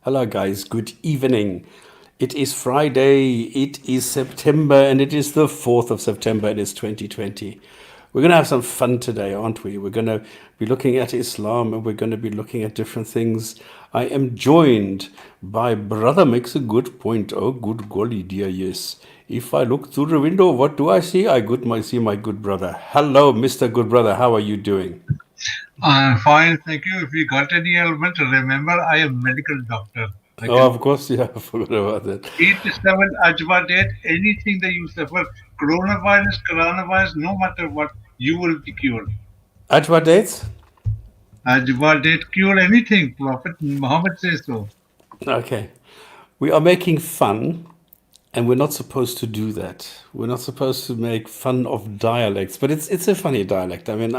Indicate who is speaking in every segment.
Speaker 1: Hello, guys. Good evening. It is Friday, it is September, and it is the 4th of September. It is 2020. We're going to have some fun today, aren't we? We're going to be looking at Islam and we're going to be looking at different things. I am joined by Brother Makes a Good Point. Oh, good golly, dear, yes. If I look through the window, what do I see? See my good brother. Hello, Mr. Good Brother. How are you doing?
Speaker 2: I'm fine, thank you. If you got any ailment, remember I am medical doctor. I
Speaker 1: Oh,
Speaker 2: can
Speaker 1: of course, yeah, I forgot about that.
Speaker 2: eat 7 ajwa date, anything that you suffer, coronavirus, no matter what, you will be cured.
Speaker 1: At what dates?
Speaker 2: Ajwa date cure anything. Prophet Muhammad says so.
Speaker 1: Okay. We are making fun, and we're not supposed to do that. We're not supposed to make fun of dialects, but it's a funny dialect. I mean,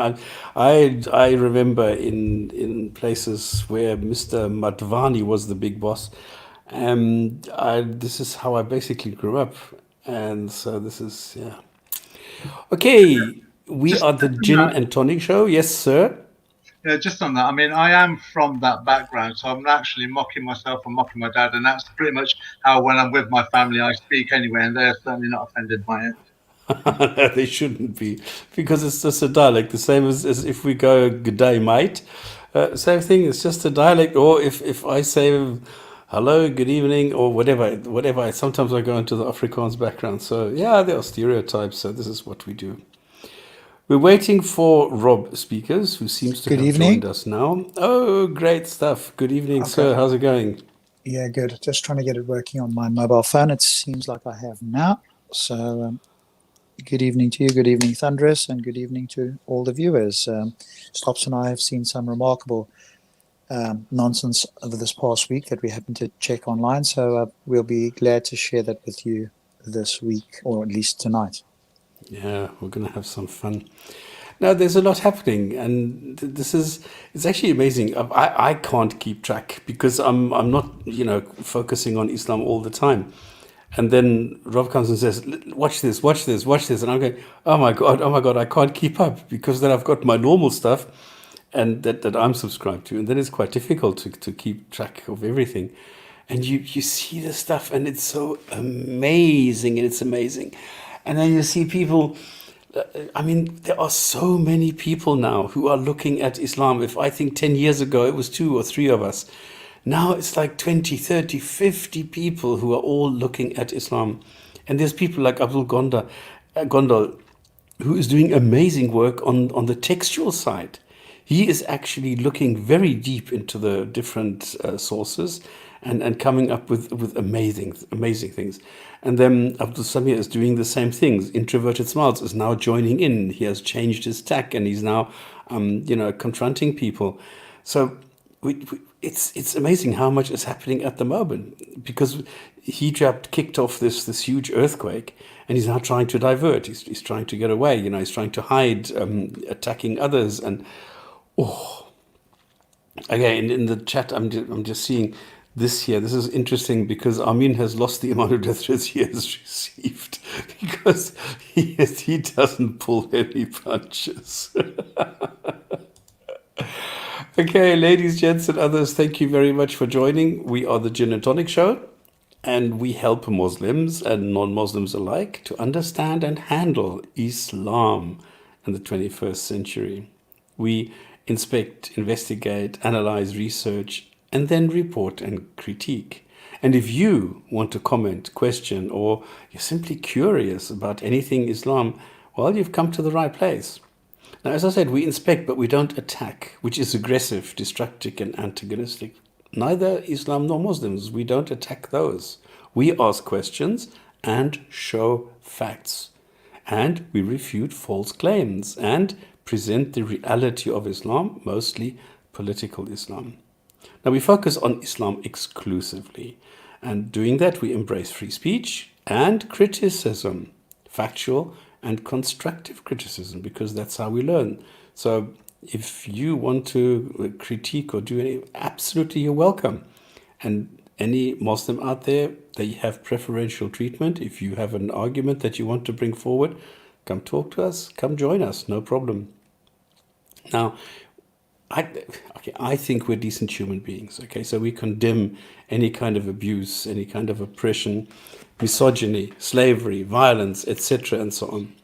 Speaker 1: I remember in places where Mr. Madvani was the big boss, and this is how I basically grew up, and so this is yeah. Okay, we
Speaker 2: Just
Speaker 1: are the Gin and Tonic Show. Yes, sir.
Speaker 2: just on that, I mean, I am from that background, so I'm actually mocking myself and mocking my dad, and that's pretty much how when I'm with my family, I speak anyway, and they're certainly not offended by it.
Speaker 1: They shouldn't be, because it's just a dialect, the same as if we go good day, mate. Same thing, it's just a dialect. Or if I say hello, good evening, or whatever. Sometimes I go into the Afrikaans background. So yeah, there are stereotypes. So this is what we do. We're waiting for Rob Speakers, who seems to
Speaker 3: Good
Speaker 1: have joined
Speaker 3: evening.
Speaker 1: us now. Oh, great stuff. Good evening,
Speaker 3: I've got,
Speaker 1: sir. How's it going?
Speaker 3: yeah, good. Just trying to get it working on my mobile phone. It seems like I have now. So, good evening to you. Good evening, Thunderous, and good evening to all the viewers. Stops and I have seen some remarkable nonsense over this past week that we happened to check online. So, we'll be glad to share that with you this week, or at least tonight.
Speaker 1: Yeah, we're going to have some fun. Now, there's a lot happening, and it's actually amazing. I can't keep track because I'm not, focusing on Islam all the time. And then Rob comes and says, watch this, watch this, watch this. And I'm going, oh my God, I can't keep up because then I've got my normal stuff and that I'm subscribed to. And then it's quite difficult to keep track of everything. And you see the stuff and it's so amazing and it's amazing. And then you see people, I mean, there are so many people now who are looking at Islam. If I think 10 years ago it was two or three of us, now it's like 20, 30, 50 people who are all looking at Islam. And there's people like Gondal, who is doing amazing work on the textual side. He is actually looking very deep into the different sources and coming up with amazing things. And then Abdul Samir is doing the same things. Introverted Smiles is now joining in. He has changed his tack and he's now, confronting people. So it's amazing how much is happening at the moment because Hijab kicked off this huge earthquake and he's now trying to divert. He's trying to get away. He's trying to hide, attacking others. And again, in the chat, I'm just seeing this here. This is interesting because Amin has lost the amount of death threats he has received because he doesn't pull any punches. Okay, ladies, gents, and others, thank you very much for joining. We are the Gin and Tonic Show, and we help Muslims and non-Muslims alike to understand and handle Islam in the 21st century. We inspect, investigate, analyze, research, and then report and critique. And if you want to comment, question, or you're simply curious about anything Islam, well, you've come to the right place. Now, as I said, we inspect, but we don't attack, which is aggressive, destructive, and antagonistic. Neither Islam nor Muslims. We don't attack those. We ask questions and show facts. And we refute false claims and present the reality of Islam, mostly political Islam. Now, we focus on Islam exclusively. And doing that, we embrace free speech and criticism, factual and constructive criticism, because that's how we learn. So if you want to critique or do any, absolutely you're welcome. And any Muslim out there, they have preferential treatment. If you have an argument that you want to bring forward, come talk to us, come join us, no problem. Now, I think we're decent human beings. Okay, so we condemn any kind of abuse, any kind of oppression, misogyny, slavery, violence, etc., and so on.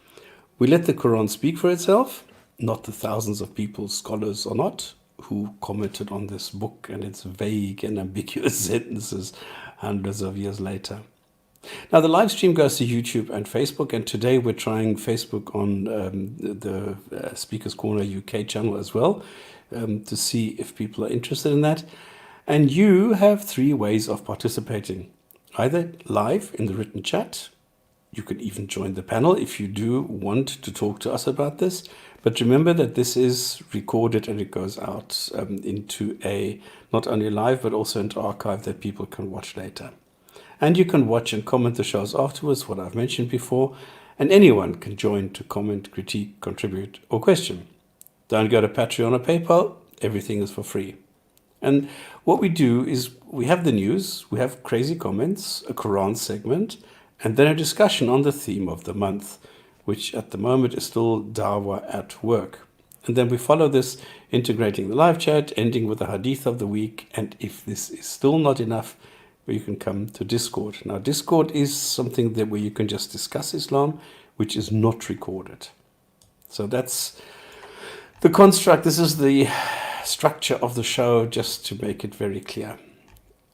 Speaker 1: We let the Quran speak for itself, not the thousands of people, scholars or not, who commented on this book and its vague and ambiguous sentences hundreds of years later. Now, the live stream goes to YouTube and Facebook, and today we're trying Facebook on the Speaker's Corner UK channel as well, to see if people are interested in that. And you have 3 ways of participating. Either live in the written chat. You can even join the panel if you do want to talk to us about this. But remember that this is recorded and it goes out into a, not only live, but also into archive that people can watch later. And you can watch and comment the shows afterwards, what I've mentioned before. And anyone can join to comment, critique, contribute, or question. Don't go to Patreon or PayPal. Everything is for free. And what we do is we have the news, we have Krazy Komments, a Quran segment, and then a discussion on the theme of the month, which at the moment is still Dawah at work. And then we follow this, integrating the live chat, ending with the Hadith of the week. And if this is still not enough, you can come to Discord. Now, Discord is something that where you can just discuss Islam, which is not recorded. So that's the construct. This is the structure of the show, just to make it very clear.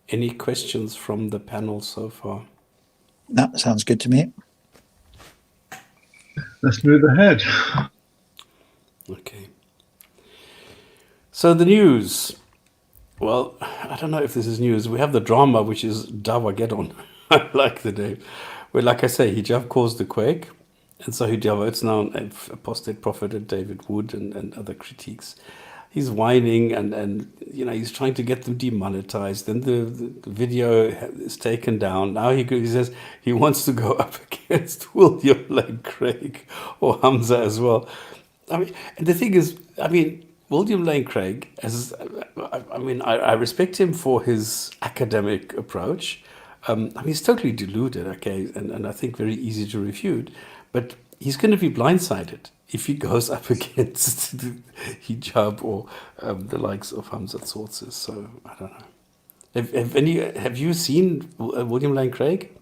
Speaker 1: Any questions from the panel so far?
Speaker 3: No, sounds good to me.
Speaker 2: Let's move ahead.
Speaker 1: Okay. So the news. Well, I don't know if this is news. We have the drama, which is Dawah. I like the name. Well, like I say, Hijab caused the quake. And so Hijab, it's now an Apostate Prophet and David Wood and other critiques. He's whining and he's trying to get them demonetized. Then the video is taken down. Now he says he wants to go up against William Lane Craig or Hamza as well. And the thing is, William Lane Craig, I respect him for his academic approach. He's totally deluded, okay, and I think very easy to refute. But he's going to be blindsided if he goes up against the Hijab or the likes of Hamza sources. So I don't know. Have you seen William Lane Craig?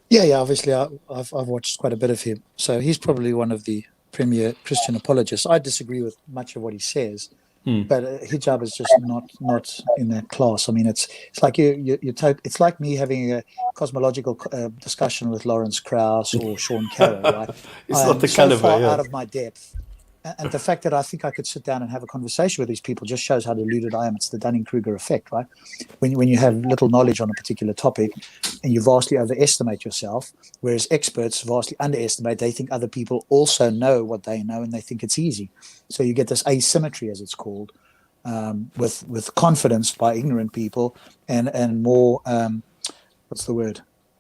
Speaker 3: Yeah. Obviously, I've watched quite a bit of him. So he's probably one of the premier Christian apologists. I disagree with much of what he says, but hijab is just not in that class. It's like it's like me having a cosmological discussion with Lawrence Krauss or Sean Carroll. Right?
Speaker 1: It's not the caliber.
Speaker 3: So far out of my depth. And the fact that I think I could sit down and have a conversation with these people just shows how deluded I am. It's the Dunning-Kruger effect, right? When you have little knowledge on a particular topic and you vastly overestimate yourself, whereas experts vastly underestimate, they think other people also know what they know and they think it's easy. So you get this asymmetry, as it's called, with confidence by ignorant people and more, what's the word?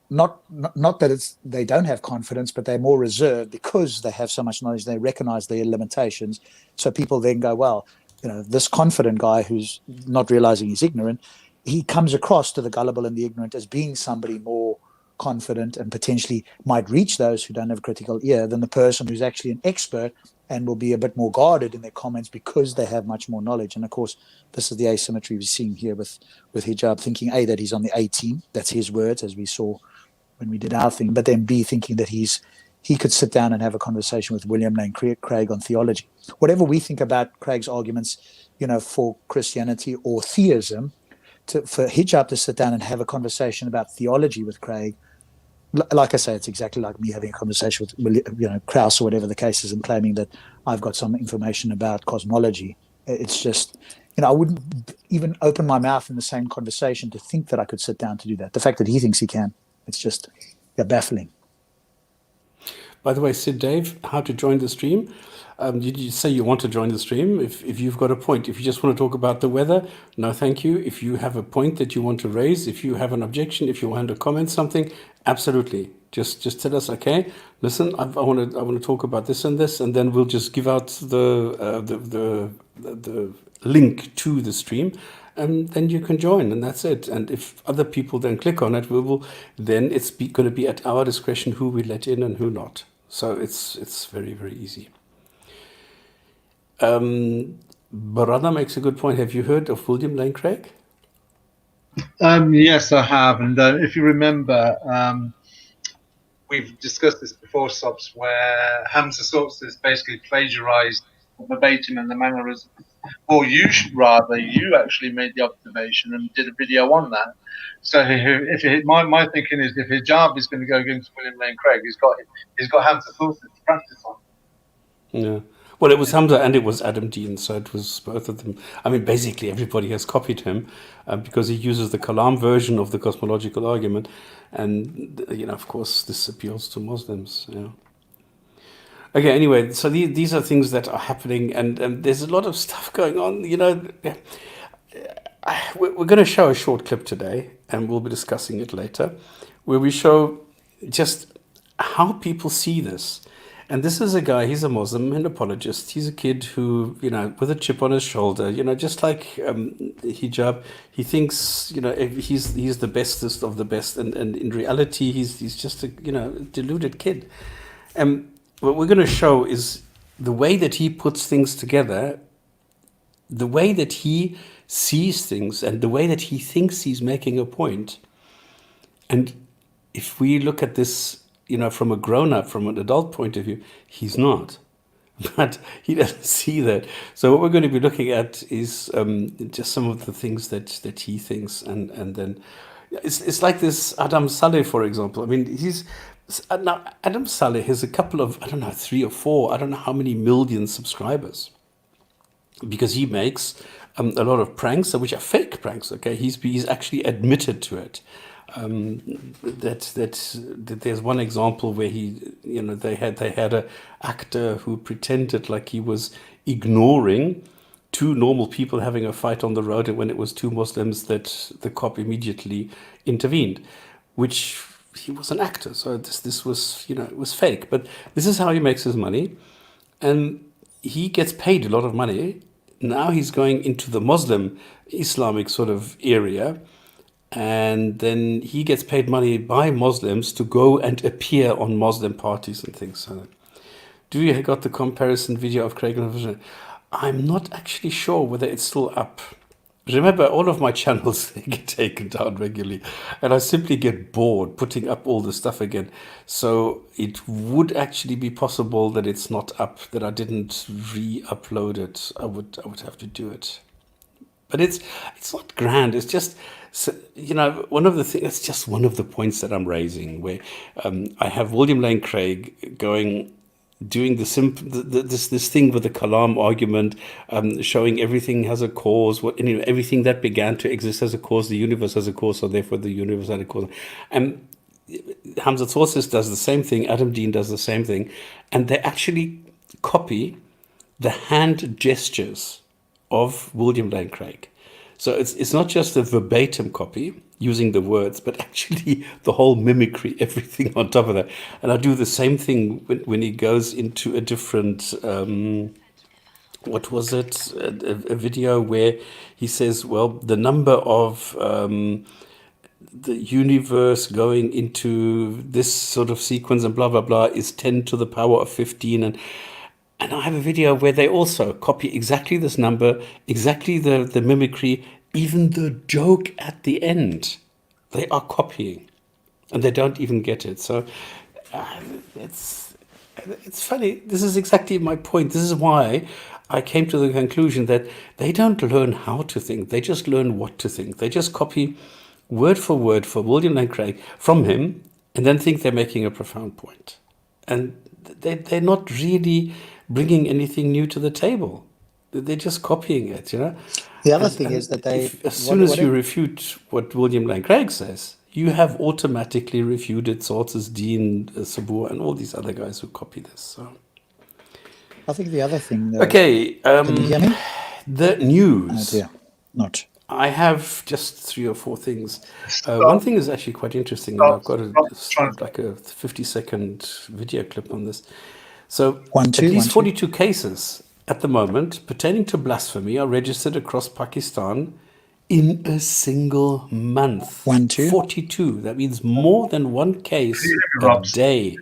Speaker 3: Not that they don't have confidence, but they're more reserved because they have so much knowledge. They recognize their limitations. So people then go, well, this confident guy who's not realizing he's ignorant, he comes across to the gullible and the ignorant as being somebody more confident and potentially might reach those who don't have a critical ear than the person who's actually an expert and will be a bit more guarded in their comments because they have much more knowledge. And of course, this is the asymmetry we're seeing here with Hijab, thinking A, that he's on the A team. That's his words, as we saw when we did our thing, but then B, thinking that he could sit down and have a conversation with William Lane Craig on theology. Whatever we think about Craig's arguments, for Christianity or theism, for Hijab to sit down and have a conversation about theology with Craig, like I say, it's exactly like me having a conversation with Krauss or whatever the case is and claiming that I've got some information about cosmology. It's just, I wouldn't even open my mouth in the same conversation to think that I could sit down to do that. The fact that he thinks he can, it's just baffling.
Speaker 1: By the way, Sid Dave, how to join the stream? Did you say you want to join the stream? If you've got a point, if you just want to talk about the weather, no thank you. If you have a point that you want to raise, if you have an objection, if you want to comment something, absolutely. Just tell us, okay, listen, I want to talk about this, and then we'll just give out the link to the stream. And then you can join, and that's it. And if other people then click on it, then it's going to be at our discretion who we let in and who not. So it's very, very easy. Barada makes a good point. Have you heard of William Lane Craig?
Speaker 2: Yes, I have. And if you remember, we've discussed this before, Sobs, where Hamza sources basically plagiarized verbatim and the mannerisms. Or you actually made the observation and did a video on that. So my thinking is, if Hijab is going to go against William Lane Craig, he's got Hamza sources to practice on.
Speaker 1: Yeah. Well, it was Hamza and it was Adam Dean, so it was both of them. I mean, basically everybody has copied him because he uses the Kalam version of the cosmological argument, and of course, this appeals to Muslims. Yeah. Okay. Anyway, so these are things that are happening, and there's a lot of stuff going on. We're going to show a short clip today, and we'll be discussing it later, where we show just how people see this. And this is a guy, he's a Muslim, an apologist. He's a kid who, with a chip on his shoulder, just like Hijab, he thinks, he's the bestest of the best. And in reality, he's just a, deluded kid. And what we're going to show is the way that he puts things together, the way that he sees things, and the way that he thinks he's making a point. And if we look at this, from a grown-up, from an adult point of view, he's not. But he doesn't see that. So what we're going to be looking at is just some of the things that he thinks. And then it's like this Adam Saleh, for example. I mean, now Adam Saleh has a couple of, 3 or 4, I don't know how many million subscribers. Because he makes a lot of pranks, which are fake pranks, okay? He's actually admitted to it. That there's one example where they had a actor who pretended like he was ignoring 2 normal people having a fight on the road, and when it was 2 Muslims, that the cop immediately intervened, which he was an actor, so this was it was fake. But this is how he makes his money, and he gets paid a lot of money. Now he's going into the Muslim Islamic sort of area. And then he gets paid money by Muslims to go and appear on Muslim parties and things. So, do you got the comparison video of Craig? I'm not actually sure whether it's still up. Remember, all of my channels, they get taken down regularly, and I simply get bored putting up all the stuff again. So it would actually be possible that it's not up, that I didn't re-upload it. I would have to do it. But it's not grand. It's just, one of the things, it's just one of the points that I'm raising, where I have William Lane Craig doing this thing with the Kalam argument, showing everything has a cause, everything that began to exist has a cause, the universe has a cause, so therefore the universe had a cause. And Hamza Sources does the same thing, Adam Dean does the same thing, and they actually copy the hand gestures of William Lane Craig. So it's not just a verbatim copy using the words, but actually the whole mimicry, everything on top of that. And I do the same thing when he goes into a different, what was it? A video where he says, well, the number of the universe going into this sort of sequence and blah, blah, blah is 10 to the power of 15. And I have a video where they also copy exactly this number, exactly the mimicry, even the joke at the end. They are copying, and they don't even get it. So it's funny. This is exactly my point. This is why I came to the conclusion that they don't learn how to think. They just learn what to think. They just copy word for William Lane Craig from him, and then think they're making a profound point. And they're not really bringing anything new to the table. They're just copying it,
Speaker 3: The other thing is that
Speaker 1: as soon as you refute what William Lane Craig says, you have automatically refuted sources, Dean, Sabur, and all these other guys who copy this. So.
Speaker 3: I think the other thing...
Speaker 1: Okay.
Speaker 3: Can you hear me?
Speaker 1: The news.
Speaker 3: Oh dear, not.
Speaker 1: I have just 3 or 4 things. One thing is actually quite interesting. I've got a 50-second video clip on this. So at least 42 cases at the moment pertaining to blasphemy are registered across Pakistan in a single month. 42. That means more than one case a day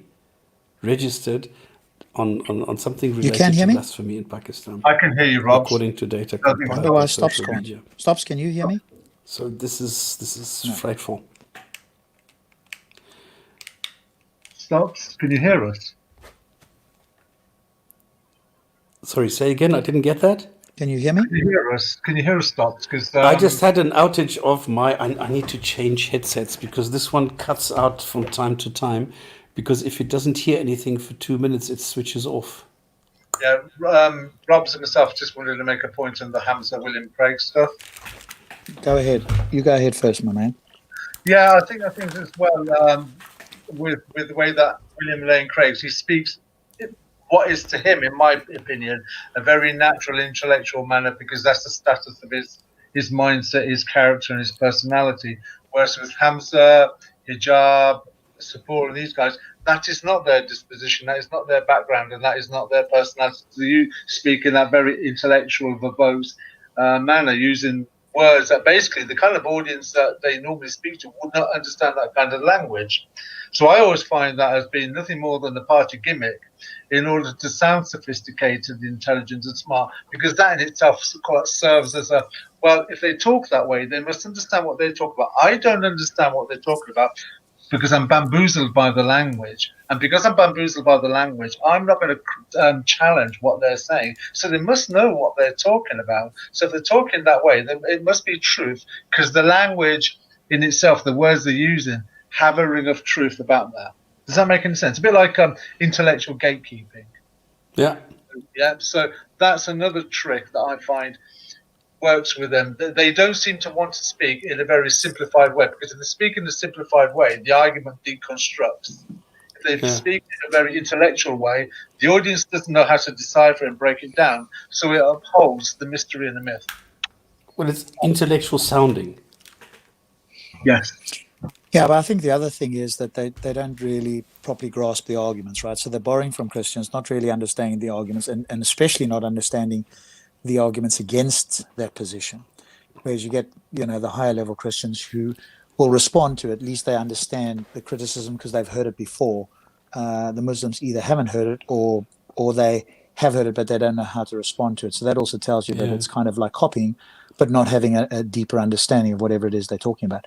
Speaker 1: registered on something
Speaker 3: You
Speaker 1: related
Speaker 3: can hear
Speaker 1: to
Speaker 3: me?
Speaker 1: blasphemy in Pakistan,
Speaker 2: I can hear you, Rob.
Speaker 1: according to data
Speaker 2: Doesn't
Speaker 1: compiled by
Speaker 3: Otherwise, Stops
Speaker 1: social
Speaker 3: can't.
Speaker 1: media.
Speaker 3: Stops, can you hear me?
Speaker 1: So this is
Speaker 3: No.
Speaker 1: frightful.
Speaker 2: Stops, can you hear us?
Speaker 1: Sorry, say again. I didn't get that.
Speaker 3: Can you hear me?
Speaker 2: Can you hear us? Can you hear us, Stops? Because
Speaker 1: I just had an outage of my. I need to change headsets because this one cuts out from time to time. Because if it doesn't hear anything for 2 minutes, it switches off.
Speaker 2: yeah, Rob's and myself just wanted to make a point on the Hamza William Craig stuff.
Speaker 3: Go ahead. You go ahead first, my man.
Speaker 2: Yeah, I think as well with the way that William Lane Craig he speaks what is to him, in my opinion, a very natural intellectual manner because that's the status of his mindset, his character, and his personality. Whereas with Hamza, Hijab, Sapur, and these guys, that is not their disposition, that is not their background, and that is not their personality. So you speak in that very intellectual, verbose manner, using words that basically the kind of audience that they normally speak to would not understand that kind of language. So I always find that as being nothing more than a party gimmick in order to sound sophisticated, intelligent, and smart, because that in itself serves as a, well, if they talk that way, they must understand what they talk about. I don't understand what they're talking about because I'm bamboozled by the language. And because I'm bamboozled by the language, I'm not going to challenge what they're saying. So they must know what they're talking about. So if they're talking that way, then it must be truth because the language in itself, the words they're using, have a ring of truth about that. Does that make any sense? A bit like intellectual gatekeeping.
Speaker 1: Yeah.
Speaker 2: Yeah. So that's another trick that I find works with them. They don't seem to want to speak in a very simplified way because if they speak in a simplified way, the argument deconstructs. If they speak in a very intellectual way, the audience doesn't know how to decipher and break it down, so it upholds the mystery and the myth.
Speaker 1: Well, it's intellectual sounding.
Speaker 2: Yes.
Speaker 3: Yeah, but I think the other thing is that they don't really properly grasp the arguments, right? So they're borrowing from Christians, not really understanding the arguments, and especially not understanding the arguments against that position. Whereas you get, the higher level Christians who will respond to it, at least they understand the criticism because they've heard it before. The Muslims either haven't heard it or they have heard it, but they don't know how to respond to it. So that also tells you that it's kind of like copying, but not having a deeper understanding of whatever it is they're talking about.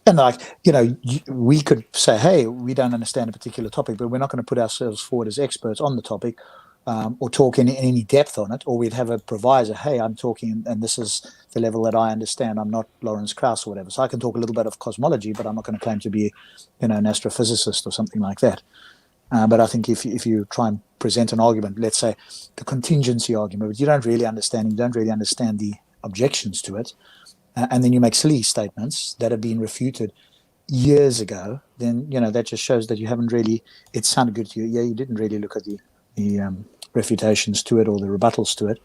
Speaker 3: And we could say, hey, we don't understand a particular topic, but we're not going to put ourselves forward as experts on the topic or talk in any depth on it, or we'd have a provisor, hey, I'm talking, and this is the level that I understand. I'm not Lawrence Krauss or whatever. So I can talk a little bit of cosmology, but I'm not going to claim to be, an astrophysicist or something like that. But I think if you try and present an argument, let's say the contingency argument, but you don't really understand the objections to it, and then you make silly statements that have been refuted years ago, then that just shows that you haven't really. It sounded good to you, you didn't really look at the refutations to it or the rebuttals to it.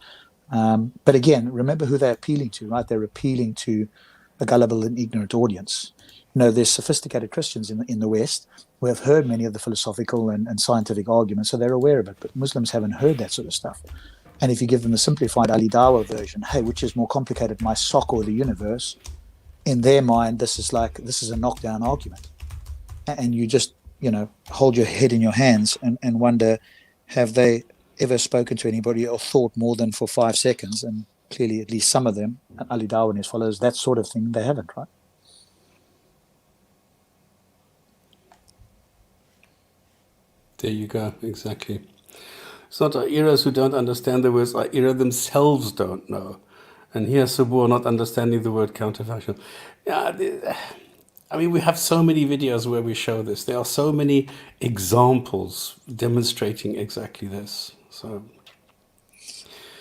Speaker 3: But again, remember who they're appealing to, right? They're appealing to a gullible and ignorant audience. There's sophisticated Christians in the West who have heard many of the philosophical and scientific arguments, so they're aware of it. But Muslims haven't heard that sort of stuff. And if you give them a simplified Ali Dawah version, hey, which is more complicated, my sock or the universe? In their mind, this is a knockdown argument. And you just, hold your head in your hands and wonder, have they ever spoken to anybody or thought more than for 5 seconds? And clearly, at least some of them, Ali Dawah and his followers, that sort of thing, they haven't, right?
Speaker 1: There you go. Exactly. It's not Iras who don't understand the words. Ira themselves don't know. And here Sabur not understanding the word counterfactual. Yeah, we have so many videos where we show this. There are so many examples demonstrating exactly this. So,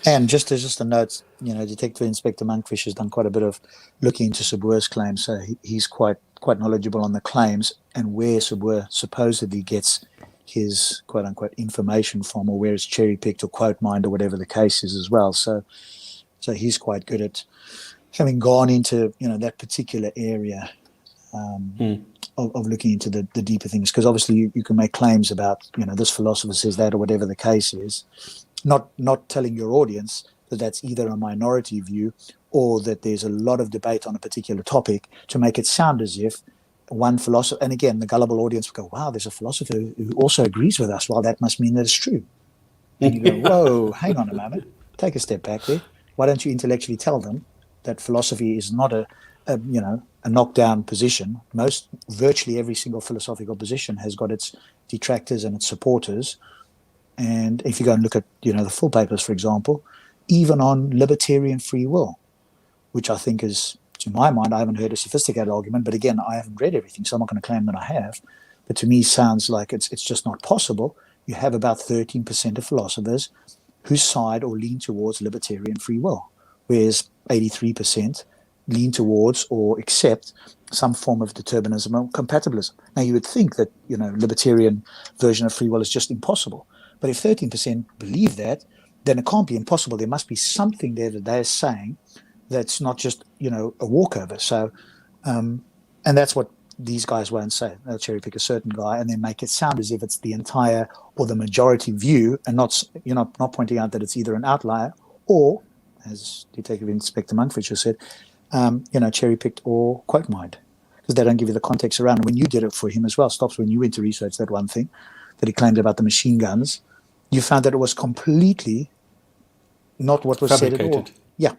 Speaker 3: and just a note, Detective Inspector Monkfish has done quite a bit of looking into Sabur's claims, so he's quite knowledgeable on the claims and where Sabur supposedly gets his quote unquote information from, or where it's cherry picked or quote mined or whatever the case is as well. So he's quite good at having gone into that particular area of looking into the deeper things, because obviously you can make claims about this philosopher says that or whatever the case is, not telling your audience that that's either a minority view or that there's a lot of debate on a particular topic to make it sound as if one philosopher, and again the gullible audience will go, wow, there's a philosopher who also agrees with us, well that must mean that it's true. And you go, whoa, hang on a moment. Take a step back there. Why don't you intellectually tell them that philosophy is not a knockdown position? Virtually every single philosophical position has got its detractors and its supporters. And if you go and look at, the full papers, for example, even on libertarian free will, which I think is, to my mind, I haven't heard a sophisticated argument, but again, I haven't read everything, so I'm not going to claim that I have. But to me, sounds like it's just not possible. You have about 13% of philosophers who side or lean towards libertarian free will, whereas 83% lean towards or accept some form of determinism or compatibilism. Now, you would think that, libertarian version of free will is just impossible. But if 13% believe that, then it can't be impossible. There must be something there that they're saying that's not just, a walkover. So, and that's what these guys won't say. They'll cherry pick a certain guy and then make it sound as if it's the entire or the majority view, and not pointing out that it's either an outlier or, as Detective Inspector Monkfisher said, cherry picked or quote mined, because they don't give you the context around. When you did it for him as well, Stops, when you went to research that one thing that he claimed about the machine guns, you found that it was completely not what was said at all. Yeah.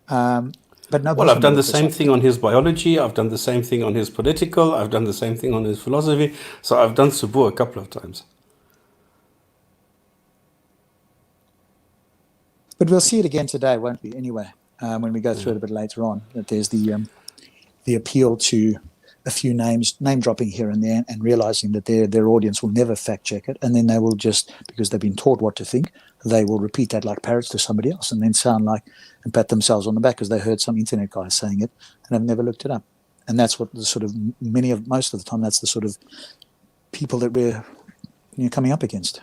Speaker 3: But no.
Speaker 1: Well, I've done the same thing on his biology. I've done the same thing on his political. I've done the same thing on his philosophy. So I've done Subur a couple of times.
Speaker 3: But we'll see it again today, won't we? Anyway, when we go through it a bit later on, that there's the appeal to a few names, name dropping here and there, and realizing that their audience will never fact check it, and then they will just, because they've been taught what to think, they will repeat that like parrots to somebody else, and then sound like and pat themselves on the back because they heard some internet guy saying it and have never looked it up. And that's what the sort of most of the time, that's the sort of people that we're coming up against.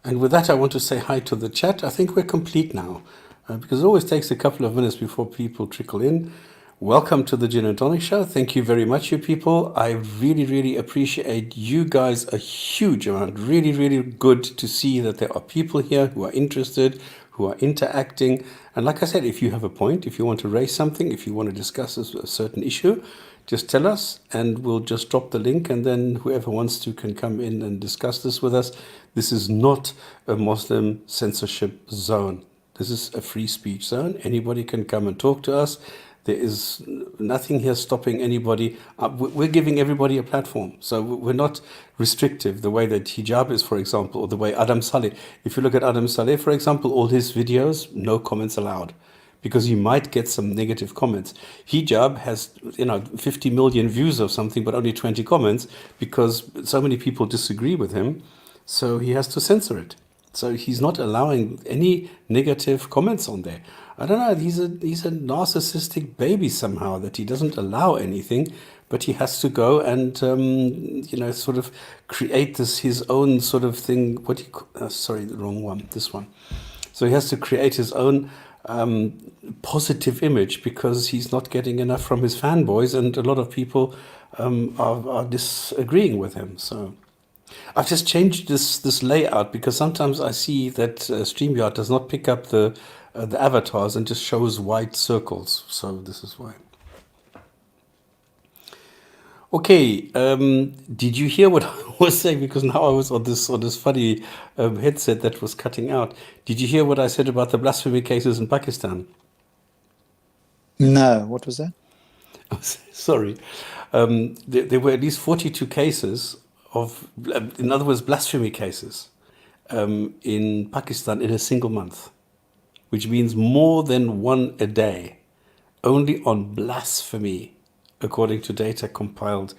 Speaker 1: And with that, I want to say hi to the chat. I think we're complete now, because it always takes a couple of minutes before people trickle in. Welcome to the Gin and Tonic Show. Thank you very much, you people. I really, really appreciate you guys a huge amount. Really, really good to see that there are people here who are interested, who are interacting. And like I said, if you have a point, if you want to raise something, if you want to discuss a certain issue, just tell us and we'll just drop the link, and then whoever wants to can come in and discuss this with us. This is not a Muslim censorship zone. This is a free speech zone. Anybody can come and talk to us. There is nothing here stopping anybody. We're giving everybody a platform. So we're not restrictive the way that Hijab is, for example, or the way Adam Saleh. If you look at Adam Saleh, for example, all his videos, no comments allowed, because you might get some negative comments. Hijab has 50 million views of something, but only 20 comments because so many people disagree with him. So he has to censor it. So he's not allowing any negative comments on there. I don't know, he's a narcissistic baby somehow, that he doesn't allow anything, but he has to go and, sort of create his own sort of thing. What do you call, sorry, the wrong one, this one. So he has to create his own positive image because he's not getting enough from his fanboys, and a lot of people are disagreeing with him. So I've just changed this layout because sometimes I see that StreamYard does not pick up the avatars and just shows white circles. So this is why. Okay, did you hear what I was saying? Because now I was on this funny headset that was cutting out. Did you hear what I said about the blasphemy cases in Pakistan?
Speaker 3: No, what was that?
Speaker 1: Sorry. There were at least 42 cases of, in other words, blasphemy cases in Pakistan in a single month, which means more than one a day, only on blasphemy, according to data compiled.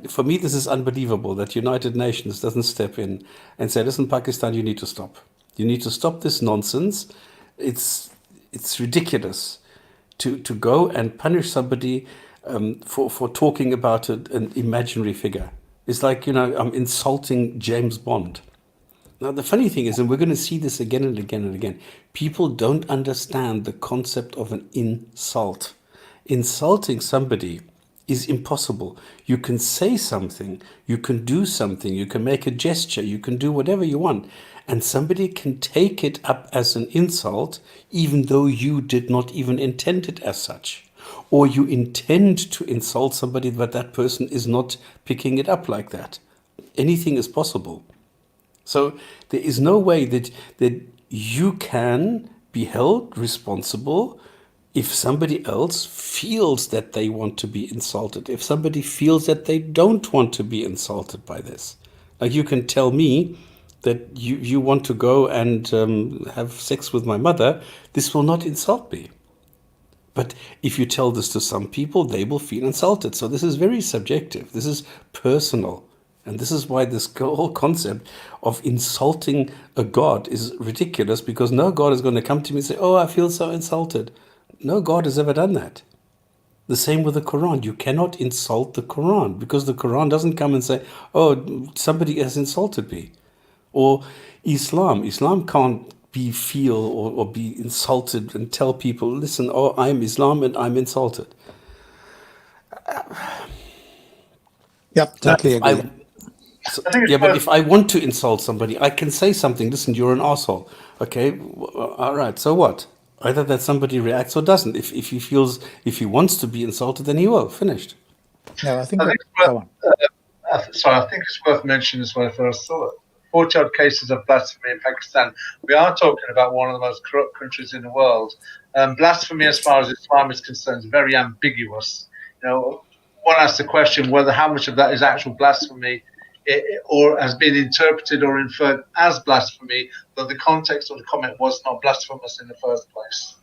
Speaker 1: For me, this is unbelievable that United Nations doesn't step in and say, listen, Pakistan, you need to stop. You need to stop this nonsense. It's ridiculous to go and punish somebody for talking about an imaginary figure. It's like, I'm insulting James Bond. Now, the funny thing is, and we're going to see this again and again and again, people don't understand the concept of an insult. Insulting somebody is impossible. You can say something, you can do something, you can make a gesture, you can do whatever you want, and somebody can take it up as an insult, even though you did not even intend it as such. Or you intend to insult somebody, but that person is not picking it up like that. Anything is possible. So there is no way that you can be held responsible if somebody else feels that they want to be insulted, if somebody feels that they don't want to be insulted by this. Like you can tell me that you want to go and have sex with my mother, this will not insult me. But if you tell this to some people, they will feel insulted. So this is very subjective. This is personal. And this is why this whole concept of insulting a God is ridiculous, because no God is going to come to me and say, oh, I feel so insulted. No God has ever done that. The same with the Quran. You cannot insult the Quran, because the Quran doesn't come and say, oh, somebody has insulted me. Or Islam. Islam can't feel or be insulted and tell people, listen, oh, I'm Islam and I'm insulted.
Speaker 3: Yep, totally agree.
Speaker 1: But if I want to insult somebody, I can say something. Listen, you're an asshole. Okay, all right. So what? Either that somebody reacts or doesn't. If he wants to be insulted, then he will. Finished.
Speaker 3: No, I think. Go on.
Speaker 2: I think it's worth mentioning as well. For us, 40 odd cases of blasphemy in Pakistan. We are talking about one of the most corrupt countries in the world. Blasphemy, as far as Islam is concerned, is very ambiguous. One asks the question whether how much of that is actual blasphemy, or has been interpreted or inferred as blasphemy, though the context of the comment was not blasphemous in the first place.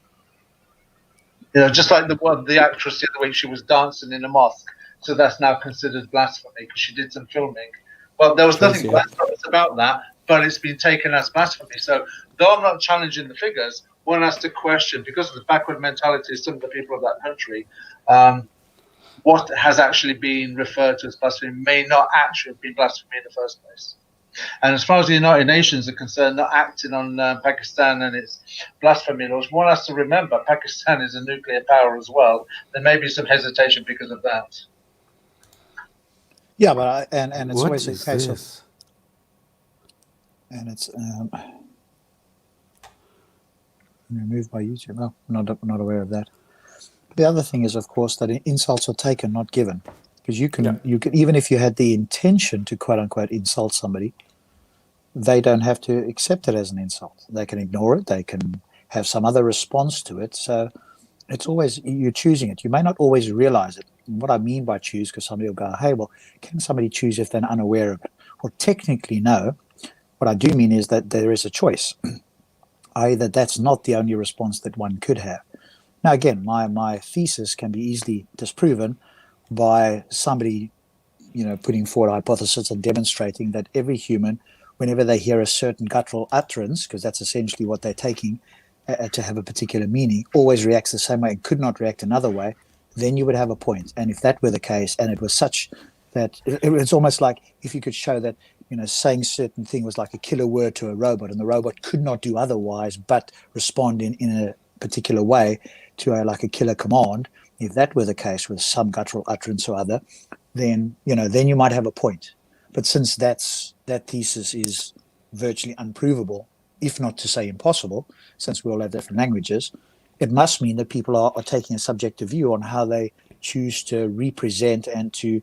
Speaker 2: Just like the actress the other week, she was dancing in a mosque, so that's now considered blasphemy because she did some filming. Well, there was nothing blasphemous about that, but it's been taken as blasphemy. So, though I'm not challenging the figures, one has to question, because of the backward mentality of some of the people of that country, what has actually been referred to as blasphemy may not actually have been blasphemy in the first place. And as far as the United Nations are concerned, not acting on Pakistan and its blasphemy laws, one has to remember Pakistan is a nuclear power as well. There may be some hesitation because of that.
Speaker 3: Yeah, but and it's
Speaker 1: What
Speaker 3: always a
Speaker 1: is
Speaker 3: case
Speaker 1: this?
Speaker 3: and it's removed by YouTube. Oh, not aware of that. The other thing is, of course, that insults are taken, not given, because you can even if you had the intention to quote unquote insult somebody, they don't have to accept it as an insult. They can ignore it. They can have some other response to it. So it's always you're choosing it. You may not always realize it. And what I mean by choose, because somebody will go, hey, well, can somebody choose if they're unaware of it? Well, technically, no. What I do mean is that there is a choice, i.e. that's not the only response that one could have. Now, again, my thesis can be easily disproven by somebody, putting forward a hypothesis and demonstrating that every human, whenever they hear a certain guttural utterance, because that's essentially what they're taking to have a particular meaning, always reacts the same way and could not react another way, then you would have a point. And if that were the case, and it was such that it's almost like if you could show that, saying certain thing was like a killer word to a robot, and the robot could not do otherwise but respond in a particular way to a killer command. If that were the case with some guttural utterance or other, then you might have a point. But since that thesis is virtually unprovable, if not to say impossible, since we all have different languages, it must mean that people are taking a subjective view on how they choose to represent and to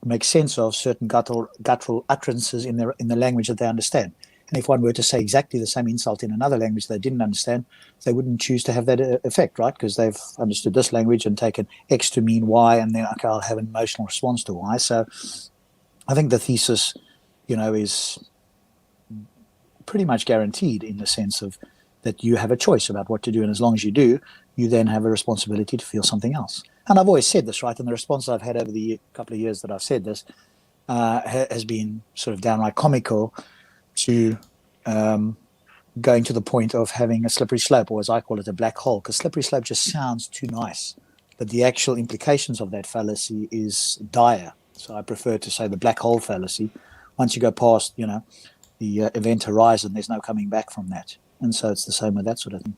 Speaker 3: make sense of certain guttural utterances in the language that they understand. And if one were to say exactly the same insult in another language they didn't understand, they wouldn't choose to have that effect, right? Because they've understood this language and taken X to mean Y, and then, okay, I'll have an emotional response to Y. So I think the thesis, is pretty much guaranteed in the sense of that you have a choice about what to do. And as long as you do, you then have a responsibility to feel something else. And I've always said this, right? And the response I've had over the couple of years that I've said this has been sort of downright comical, to going to the point of having a slippery slope, or as I call it, a black hole, because slippery slope just sounds too nice. But the actual implications of that fallacy is dire. So I prefer to say the black hole fallacy. Once you go past, the event horizon, there's no coming back from that. And so it's the same with that sort of thing.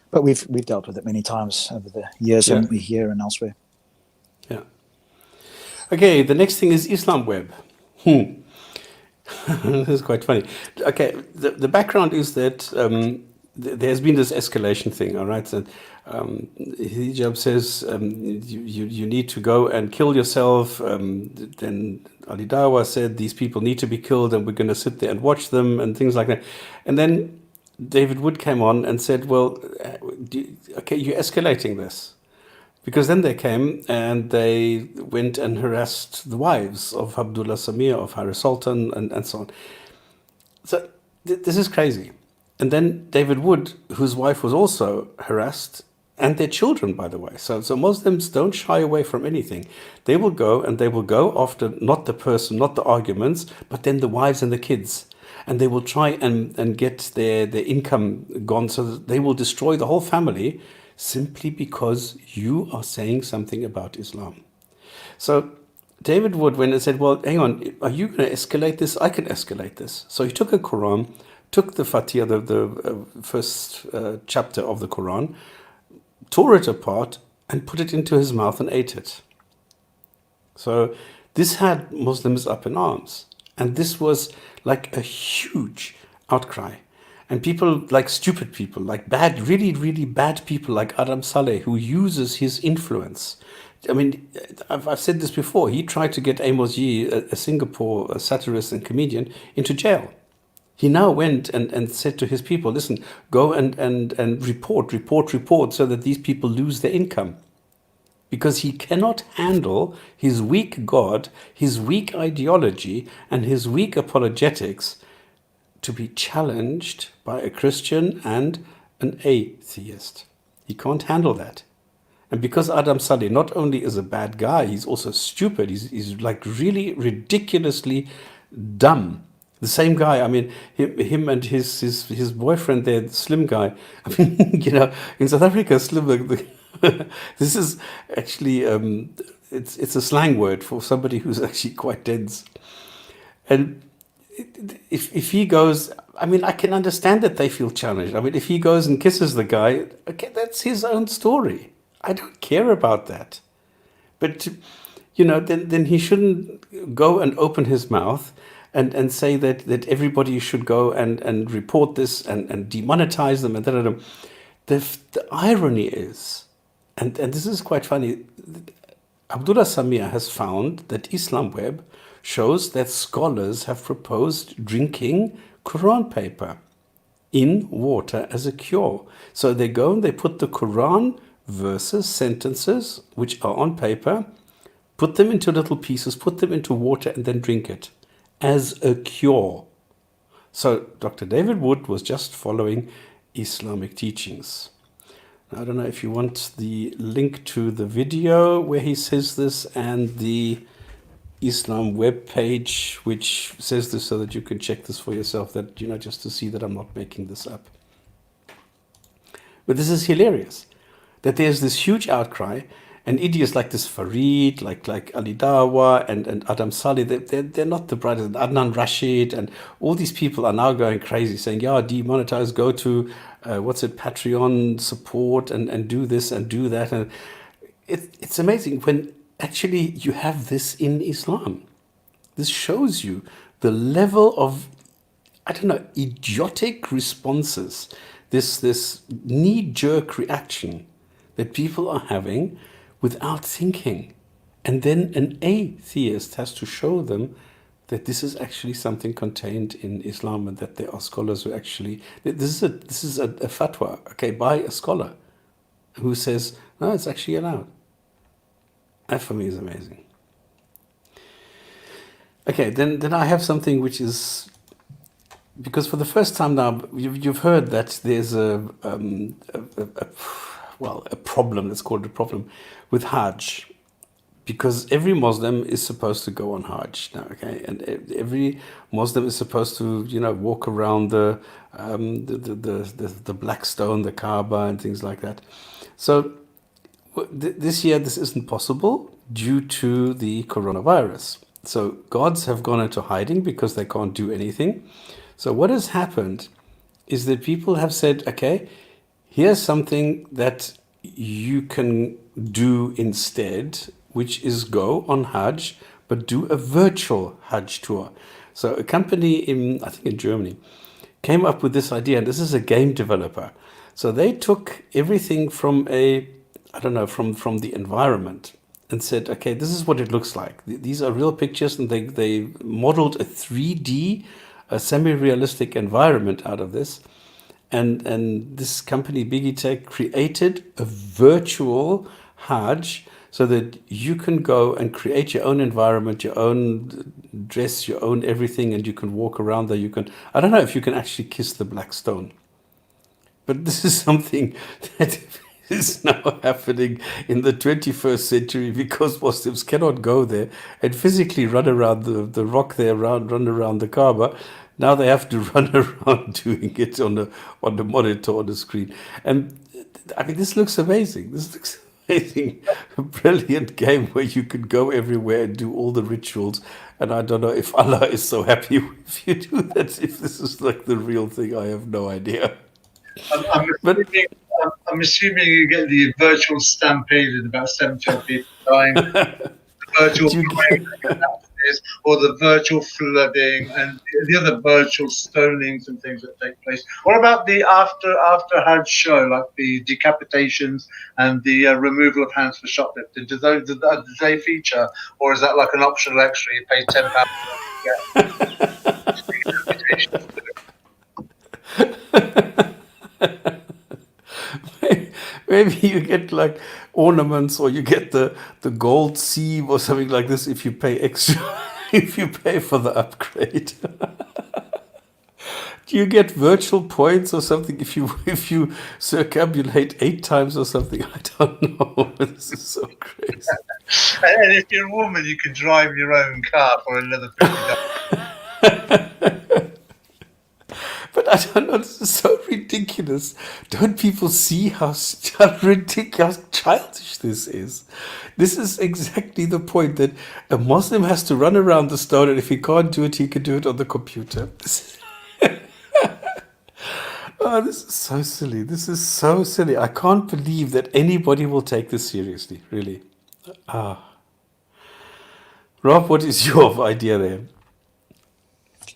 Speaker 3: But we've dealt with it many times over the years, haven't we, here and elsewhere.
Speaker 1: Yeah. Okay, the next thing is Islam Web. This is quite funny. Okay, the background is that there's been this escalation thing, all right? And Hijab says you need to go and kill yourself. Then Ali Dawah said these people need to be killed and we're going to sit there and watch them and things like that. And then David Wood came on and said, well, okay, you're escalating this. Because then they came and they went and harassed the wives of Abdullah Samir, of Harris Sultan, and so on. So this is crazy. And then David Wood, whose wife was also harassed, and their children, by the way. So Muslims don't shy away from anything. They will go and they will go after not the person, not the arguments, but then the wives and the kids. And they will try and get their income gone, so that they will destroy the whole family simply because you are saying something about Islam. So David Wood went and said, well, hang on, are you going to escalate this? I can escalate this. So he took a Quran, took the Fatiha, the first chapter of the Quran, tore it apart and put it into his mouth and ate it. So this had Muslims up in arms. And this was like a huge outcry. And people, like stupid people, like bad, really, really bad people like Adam Saleh, who uses his influence. I mean, I've said this before. He tried to get Amos Yee, a Singapore satirist and comedian, into jail. He now went and said to his people, listen, go and report so that these people lose their income. Because he cannot handle his weak God, his weak ideology, and his weak apologetics to be challenged by a Christian and an atheist. He can't handle that. And because Adam Saleh not only is a bad guy, he's also stupid. He's like really ridiculously dumb. The same guy, I mean, him and his boyfriend there, the slim guy. I mean, you know, in South Africa, slim. This is actually it's a slang word for somebody who's actually quite dense. And if he goes, I mean, I can understand that they feel challenged. I mean, if he goes and kisses the guy, okay, that's his own story. I don't care about that. But you know, then he shouldn't go and open his mouth and say that everybody should go and report this and demonetize them and da. The irony is, and this is quite funny, Abdullah Samir has found that Islam Web shows that scholars have proposed drinking Quran paper in water as a cure. So they go and they put the Quran verses, sentences, which are on paper, put them into little pieces, put them into water, and then drink it as a cure. So Dr. David Wood was just following Islamic teachings. Now, I don't know if you want the link to the video where he says this and the Islam web page which says this, so that you can check this for yourself, that, you know, just to see that I'm not making this up. But this is hilarious, that there's this huge outcry, and idiots like this Farid, like Ali Dawah and Adam Saleh, they're not the brightest. Adnan Rashid and all these people are now going crazy, saying, yeah, demonetize, go to, Patreon support and do this and do that. And it's amazing when actually you have this in Islam. This shows you the level of, I don't know, idiotic responses, this knee-jerk reaction that people are having without thinking. And then an atheist has to show them that this is actually something contained in Islam, and that there are scholars who actually, this is a fatwa, okay, by a scholar who says, no, it's actually allowed. That for me is amazing. Okay, then I have something which is, because for the first time now, you've heard that there's a problem, let's call it a problem, with Hajj. Because every Muslim is supposed to go on Hajj now, okay? And every Muslim is supposed to, you know, walk around the black stone, the Kaaba and things like that. So this year, this isn't possible due to the coronavirus. So gods have gone into hiding because they can't do anything. So what has happened is that people have said, okay, here's something that you can do instead, which is go on Hajj, but do a virtual Hajj tour. So a company I think in Germany, came up with this idea, and this is a game developer. So they took everything from from the environment and said, okay, this is what it looks like. These are real pictures, and they modeled a 3D, a semi-realistic environment out of this. And this company, Biggie Tech, created a virtual Hajj so that you can go and create your own environment, your own dress, your own everything, and you can walk around there. I don't know if you can actually kiss the black stone, but this is something that is now happening in the 21st century because Muslims cannot go there and physically run around the rock there, run around the Kaaba. Now they have to run around doing it on the monitor, on the screen. And I mean, this looks amazing. This looks amazing. A brilliant game where you can go everywhere and do all the rituals. And I don't know if Allah is so happy if you do that, if this is like the real thing. I have no idea.
Speaker 2: I'm assuming you get the virtual stampede with about 70 people dying, the virtual or the virtual flooding and the other virtual stonings and things that take place. What about the after Hajj show, like the decapitations and the removal of hands for shoplifting? Do they feature, or is that like an optional extra? You pay £10 to get.
Speaker 1: Maybe you get like ornaments, or you get the gold sieve or something like this if you pay extra, if you pay for the upgrade. Do you get virtual points or something if you circumambulate 8 times or something? I don't know. This is so crazy.
Speaker 2: And if you're a woman, you can drive your own car for another $50.
Speaker 1: But I don't know, this is so ridiculous. Don't people see how ridiculous, how childish this is? This is exactly the point, that a Muslim has to run around the stone, and if he can't do it, he can do it on the computer. Oh, this is so silly. This is so silly. I can't believe that anybody will take this seriously, really. Rob, what is your idea there?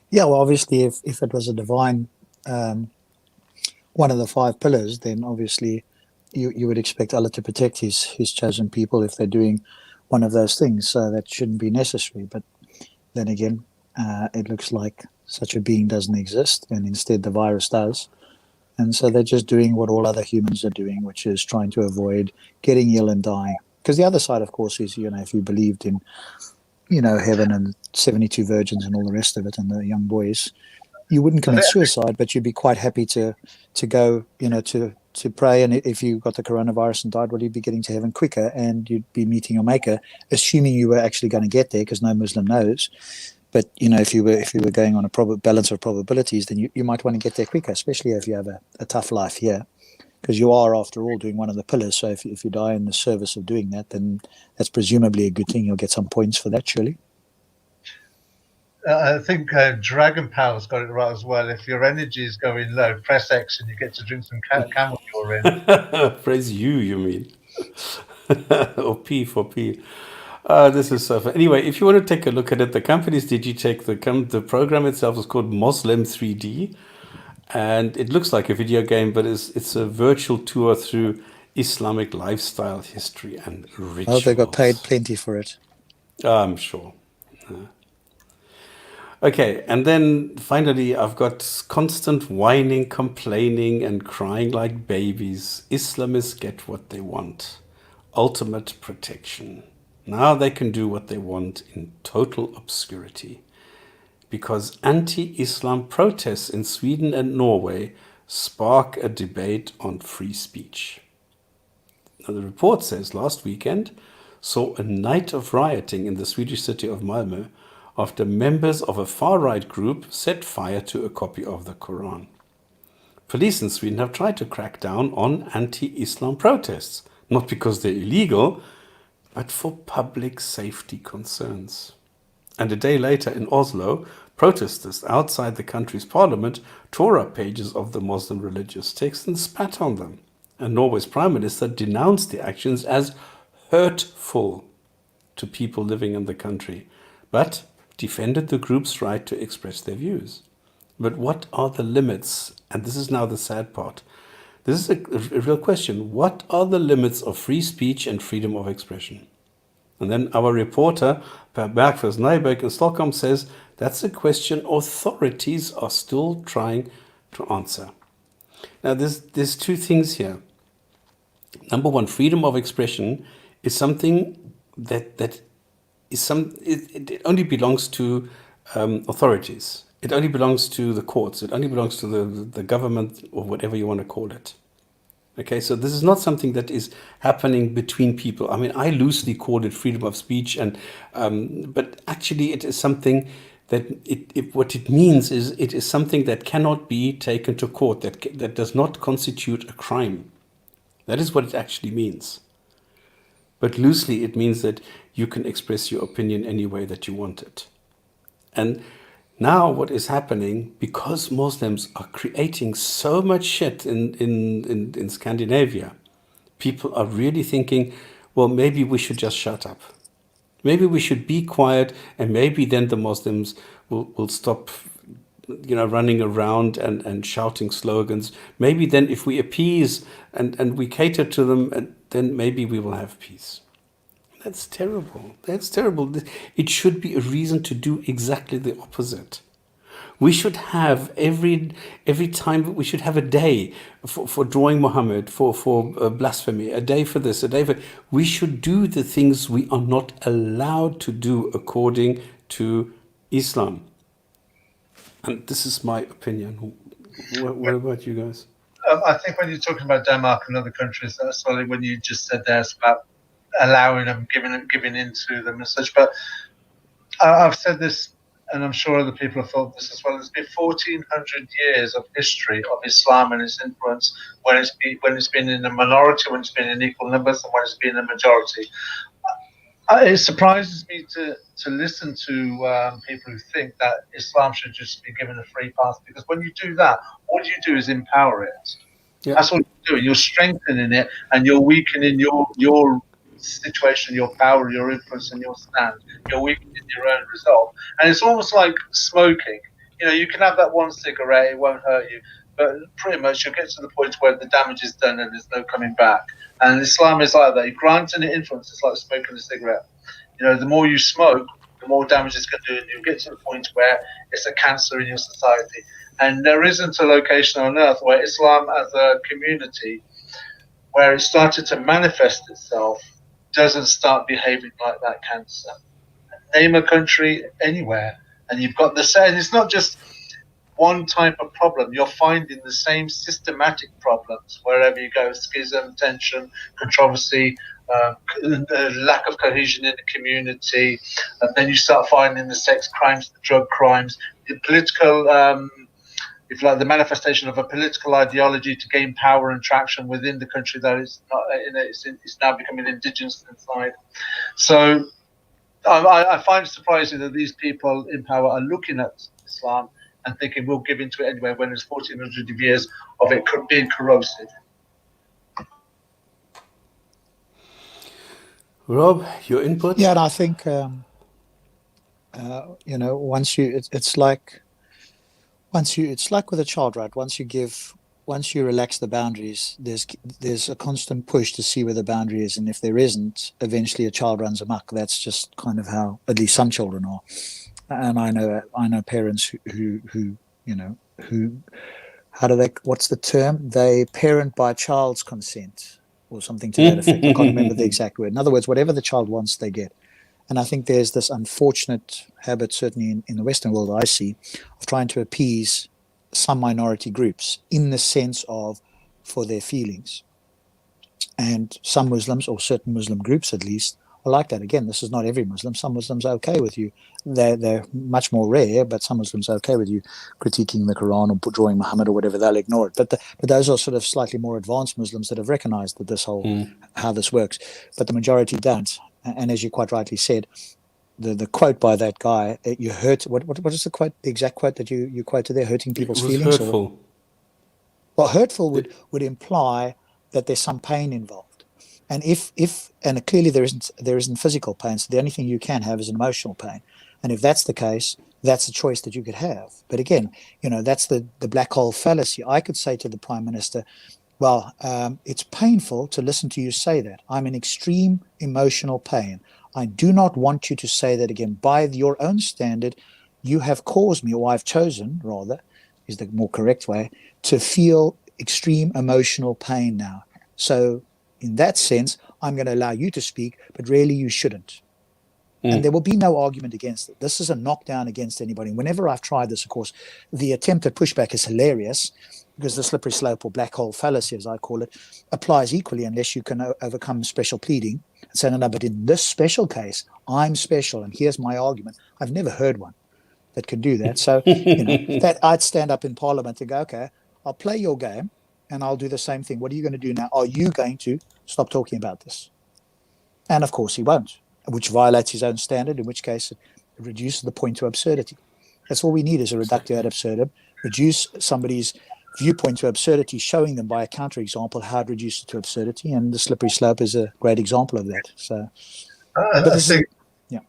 Speaker 3: Yeah, well, obviously, if it was a divine, one of the 5 pillars, then obviously you would expect Allah to protect his chosen people if they're doing one of those things. So that shouldn't be necessary. But then again, it looks like such a being doesn't exist, and instead the virus does. And so they're just doing what all other humans are doing, which is trying to avoid getting ill and dying. Because the other side, of course, is, if you believed in, heaven and 72 virgins and all the rest of it, and the young boys, you wouldn't commit suicide, but you'd be quite happy to go, to pray. And if you got the coronavirus and died, well, you'd be getting to heaven quicker, and you'd be meeting your maker, assuming you were actually going to get there, because no Muslim knows. But if you were going on a balance of probabilities, then you might want to get there quicker, especially if you have a tough life here, because you are, after all, doing one of the pillars. So if you die in the service of doing that, then that's presumably a good thing. You'll get some points for that, surely.
Speaker 2: I think Dragon Power's got it right as well. If your energy is going low, press X and you get to drink some camel urine.
Speaker 1: Praise you mean. Or P for P. This is so fun. Anyway, if you want to take a look at it, the company's Digitech, the program itself is called Moslem 3D. And it looks like a video game, but it's a virtual tour through Islamic lifestyle, history, and rituals.
Speaker 3: Oh, they got paid plenty for it.
Speaker 1: I'm sure. Okay, and then finally, I've got constant whining, complaining, and crying like babies. Islamists get what they want. Ultimate protection. Now they can do what they want in total obscurity. Because anti-Islam protests in Sweden and Norway spark a debate on free speech. Now, the report says last weekend saw a night of rioting in the Swedish city of Malmö after members of a far-right group set fire to a copy of the Koran. Police in Sweden have tried to crack down on anti-Islam protests, not because they're illegal, but for public safety concerns. And a day later in Oslo, protesters outside the country's parliament tore up pages of the Muslim religious text and spat on them. And Norway's prime minister denounced the actions as hurtful to people living in the country, but defended the group's right to express their views. But what are the limits? And this is now the sad part. This is a real question. What are the limits of free speech and freedom of expression? And then our reporter, Per Bergfors Nyberg in Stockholm, says that's a question authorities are still trying to answer. Now, there's two things here. Number one, freedom of expression is something that is it only belongs to authorities. It only belongs to the courts. It only belongs to the government, or whatever you want to call it. Okay, so this is not something that is happening between people. I mean, I loosely call it freedom of speech, and but actually, it is something that what it means is it is something that cannot be taken to court. That does not constitute a crime. That is what it actually means. But loosely, it means that you can express your opinion any way that you want it. And now what is happening, because Muslims are creating so much shit in Scandinavia, people are really thinking, well, maybe we should just shut up. Maybe we should be quiet, and maybe then the Muslims will stop running around and shouting slogans. Maybe then if we appease and we cater to them, then maybe we will have peace. That's terrible. That's terrible. It should be a reason to do exactly the opposite. We should have every time, we should have a day for drawing Muhammad, for blasphemy, a day for this, a day for... We should do the things we are not allowed to do according to Islam. And this is my opinion. What about you guys?
Speaker 2: I think when you're talking about Denmark and other countries, that's solely when you just said there, it's about allowing them, giving into them and such. But I've said this, and I'm sure other people have thought this as well. There's been 1,400 years of history of Islam and its influence when it's been in a minority, when it's been in equal numbers, and when it's been a majority. It surprises me to listen to people who think that Islam should just be given a free pass, because when you do that, all you do is empower it. Yeah. That's what you're doing. You're strengthening it, and you're weakening your situation, your power, your influence, and your stand. You're weakening your own resolve. And it's almost like smoking. You can have that one cigarette, it won't hurt you, but pretty much you'll get to the point where the damage is done and there's no coming back. And Islam is like that. You're granting it influence. It's like smoking a cigarette. The more you smoke, the more damage it's going to do, and you'll get to the point where it's a cancer in your society. And there isn't a location on earth where Islam as a community, where it started to manifest itself, doesn't start behaving like that cancer. Name a country anywhere, and you've got the same. It's not just one type of problem. You're finding the same systematic problems wherever you go: schism, tension, controversy, lack of cohesion in the community. And then you start finding the sex crimes, the drug crimes, the political, if like the manifestation of a political ideology to gain power and traction within the country that is not it's now becoming indigenous inside. So I find it surprising that these people in power are looking at Islam and thinking we'll give into it anyway, when there's 1,400 years of it being corrosive.
Speaker 1: Rob, your input?
Speaker 3: Yeah, and I think once you, it's like with a child, right? Once you relax the boundaries, there's a constant push to see where the boundary is, and if there isn't, eventually a child runs amok. That's just kind of how at least some children are. And I know parents who how do they, what's the term? They parent by child's consent or something to that effect. I can't remember the exact word. In other words, whatever the child wants, they get. And I think there's this unfortunate habit, certainly in the Western world I see, of trying to appease some minority groups in the sense of for their feelings. And some Muslims, or certain Muslim groups at least, are like that. Again, this is not every Muslim. Some Muslims are okay with you. They're much more rare, but some Muslims are okay with you critiquing the Quran or drawing Muhammad or whatever. They'll ignore it. But those are sort of slightly more advanced Muslims that have recognized that this whole how this works. But the majority don't. And as you quite rightly said, the quote by that guy, you hurt. What is the quote? The exact quote that you quoted there, hurting people's feelings.
Speaker 1: Hurtful.
Speaker 3: Well, hurtful would imply that there's some pain involved. And and clearly there isn't physical pain, so the only thing you can have is an emotional pain. And if that's the case, that's a choice that you could have. But again, that's the black hole fallacy. I could say to the Prime Minister, well, it's painful to listen to you say that. I'm in extreme emotional pain. I do not want you to say that again. By your own standard, you have caused me, or I've chosen, rather, is the more correct way, to feel extreme emotional pain now. So in that sense, I'm going to allow you to speak, but really you shouldn't. And there will be no argument against it. This is a knockdown against anybody. Whenever I've tried this, of course, the attempt at pushback is hilarious because the slippery slope, or black hole fallacy, as I call it, applies equally unless you can overcome special pleading and say, no, but in this special case, I'm special, and here's my argument. I've never heard one that can do that. So, that I'd stand up in Parliament and go, okay, I'll play your game and I'll do the same thing. What are you going to do now? Are you going to stop talking about this? And of course he won't, which violates his own standard, in which case it reduces the point to absurdity. That's all we need, is a reductio ad absurdum, reduce somebody's viewpoint to absurdity, showing them by a counterexample how it reduces to absurdity, and the slippery slope is a great example of that. So,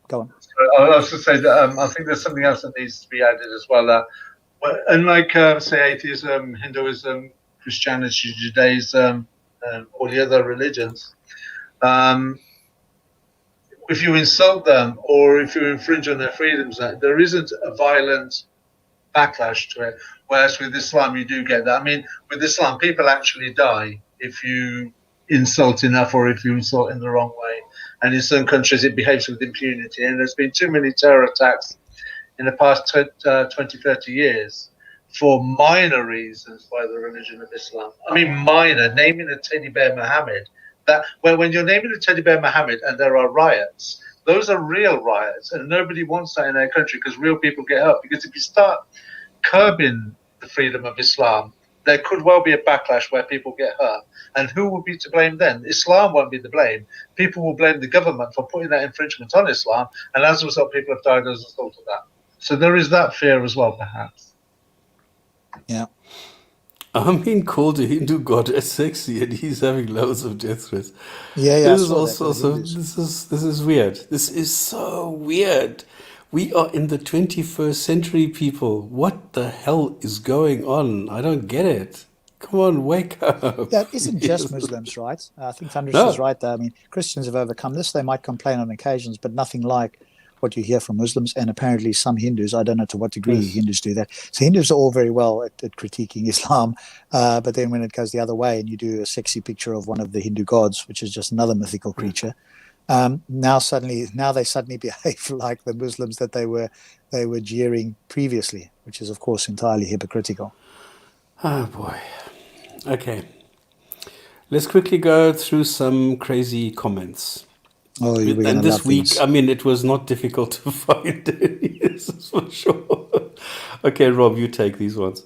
Speaker 3: go on.
Speaker 2: I was going to say that I think there's something else that needs to be added as well. Unlike, say, atheism, Hinduism, Christianity, Judaism, and all the other religions, if you insult them or if you infringe on their freedoms, there isn't a violent backlash to it. Whereas with Islam, you do get that. I mean, with Islam, people actually die if you insult enough or if you insult in the wrong way. And in some countries, it behaves with impunity. And there's been too many terror attacks in the past 20, 30 years for minor reasons by the religion of Islam. I mean, minor, naming a teddy bear Mohammed. That when you're naming a teddy bear Mohammed and there are riots, those are real riots, and nobody wants that in their country because real people get hurt. Because if you start curbing the freedom of Islam, there could well be a backlash where people get hurt. And who will be to blame then? Islam won't be to blame. People will blame the government for putting that infringement on Islam, and as a result, people have died as a result of that. So there is that fear as well, perhaps.
Speaker 3: Yeah.
Speaker 1: I'm being called a Hindu god as sexy, and he's having loads of death threats.
Speaker 3: Yeah,
Speaker 1: This is
Speaker 3: I saw
Speaker 1: also
Speaker 3: that.
Speaker 1: this is weird. This is so weird. We are in the 21st century, people. What the hell is going on? I don't get it. Come on, wake up.
Speaker 3: Yeah, it isn't just
Speaker 1: Yes.
Speaker 3: Muslims, right? I think Thunderous is
Speaker 1: No.
Speaker 3: right there. I mean, Christians have overcome this. They might complain on occasions, but nothing like what you hear from Muslims, and apparently some Hindus. I don't know to what degree
Speaker 1: Yes.
Speaker 3: Hindus do that. So Hindus are all very well at critiquing Islam, but then when it goes the other way and you do a sexy picture of one of the Hindu gods, which is just another mythical creature, now they suddenly behave like the Muslims that they were jeering previously, which is of course entirely hypocritical.
Speaker 1: Oh boy. Okay. Let's quickly go through some crazy comments.
Speaker 3: Oh, we're
Speaker 1: And
Speaker 3: gonna
Speaker 1: this
Speaker 3: love
Speaker 1: week,
Speaker 3: these.
Speaker 1: I mean, it was not difficult to find any, this is for sure. Okay, Rob, you take these ones.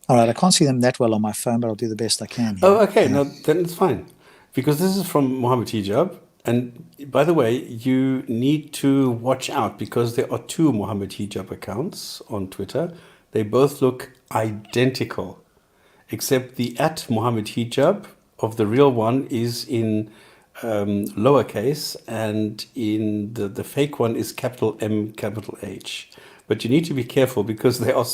Speaker 3: All right, I can't see them that well on my phone, but I'll do the best I can here.
Speaker 1: Oh, okay, no, then it's fine. Because this is from Mohammed Hijab. And by the way, you need to watch out because there are two Mohammed Hijab accounts on Twitter. They both look identical, except the @Mohammed Hijab of the real one is in lowercase, and in the fake one is capital M, capital H. But you need to be careful because they are,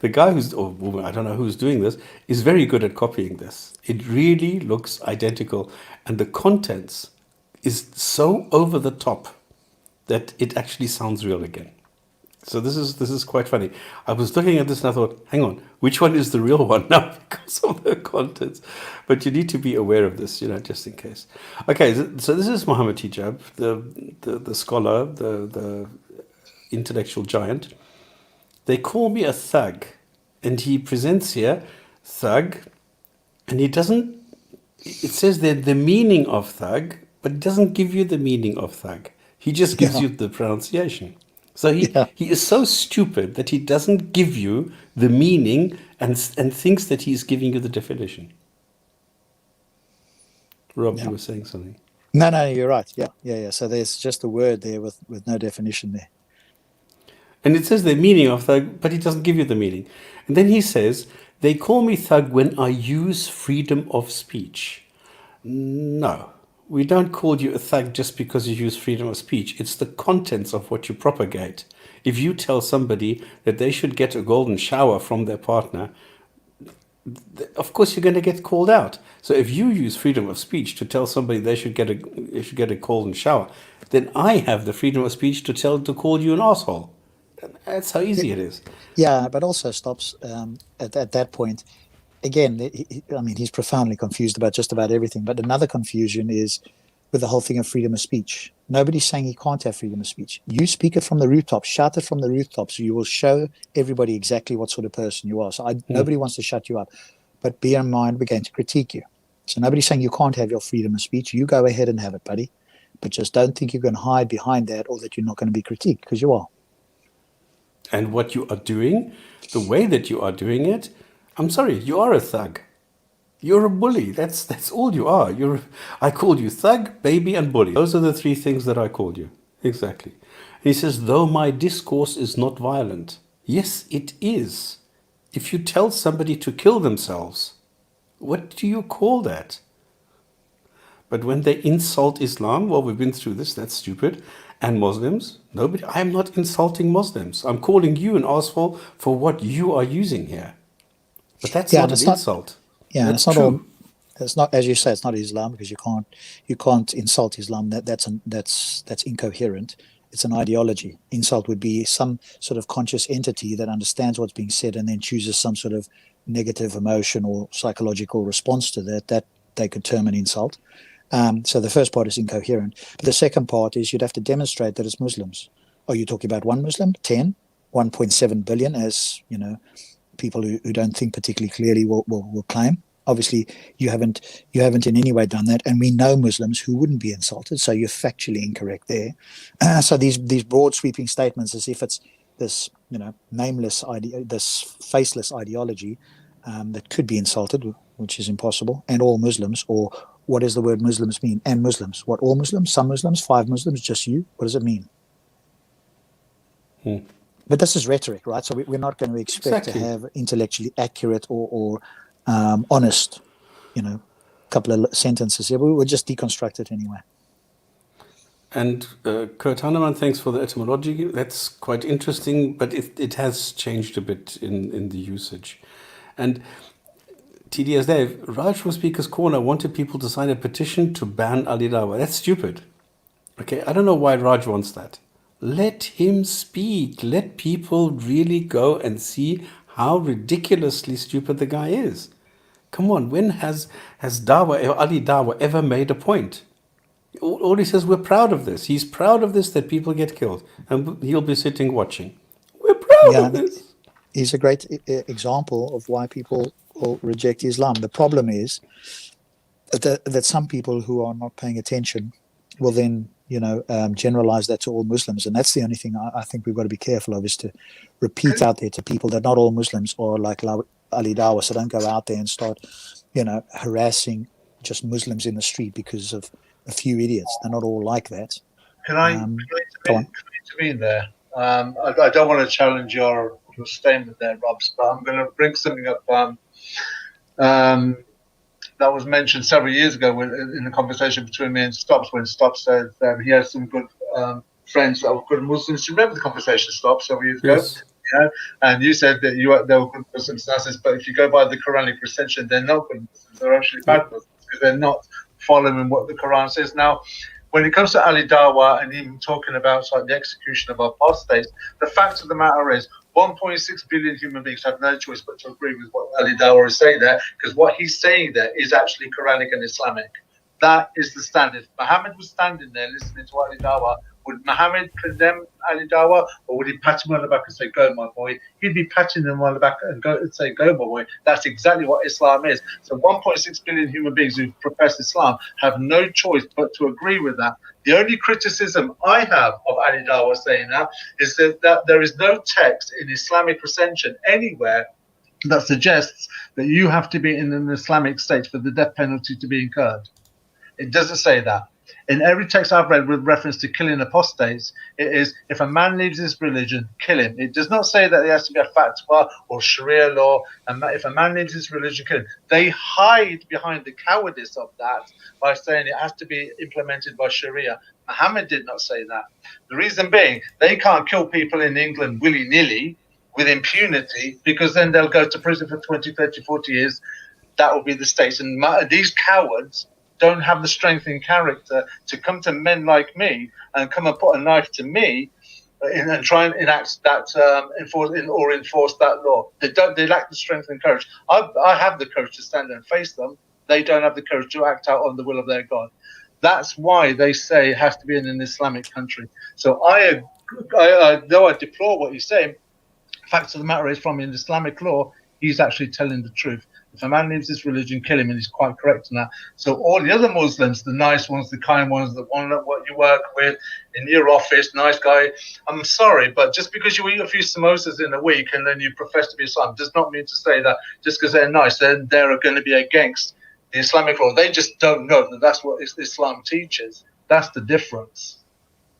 Speaker 1: the guy who's, or woman, I don't know who's doing this, is very good at copying this. It really looks identical, and the contents is so over the top that it actually sounds real again. So this is quite funny. I was looking at this and I thought, hang on, which one is the real one now because of the contents? But you need to be aware of this, just in case. Okay, so this is Mohammed Hijab, the scholar, the intellectual giant. They call me a thug, and he presents here thug, and he doesn't. It says that the meaning of thug, but it doesn't give you the meaning of thug. He just gives you the pronunciation. So he is so stupid that he doesn't give you the meaning and thinks that he's giving you the definition. Rob, you were saying something.
Speaker 3: No, you're right. Yeah. So there's just a word there with no definition there.
Speaker 1: And it says the meaning of thug, but he doesn't give you the meaning. And then he says, they call me thug when I use freedom of speech. No. We don't call you a thug just because you use freedom of speech. It's the contents of what you propagate. If you tell somebody that they should get a golden shower from their partner, of course you're going to get called out. So if you use freedom of speech to tell somebody they should get a golden shower, then I have the freedom of speech to call you an asshole. That's how easy it is.
Speaker 3: Yeah, but also stops at that point. Again, I mean, he's profoundly confused about just about everything. But another confusion is with the whole thing of freedom of speech. Nobody's saying he can't have freedom of speech. You speak it from the rooftops, shout it from the rooftops. You will show everybody exactly what sort of person you are. So nobody wants to shut you up. But bear in mind, we're going to critique you. So nobody's saying you can't have your freedom of speech. You go ahead and have it, buddy. But just don't think you can hide behind that or that you're not going to be critiqued, because you are.
Speaker 1: And what you are doing, the way that you are doing it, I'm sorry, you are a thug. You're a bully. That's all you are. I called you thug, baby, and bully. Those are the three things that I called you. Exactly. And he says, though my discourse is not violent. Yes, it is. If you tell somebody to kill themselves, what do you call that? But when they insult Islam, well, we've been through this, that's stupid. And Muslims, I'm not insulting Muslims. I'm calling you an asshole for what you are using here. But that's not an insult.
Speaker 3: Yeah,
Speaker 1: that's
Speaker 3: it's not
Speaker 1: true.
Speaker 3: all. It's not, as you say, it's not Islam, because you can't insult Islam. That's incoherent. It's an ideology. Insult would be some sort of conscious entity that understands what's being said and then chooses some sort of negative emotion or psychological response to that they could term an insult. So the first part is incoherent. But the second part is you'd have to demonstrate that it's Muslims. Are you talking about one Muslim, 10, 1.7 billion, as you know, people who don't think particularly clearly will claim? Obviously, you haven't in any way done that, and we know Muslims who wouldn't be insulted. So you're factually incorrect there. So these broad sweeping statements, as if it's this nameless this faceless ideology that could be insulted, which is impossible, and all Muslims, or what does the word Muslims mean? And Muslims, what, all Muslims, some Muslims, 5 Muslims, just you? What does it mean? But this is rhetoric, right? So we're not going to expect to have intellectually accurate or honest, couple of sentences here. We'll just deconstruct it anyway.
Speaker 1: And Kurt Hanneman, thanks for the etymology. That's quite interesting, but it has changed a bit in the usage. And TDS Dave, Raj from Speaker's Corner wanted people to sign a petition to ban Ali Dawah. That's stupid. Okay, I don't know why Raj wants that. Let him speak. Let people really go and see how ridiculously stupid the guy is. Come on, when has Dawah, Ali Dawah ever made a point? All he says, we're proud of this. He's proud of this, that people get killed. And he'll be sitting watching. We're proud of this.
Speaker 3: He's a great example of why people will reject Islam. The problem is that some people who are not paying attention will then generalize that to all Muslims. And that's the only thing I think we've got to be careful of, is to repeat out there to people that not all Muslims are like Ali Dawah. So don't go out there and start, harassing just Muslims in the street because of a few idiots. They're not all like that.
Speaker 2: Can I intervene there? I don't want to challenge your statement there, Robs, but I'm going to bring something up that was mentioned several years ago in a conversation between me and Stops, when Stops said he has some good friends that were good Muslims. Do you remember the conversation, Stops, several years ago? Yeah, and you said that they were good Muslims. And I said, but if you go by the Quranic recension, they're not good Muslims. They're actually bad Muslims, because they're not following what the Quran says. Now, when it comes to Ali Dawah and even talking about the execution of apostates, the fact of the matter is 1.6 billion human beings have no choice but to agree with what Ali Dawah is saying there, because what he's saying there is actually Quranic and Islamic. That is the standard. Muhammad was standing there listening to Ali Dawah. Would Muhammad condemn Ali Dawah, or would he pat him on the back and say, go, my boy? He'd be patting him on the back and say, go, my boy. That's exactly what Islam is. So 1.6 billion human beings who profess Islam have no choice but to agree with that. The only criticism I have of Ali Dawah saying that is that there is no text in Islamic recension anywhere that suggests that you have to be in an Islamic state for the death penalty to be incurred. It doesn't say that. In every text I've read with reference to killing apostates, it is if a man leaves his religion, kill him. It does not say that there has to be a fatwa or Sharia law. And if a man leaves his religion, kill him. They hide behind the cowardice of that by saying it has to be implemented by Sharia. Muhammad did not say that. The reason being, they can't kill people in England willy-nilly with impunity, because then they'll go to prison for 20, 30, 40 years. That will be the state. And these cowards don't have the strength in character to come to men like me and come and put a knife to me and try and enact that enforce that law. They lack the strength and courage. I have the courage to stand there and face them. They don't have the courage to act out on the will of their God. That's why they say it has to be in an Islamic country. So though I deplore what he's saying, fact of the matter is, from an Islamic law, he's actually telling the truth. If a man leaves his religion, kill him, and he's quite correct in that. So all the other Muslims, the nice ones, the kind ones, the one that what you work with in your office, nice guy, I'm sorry, but just because you eat a few samosas in a week and then you profess to be Islam does not mean to say that just because they're nice, then they're going to be against the Islamic law. They just don't know that that's what Islam teaches. That's the difference.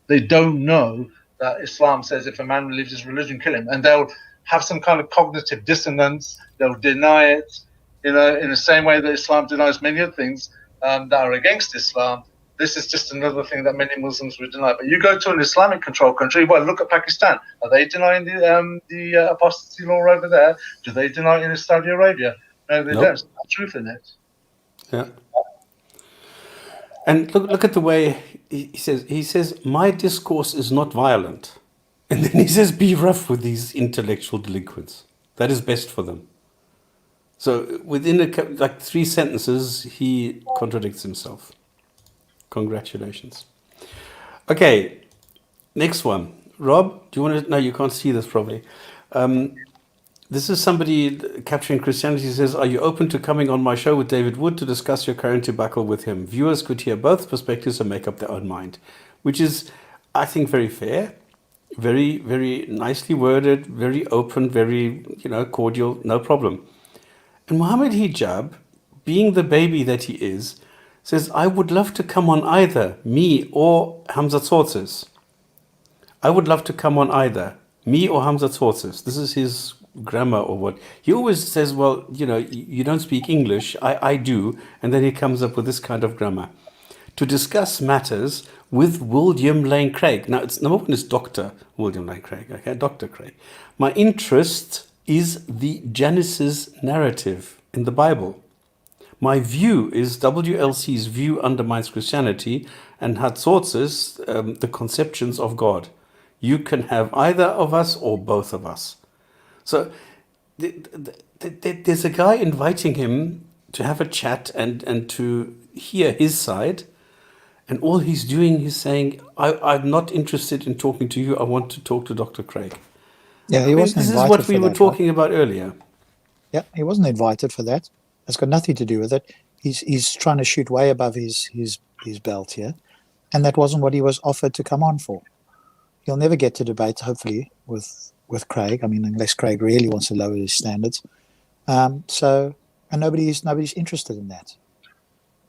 Speaker 2: They don't know that Islam says if a man leaves his religion, kill him. And they'll have some kind of cognitive dissonance. They'll deny it, in the same way that Islam denies many other things that are against Islam. This is just another thing that many Muslims would deny. But you go to an Islamic controlled country, well, look at Pakistan. Are they denying the apostasy law over there? Do they deny it in Saudi Arabia? No, they don't. There's no truth in it.
Speaker 1: Yeah. And look at the way he says, my discourse is not violent. And then he says, be rough with these intellectual delinquents. That is best for them. So within like 3 sentences, he contradicts himself. Congratulations. Okay, next one. Rob, do you want to... No, you can't see this probably. This is somebody capturing Christianity. He says, are you open to coming on my show with David Wood to discuss your current debacle with him? Viewers could hear both perspectives and make up their own mind. Which is, I think, very fair. Very, very nicely worded, very open, very, cordial, no problem. And Mohammed Hijab, being the baby that he is, says, I would love to come on either, me or Hamza Tzortzis. I would love to come on either, me or Hamza Tzortzis. This is his grammar or what. He always says, well, you don't speak English, I do. And then he comes up with this kind of grammar. To discuss matters with William Lane Craig. Now, number one is Dr. William Lane Craig, okay, Dr. Craig. My interest is the Genesis narrative in the Bible. My view is WLC's view undermines Christianity and Hatzotz's the conceptions of God. You can have either of us or both of us. So there's a guy inviting him to have a chat and to hear his side. And all he's doing is saying, I'm not interested in talking to you. I want to talk to Dr. Craig.
Speaker 3: Yeah, he wasn't invited.
Speaker 1: This is what we were talking about earlier.
Speaker 3: Yeah, he wasn't invited for that. It's got nothing to do with it. He's trying to shoot way above his belt here. And that wasn't what he was offered to come on for. He'll never get to debate, hopefully, with Craig. I mean, unless Craig really wants to lower his standards. And nobody's interested in that.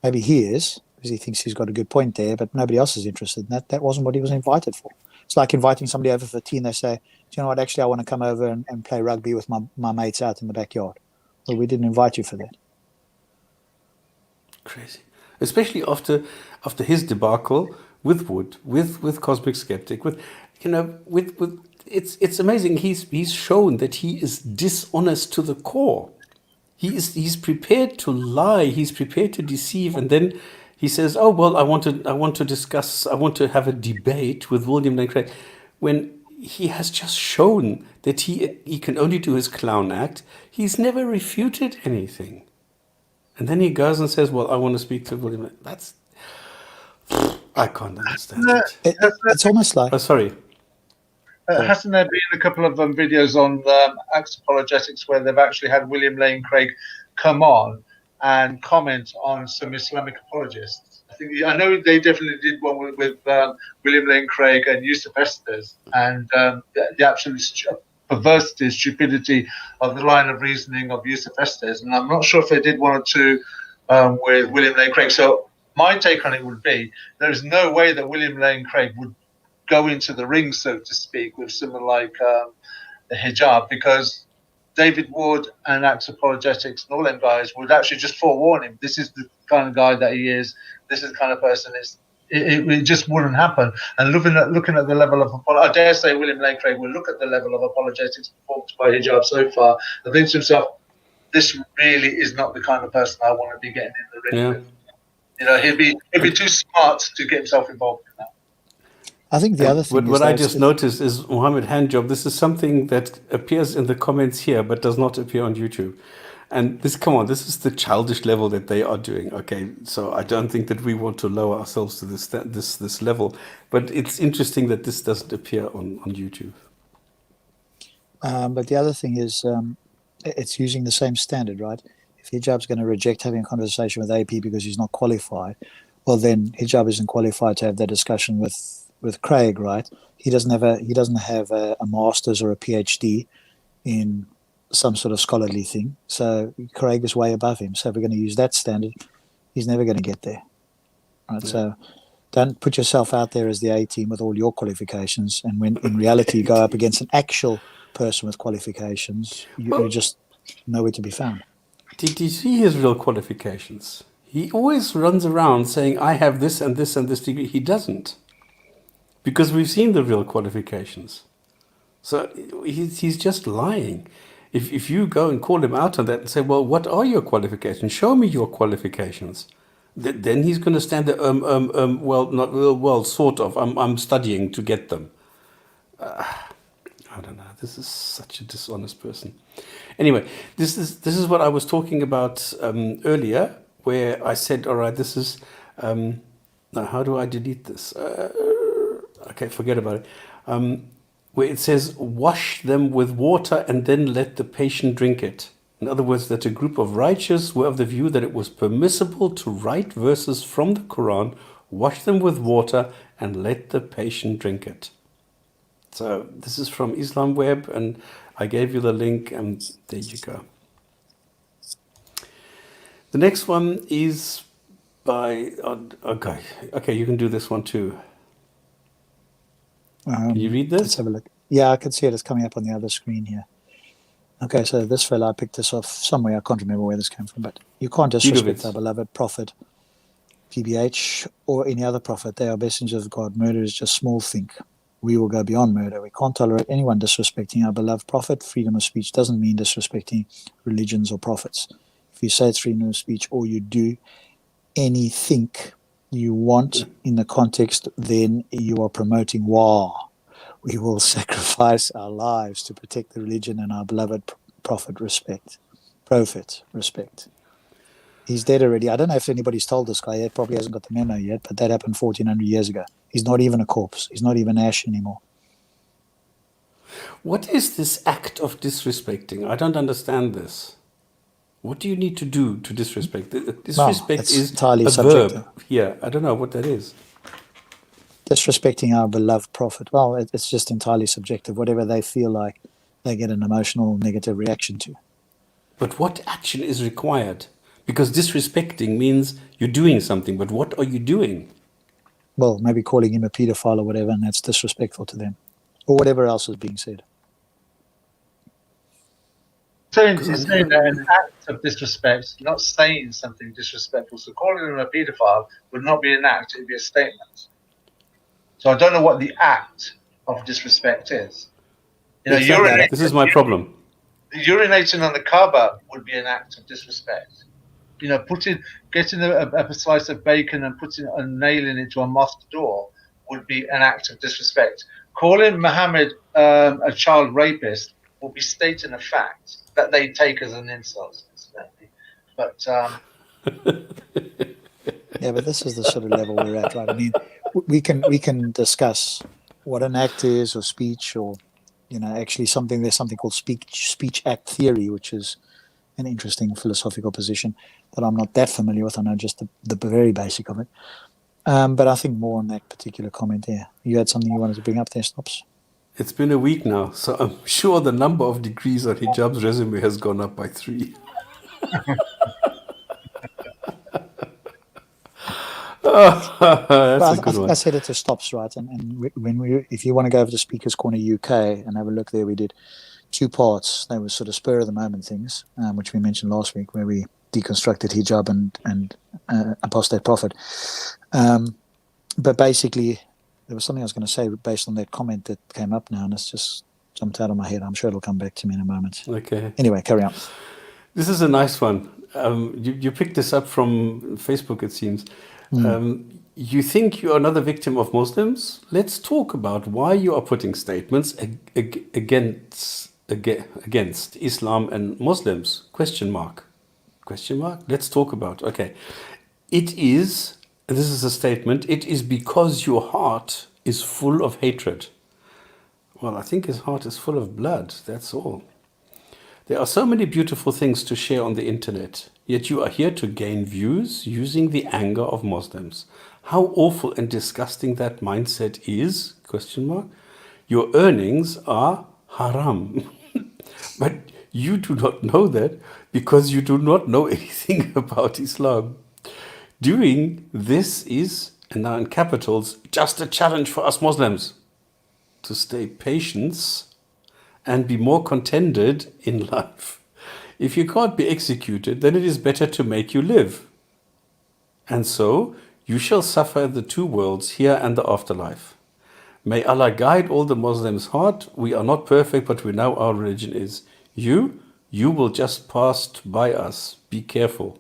Speaker 3: Maybe he is, because he thinks he's got a good point there, but nobody else is interested in that. That wasn't what he was invited for. It's like inviting somebody over for tea and they say, do you know what, actually I want to come over and play rugby with my mates out in the backyard. Well, we didn't invite you for that.
Speaker 1: Crazy. Especially after his debacle with Wood, with Cosmic Skeptic, it's amazing. He's shown that he is dishonest to the core. He's prepared to lie, he's prepared to deceive, and then he says, oh, well, I want to have a debate with William Lane Craig, when he has just shown that he can only do his clown act. He's never refuted anything. And then he goes and says, well, I want to speak to William Lane. I can't understand it.
Speaker 3: It's almost like...
Speaker 1: Oh, sorry.
Speaker 2: Hasn't there been a couple of videos on Acts Apologetics where they've actually had William Lane Craig come on and comment on some Islamic apologists? I know they definitely did one with William Lane Craig and Yusuf Estes, and the absolute perversity, stupidity of the line of reasoning of Yusuf Estes. And I'm not sure if they did one or two with William Lane Craig. So my take on it would be there is no way that William Lane Craig would go into the ring, so to speak, with someone like the hijab, because David Wood and Acts Apologetics and all them guys would actually just forewarn him. This is the kind of guy that he is. This is the kind of person is. It just wouldn't happen. And looking at the level of, I dare say William Lane Craig will look at the level of apologetics performed by hijab so far and think to himself, this really is not the kind of person I want to be getting in the ring with. You know, he'd be too smart to get himself involved in that.
Speaker 3: I think the other thing
Speaker 1: what I just noticed is Mohammed Hijab. This is something that appears in the comments here, but does not appear on YouTube. And this is the childish level that they are doing. Okay, so I don't think that we want to lower ourselves to this level. But it's interesting that this doesn't appear on YouTube.
Speaker 3: But the other thing is, it's using the same standard, right? If hijab's going to reject having a conversation with AP because he's not qualified, well then hijab isn't qualified to have that discussion with Craig, right? He doesn't have a master's or a PhD in some sort of scholarly thing. So Craig is way above him. So if we're going to use that standard, he's never going to get there, right? Yeah. So don't put yourself out there as the A team with all your qualifications, and when in reality you go up against an actual person with qualifications, you're just nowhere to be found.
Speaker 1: Did you see his real qualifications? He always runs around saying, I have this and this and this degree. He doesn't. Because we've seen the real qualifications. So he's just lying. If you go and call him out on that and say, well, what are your qualifications? Show me your qualifications. Then he's going to stand there, sort of. I'm studying to get them. I don't know. This is such a dishonest person. Anyway, this is what I was talking about earlier, where I said, all right, this is... now, how do I delete this? Okay, forget about it. Where it says, wash them with water and then let the patient drink it. In other words, that a group of righteous were of the view that it was permissible to write verses from the Koran, wash them with water and let the patient drink it. So this is from Islam Web, and I gave you the link, and there you go. The next one is by... Okay, you can do this one too. Can you read this?
Speaker 3: Let's have a look. Yeah, I can see it. It's coming up on the other screen here. Okay, so this fella, I picked this off somewhere. I can't remember where this came from, but you can't disrespect our beloved Prophet, PBH, or any other Prophet. They are messengers of God. Murder is just small think. We will go beyond murder. We can't tolerate anyone disrespecting our beloved Prophet. Freedom of speech doesn't mean disrespecting religions or prophets. If you say it's freedom of speech or you do anything you want in the context, then you are promoting war. We will sacrifice our lives to protect the religion and our beloved Prophet. Respect. He's dead already. I don't know if anybody's told this guy yet. Probably hasn't got the memo yet, but that happened 1400 years ago. He's not even a corpse. He's not even ash anymore.
Speaker 1: What is this act of disrespecting? I don't understand this. What do you need to do to disrespect? Disrespect is
Speaker 3: entirely
Speaker 1: a
Speaker 3: subjective.
Speaker 1: verb. Yeah, I don't know what that is.
Speaker 3: Disrespecting our beloved Prophet. Well, it's just entirely subjective. Whatever they feel like, they get an emotional negative reaction to.
Speaker 1: But what action is required? Because disrespecting means you're doing something, but what are you doing?
Speaker 3: Well, maybe calling him a pedophile or whatever, and that's disrespectful to them. Or whatever else is being said.
Speaker 2: Saying that an act of disrespect, not saying something disrespectful. So calling him a paedophile would not be an act, it would be a statement. So I don't know what the act of disrespect is. You know,
Speaker 1: this is my problem.
Speaker 2: Urinating on the Kaaba would be an act of disrespect. You know, getting a slice of bacon and nailing it to a mosque door would be an act of disrespect. Calling Mohammed a child rapist will be stating a fact that they take as an insult, incidentally. But
Speaker 3: yeah, but this is the sort of level we're at, right? I mean, we can discuss what an act is, or speech, or actually there's something called speech act theory, which is an interesting philosophical position that I'm not that familiar with. I know just the very basic of it. But I think more on that particular comment there. You had something you wanted to bring up there, Stops?
Speaker 1: It's been a week now, so I'm sure the number of degrees on Hijab's resume has gone up by 3. That's
Speaker 3: But
Speaker 1: a
Speaker 3: I
Speaker 1: good
Speaker 3: think
Speaker 1: one.
Speaker 3: I said it to Stops, right? And when if you want to go over to Speakers Corner UK and have a look there, we did 2 parts. They were sort of spur of the moment things, which we mentioned last week, where we deconstructed hijab and Apostate Prophet. But basically, there was something I was going to say based on that comment that came up now, and it's just jumped out of my head. I'm sure it'll come back to me in a moment.
Speaker 1: Okay.
Speaker 3: Anyway, carry on.
Speaker 1: This is a nice one. You picked this up from Facebook, it seems. You think you are another victim of Muslims? Let's talk about why you are putting statements against Islam and Muslims? Question mark. Question mark. Let's talk about. Okay. It is. This is a statement. It is because your heart is full of hatred. Well, I think his heart is full of blood. That's all. There are so many beautiful things to share on the internet, yet you are here to gain views using the anger of Muslims. How awful and disgusting that mindset is? Question mark. Your earnings are haram. But you do not know that because you do not know anything about Islam. Doing this is, and now in capitals, just a challenge for us Muslims to stay patient and be more contented in life. If you can't be executed, then it is better to make you live. And so you shall suffer the 2 worlds, here and the afterlife. May Allah guide all the Muslims' heart. We are not perfect, but we know our religion is. You will just pass by us. Be careful.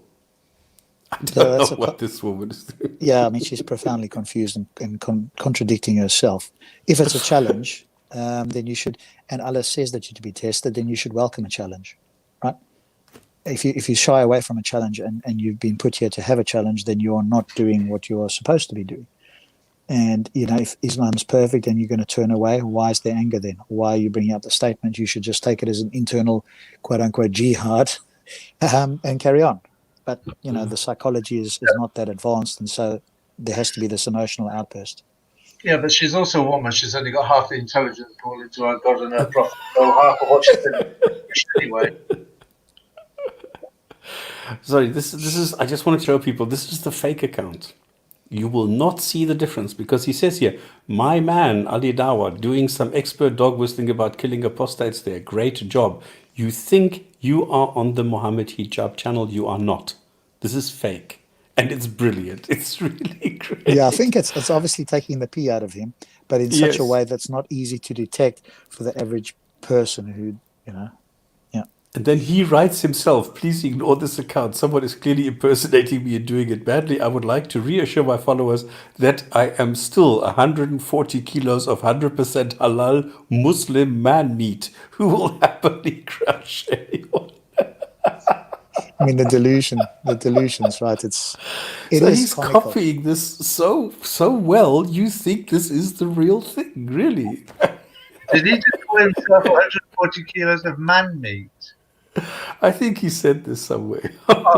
Speaker 1: I don't know what this woman is doing.
Speaker 3: Yeah, I mean, she's profoundly confused and contradicting herself. If it's a challenge, then you should, and Allah says that you're to be tested, then you should welcome a challenge, right? If you shy away from a challenge and you've been put here to have a challenge, then you are not doing what you are supposed to be doing. And, if Islam's perfect and you're going to turn away, why is there anger then? Why are you bringing up the statement? You should just take it as an internal, quote-unquote, jihad and carry on. But, the psychology is not that advanced, and so there has to be this emotional outburst.
Speaker 2: Yeah, but she's also a woman. She's only got half the intelligence according to our God and her prophet. So half of what she said anyway.
Speaker 1: Sorry, this is. I just want to show people. This is the fake account. You will not see the difference because he says here, my man Ali Dawah doing some expert dog whistling about killing apostates there. Great job. You think you are on the Mohammed Hijab channel. You are not. This is fake. And it's brilliant. It's really great.
Speaker 3: Yeah, I think it's obviously taking the pee out of him, but in such a way that's not easy to detect for the average person who, yeah.
Speaker 1: And then he writes himself, please ignore this account. Someone is clearly impersonating me and doing it badly. I would like to reassure my followers that I am still 140 kilos of 100% halal Muslim man meat who will happily crush anyone.
Speaker 3: I mean, the delusions, right?
Speaker 1: So he's comical. Copying this so well, you think this is the real thing, really.
Speaker 2: Did he just call himself 140 kilos of man meat?
Speaker 1: I think he said this somewhere.
Speaker 2: That's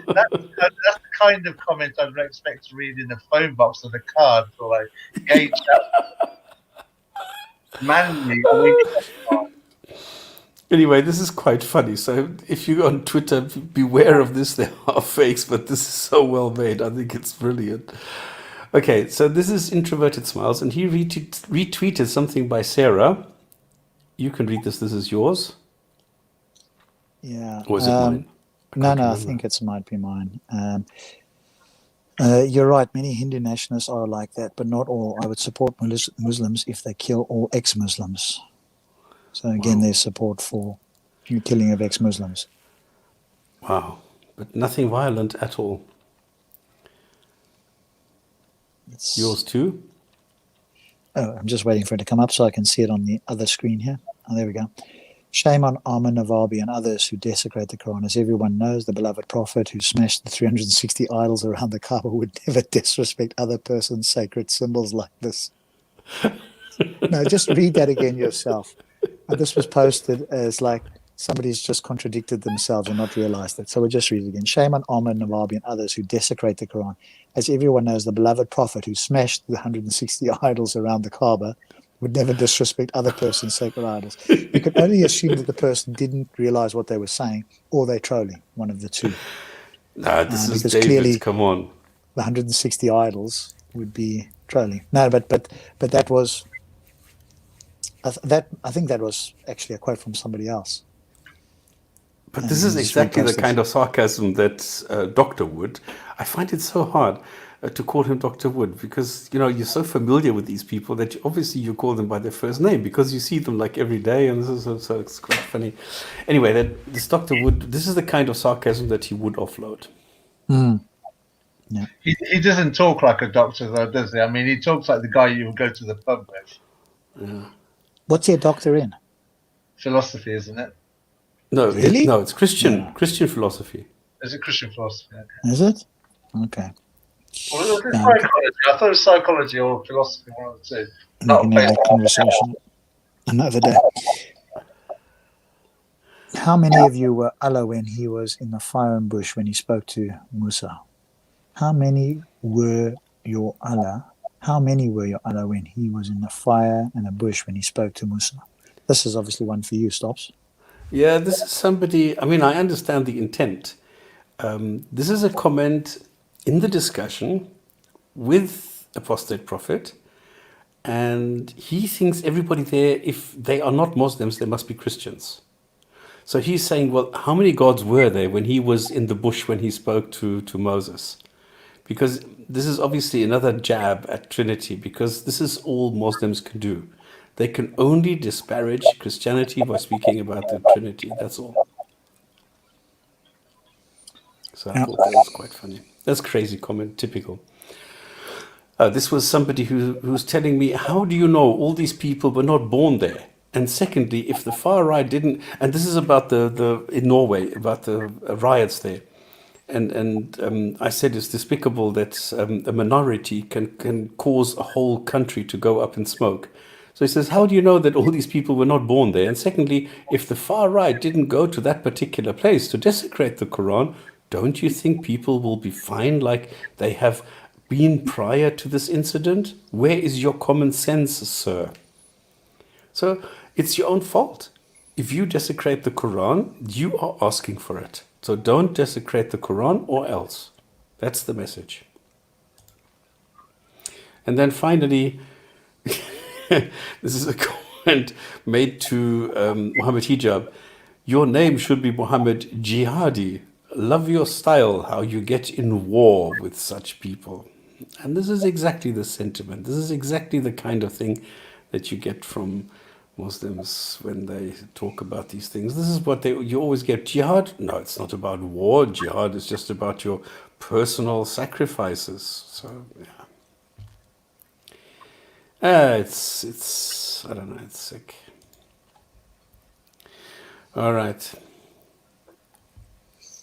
Speaker 2: the kind of comment I'd expect to read in a phone box on a card for like gay chat. Man meat.
Speaker 1: Anyway, this is quite funny. So if you're on Twitter, beware of this. There are fakes, but this is so well made. I think it's brilliant. Okay, so this is Introverted Smiles, and he retweeted something by Sarah. You can read this. This is yours.
Speaker 3: Yeah.
Speaker 1: Or is it mine?
Speaker 3: No, I think it might be mine. You're right. Many Hindu nationalists are like that, but not all. I would support Muslims if they kill all ex-Muslims. So again, there's support for killing of ex-Muslims.
Speaker 1: Wow. But nothing violent at all. It's yours too?
Speaker 3: Oh, I'm just waiting for it to come up so I can see it on the other screen here. Oh, there we go. Shame on Amr Navabi and others who desecrate the Quran. As everyone knows, the beloved Prophet who smashed the 360 idols around the Kaaba would never disrespect other persons' sacred symbols like this. No, just read that again yourself. And this was posted as like somebody's just contradicted themselves and not realized it. So we'll just read it again. Shame on Amr Navabi and others who desecrate the Quran. As everyone knows, the beloved Prophet who smashed the 160 idols around the Kaaba would never disrespect other person's sacred idols. You can only assume that the person didn't realize what they were saying, or they're trolling, one of the two.
Speaker 1: Nah, this is David, come on.
Speaker 3: the 160 idols would be trolling. No, but that was I think that was actually a quote from somebody else.
Speaker 1: But
Speaker 3: And
Speaker 1: this is
Speaker 3: he just
Speaker 1: exactly the
Speaker 3: reposted.
Speaker 1: kind of sarcasm that Dr. Wood, I find it so hard to call him Dr. Wood, because, you know, you're so familiar with these people that obviously you call them by their first name because you see them like every day, and this is so it's quite funny. Anyway, this Dr. Wood, this is the kind of sarcasm that he would offload.
Speaker 3: Yeah.
Speaker 2: He doesn't talk like a doctor, though, does he? I mean, he talks like the guy you would go to the pub with.
Speaker 1: Yeah.
Speaker 3: What's he a doctor in?
Speaker 2: Philosophy, isn't it?
Speaker 1: No,
Speaker 3: Really?
Speaker 1: it's Christian
Speaker 3: No.
Speaker 1: Christian philosophy.
Speaker 2: Is it Christian philosophy? Okay.
Speaker 3: Is it? Okay.
Speaker 2: Or was it
Speaker 3: No.
Speaker 2: psychology? I thought it was psychology or philosophy, one of the two.
Speaker 3: We
Speaker 2: Not
Speaker 3: can have
Speaker 2: based
Speaker 3: that conversation another day. How many of you were Allah when he was in the fire and bush when he spoke to Musa? How many were your Allah? How many were your Allah when he was in the fire and the bush when he spoke to Musa? This is obviously one for you, Stops.
Speaker 1: Yeah, this is somebody, I mean, I understand the intent. This is a comment in the discussion with Apostate Prophet, and he thinks everybody there, if they are not Muslims, they must be Christians. So he's saying, well, how many gods were there when he was in the bush when he spoke to Moses? Because this is obviously another jab at Trinity, because this is all Muslims can do. They can only disparage Christianity by speaking about the Trinity. That's all. So I thought that was quite funny. That's crazy comment, typical. This was somebody who's telling me, how do you know all these people were not born there? And secondly, if the far right didn't, and this is about the in Norway, about the riots there. And I said it's despicable that a minority can cause a whole country to go up in smoke. So he says, how do you know that all these people were not born there? And secondly, if the far right didn't go to that particular place to desecrate the Quran, don't you think people will be fine like they have been prior to this incident? Where is your common sense, sir? So it's your own fault. If you desecrate the Quran, you are asking for it. So don't desecrate the Quran or else. That's the message. And then finally, this is a comment made to Mohammed Hijab. Your name should be Mohammed Jihadi. Love your style, how you get in war with such people. And this is exactly the sentiment. This is exactly the kind of thing that you get from Muslims when they talk about these things. This is what you always get. Jihad? No, it's not about war. Jihad is just about your personal sacrifices. So, yeah. It's I don't know, it's sick. All right.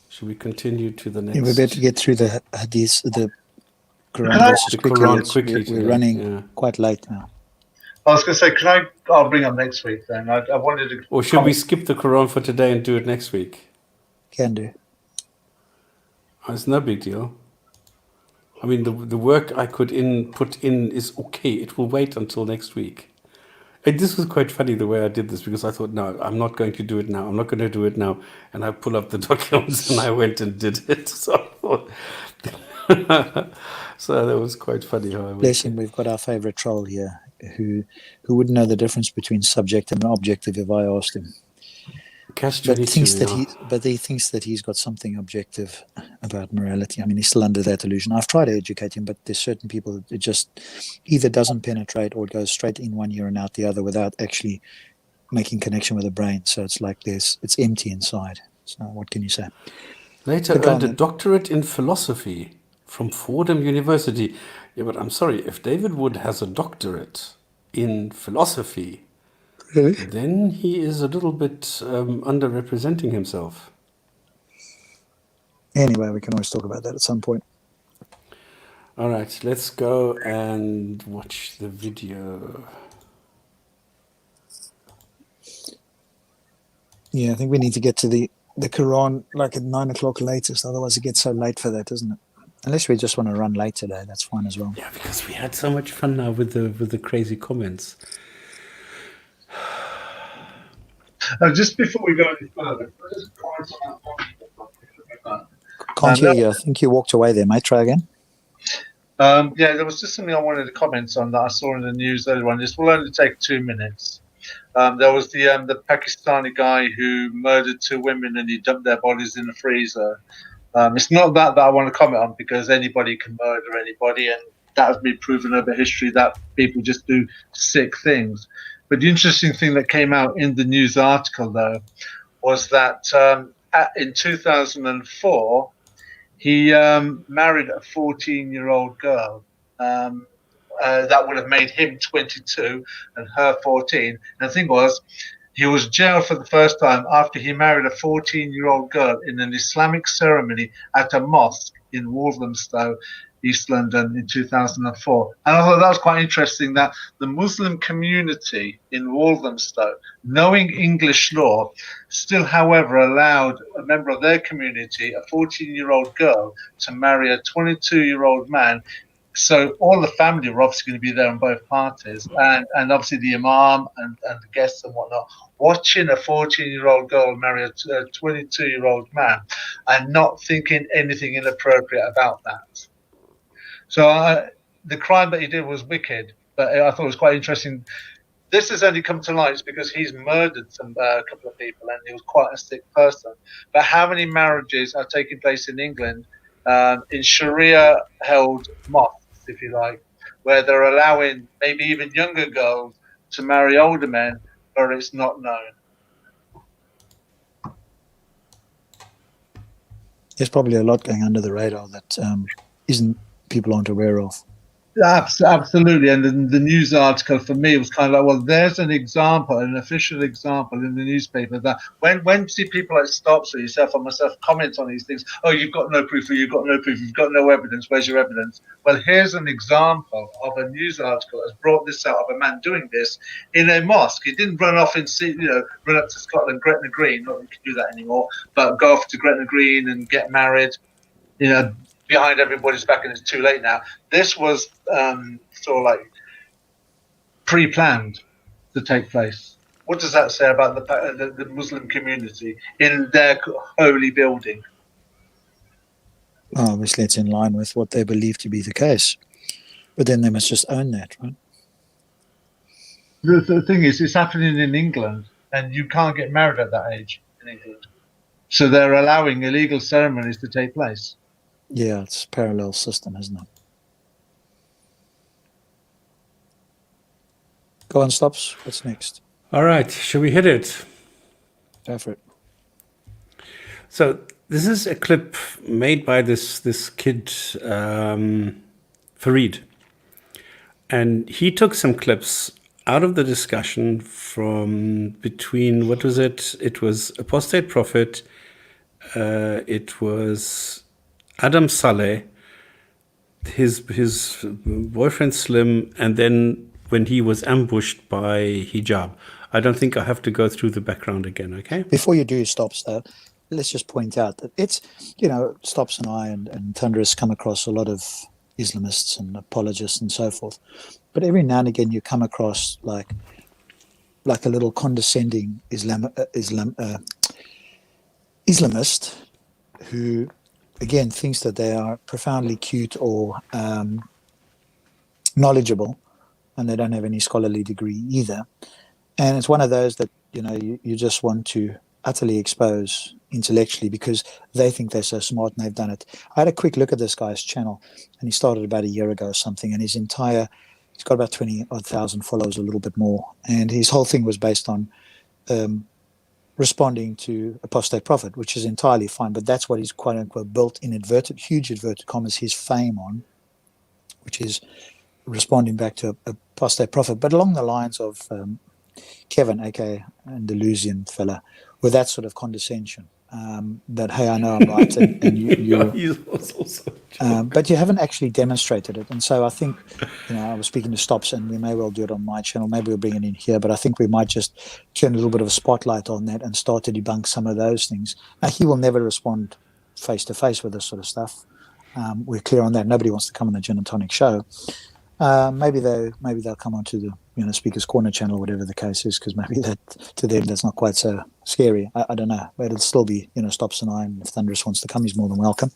Speaker 1: Should we continue to the next?
Speaker 3: Yeah, we better get through the hadith, the Quran
Speaker 2: Can I-
Speaker 3: verses
Speaker 1: The
Speaker 3: quickly.
Speaker 1: Quran
Speaker 3: It's-
Speaker 1: quickly
Speaker 3: we're
Speaker 1: today,
Speaker 3: running
Speaker 1: yeah.
Speaker 3: quite late now.
Speaker 2: I was going to say, I'll bring up next week then. I wanted to.
Speaker 1: Or should we skip the Quran for today and do it next week?
Speaker 3: Can do.
Speaker 1: Oh, it's no big deal. I mean, the work I could put in is okay. It will wait until next week. And this was quite funny the way I did this, because I thought, no, I'm not going to do it now. I'm not going to do it now. And I pull up the documents and I went and did it. So I thought, so that was quite funny how I went.
Speaker 3: Bless him, we've got our favorite troll here who wouldn't know the difference between subjective and objective if I asked him.
Speaker 1: Cash
Speaker 3: But
Speaker 1: 22,
Speaker 3: thinks that
Speaker 1: yeah.
Speaker 3: he thinks that he's got something objective about morality. I mean, he's still under that illusion. I've tried to educate him, but there's certain people that it just either doesn't penetrate or it goes straight in one ear and out the other without actually making connection with the brain. So it's like it's empty inside. So what can you say?
Speaker 1: Later
Speaker 3: But go
Speaker 1: earned a
Speaker 3: on then.
Speaker 1: doctorate in philosophy from Fordham University. Yeah, but I'm sorry, if David Wood has a doctorate in philosophy,
Speaker 3: Really?
Speaker 1: then he is a little bit underrepresenting himself.
Speaker 3: Anyway, we can always talk about that at some point.
Speaker 1: All right, let's go and watch the video.
Speaker 3: Yeah, I think we need to get to the Quran like at 9 o'clock latest. Otherwise, it gets so late for that, doesn't it? Unless we just want to run late today, that's fine as well.
Speaker 1: Yeah, because we had so much fun now with the crazy comments.
Speaker 2: Just before we go any further, can I just comment on that one?
Speaker 3: Can't hear you. I think you walked away there, mate. Try again.
Speaker 2: Yeah, there was just something I wanted to comment on that I saw in the news earlier on. This will only take 2 minutes. There was the Pakistani guy who murdered 2 women and he dumped their bodies in the freezer. It's not that I want to comment on, because anybody can murder anybody, and that has been proven over history that people just do sick things. But the interesting thing that came out in the news article, though, was that in 2004, he married a 14-year-old girl. That would have made him 22 and her 14. And the thing was, he was jailed for the first time after he married a 14-year-old girl in an Islamic ceremony at a mosque in Walthamstow, East London, in 2004. And I thought that was quite interesting, that the Muslim community in Walthamstow, knowing English law, still, however, allowed a member of their community, a 14-year-old girl, to marry a 22-year-old man. So all the family were obviously going to be there on both parties, and obviously the imam and the guests and whatnot, watching a 14-year-old girl marry a 22-year-old man and not thinking anything inappropriate about that. So the crime that he did was wicked, but I thought it was quite interesting. This has only come to light because he's murdered a couple of people, and he was quite a sick person. But how many marriages are taking place in England in Sharia-held mosques, if you like, where they're allowing maybe even younger girls to marry older men, but it's not known?
Speaker 3: There's probably a lot going under the radar that people aren't aware of.
Speaker 2: Absolutely, and the news article for me was kind of like, well, there's an example, an official example in the newspaper, that when see people like Stops or yourself or myself comment on these things, oh, you've got no proof, or you've got no proof, you've got no evidence, where's your evidence? Well, here's an example of a news article that's brought this out, of a man doing this in a mosque. He didn't run off and run up to Scotland, Gretna Green, not that you can do that anymore, but go off to Gretna Green and get married, behind everybody's back, and it's too late now. This was sort of like pre-planned to take place. What does that say about the Muslim community in their holy building?
Speaker 3: Well, obviously, it's in line with what they believe to be the case. But then they must just own that, right?
Speaker 2: The thing is, it's happening in England, and you can't get married at that age in England. So they're allowing illegal ceremonies to take place.
Speaker 3: Yeah, it's a parallel system, isn't it? Go on, Stops. What's next?
Speaker 1: All right, shall we hit it?
Speaker 3: Go for it.
Speaker 1: So this is a clip made by this kid, Farid. And he took some clips out of the discussion from between, what was it? It was Apostate Prophet, it was Adam Saleh, his boyfriend Slim, and then when he was ambushed by Hijab. I don't think I have to go through the background again, okay?
Speaker 3: Before you do, Stops, though, let's just point out that it's, Stops and I and Thunderous come across a lot of Islamists and apologists and so forth. But every now and again you come across like a little condescending Islamist who, again, thinks that they are profoundly cute or knowledgeable, and they don't have any scholarly degree either. And it's one of those that, you just want to utterly expose intellectually because they think they're so smart and they've done it. I had a quick look at this guy's channel, and he started about a year ago or something, and he's got about 20,000 followers, a little bit more. And his whole thing was based on responding to Apostate Prophet, which is entirely fine, but that's what he's quote unquote built in huge inverted commas his fame on, which is responding back to Apostate Prophet, but along the lines of Kevin, aka Andalusian fella, with that sort of condescension. That, hey, I know I'm right, and you but you haven't actually demonstrated it. And so I think, I was speaking to Stops, and we may well do it on my channel. Maybe we'll bring it in here, but I think we might just turn a little bit of a spotlight on that and start to debunk some of those things. Now, he will never respond face to face with this sort of stuff. We're clear on that. Nobody wants to come on the Gin and Tonic show. Maybe they'll come onto the Speaker's Corner channel, whatever the case is, because maybe that to them that's not quite so scary. I don't know, but it'll still be Stops and I, and if Thunderous wants to come, he's more than welcome.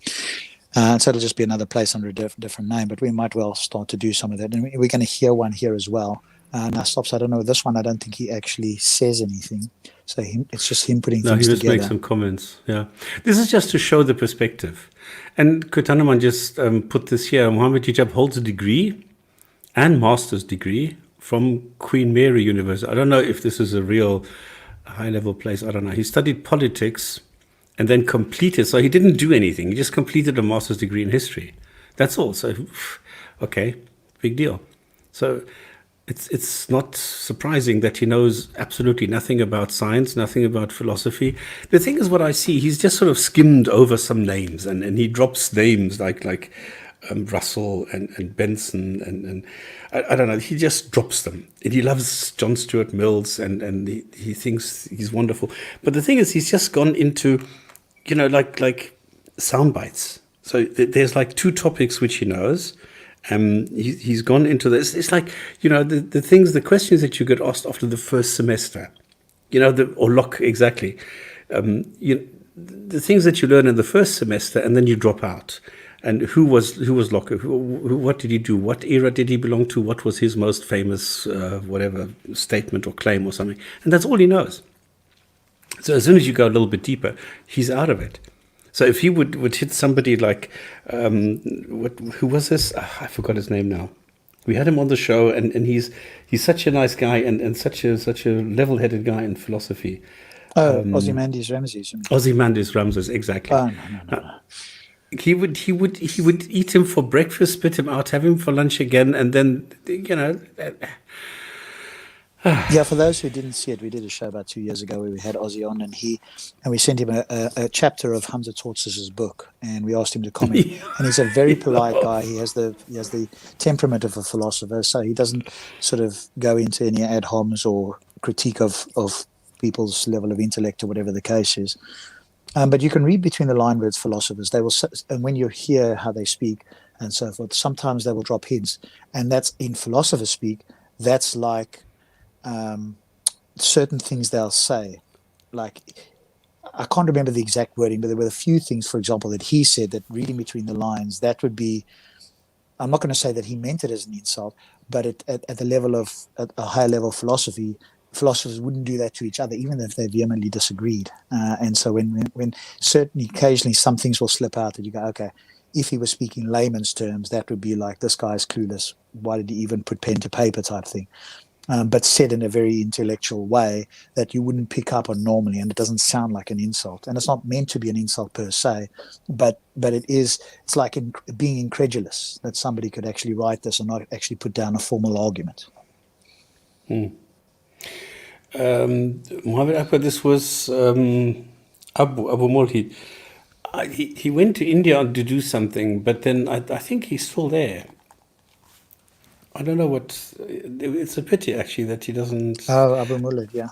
Speaker 3: So it'll just be another place under a different name, but we might well start to do some of that. And we're going to hear one here as well. Now, Stops, I don't know, this one, I don't think he actually says anything. So it's just him putting
Speaker 1: No,
Speaker 3: things
Speaker 1: he just
Speaker 3: together.
Speaker 1: makes some comments. Yeah. This is just to show the perspective. And Kutanaman just put this here. Mohammed Hijab holds a degree and master's degree from Queen Mary University. I don't know if this is a real high-level place. I don't know. He studied politics and then completed. So he didn't do anything. He just completed a master's degree in history. That's all. So, okay, big deal. So it's not surprising that he knows absolutely nothing about science, nothing about philosophy. The thing is, what I see, he's just sort of skimmed over some names, and he drops names like Russell and Benson and I don't know. He just drops them. And he loves John Stuart Mills, and he thinks he's wonderful. But the thing is, he's just gone into, like sound bites. So there's like two topics which he knows. He's gone into this. It's like, the questions that you get asked after the first semester, or lock, exactly. The things that you learn in the first semester, and then you drop out. And who was Locke? What did he do? What era did he belong to? What was his most famous, whatever, statement or claim or something? And that's all he knows. So as soon as you go a little bit deeper, he's out of it. So if he would hit somebody like, who was this? I forgot his name now. We had him on the show, and he's such a nice guy and such a level-headed guy in philosophy.
Speaker 3: Ozymandias Ramses.
Speaker 1: Ozymandias Ramses, exactly.
Speaker 3: Oh, no.
Speaker 1: He would eat him for breakfast, spit him out, have him for lunch again, and then
Speaker 3: Yeah, for those who didn't see it, we did a show about 2 years ago where we had Ozzy on, and we sent him a chapter of Hamza Tortz's book, and we asked him to comment. And he's a very polite guy. He has the temperament of a philosopher, so he doesn't sort of go into any ad homs or critique of people's level of intellect or whatever the case is. But you can read between the line words philosophers. They will, and when you hear how they speak and so forth, sometimes they will drop hints, and that's in philosopher speak. That's like certain things they'll say. Like, I can't remember the exact wording, but there were a few things, for example, that he said that reading between the lines, that would be. I'm not going to say that he meant it as an insult, but at the level of a higher level philosophy. Philosophers wouldn't do that to each other, even if they vehemently disagreed. And so when certainly occasionally some things will slip out that you go, okay, if he was speaking layman's terms, that would be like, this guy's clueless. Why did he even put pen to paper type thing? But said in a very intellectual way that you wouldn't pick up on normally, and it doesn't sound like an insult. And it's not meant to be an insult per se, but it's like being incredulous that somebody could actually write this and not actually put down a formal argument.
Speaker 1: Mohammed Akbar, this was Abu Mulhid. He went to India to do something, but then I think he's still there. I don't know what. It's a pity actually that he doesn't.
Speaker 3: Oh, Abu Mulhid, yeah.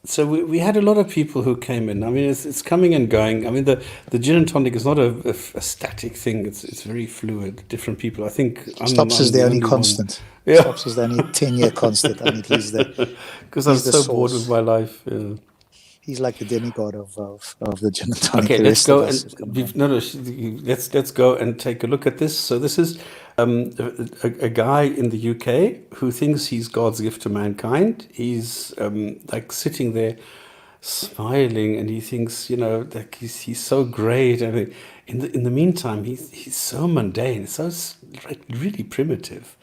Speaker 1: So we had a lot of people who came in. I mean, it's coming and going. I mean, the gin and tonic is not a static thing. It's very fluid. Different people. I think
Speaker 3: Stops is the only constant.
Speaker 1: Yeah.
Speaker 3: Stops is the only 10-year constant. I mean, he's the
Speaker 1: because I'm so bored with my life. Yeah.
Speaker 3: He's like the demigod of the gin and tonic.
Speaker 1: Okay, let's go let's go and take a look at this. So this is a guy in the UK who thinks he's God's gift to mankind. He's like sitting there smiling, and he thinks, like he's so great. And in the meantime, he's so mundane, so like really primitive.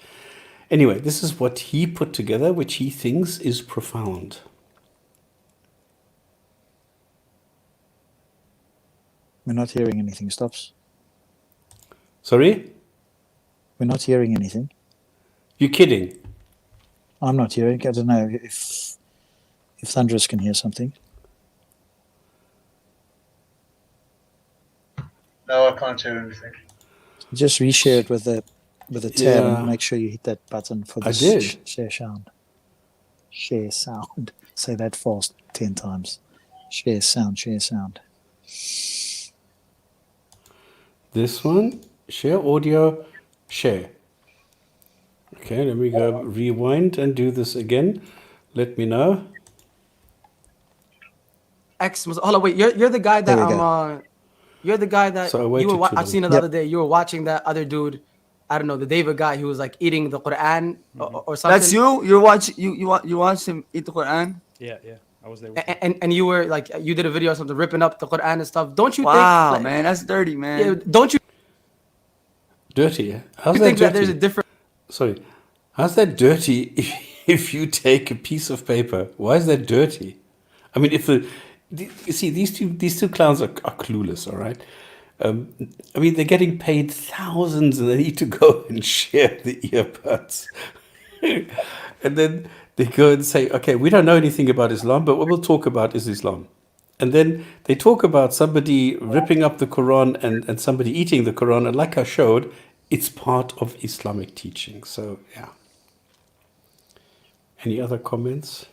Speaker 1: Anyway, this is what he put together, which he thinks is profound.
Speaker 3: We're not hearing anything, Stops.
Speaker 1: Sorry?
Speaker 3: We're not hearing anything.
Speaker 1: You're kidding?
Speaker 3: I'm not hearing. I don't know if Thunderous can hear something.
Speaker 2: No, I can't hear anything.
Speaker 3: Just reshare it with a tab and make sure you hit that button for the share sound. Share sound. Say that fast 10 times. Share sound, share sound.
Speaker 1: This one, share audio, share. Okay, let me go rewind and do this again. Let me know.
Speaker 4: Hold on, wait. You're the guy that You're the guy that
Speaker 1: So I
Speaker 4: you
Speaker 1: waited
Speaker 4: were.
Speaker 1: too
Speaker 4: I've
Speaker 1: long.
Speaker 4: seen it the
Speaker 3: Yep.
Speaker 4: other day. You were watching that other dude. I don't know, the David guy who was like eating the Quran or something.
Speaker 5: That's you. You watch him eat the Quran.
Speaker 6: Yeah, I was there with him.
Speaker 4: And you were like, you did a video or something ripping up the Quran and stuff. Don't you
Speaker 5: Wow,
Speaker 4: think?
Speaker 5: man, that's dirty, man.
Speaker 4: Yeah, don't you
Speaker 1: Dirty? How's that
Speaker 4: think
Speaker 1: dirty?
Speaker 4: that there's a different?
Speaker 1: Sorry, how's that dirty if you take a piece of paper? Why is that dirty? I mean, you see, these two clowns are clueless, all right? I mean, they're getting paid thousands and they need to go and share the earbuds. And then they go and say, okay, we don't know anything about Islam, but what we'll talk about is Islam. And then they talk about somebody ripping up the Quran and somebody eating the Quran. And like I showed, it's part of Islamic teaching. So, yeah. Any other comments?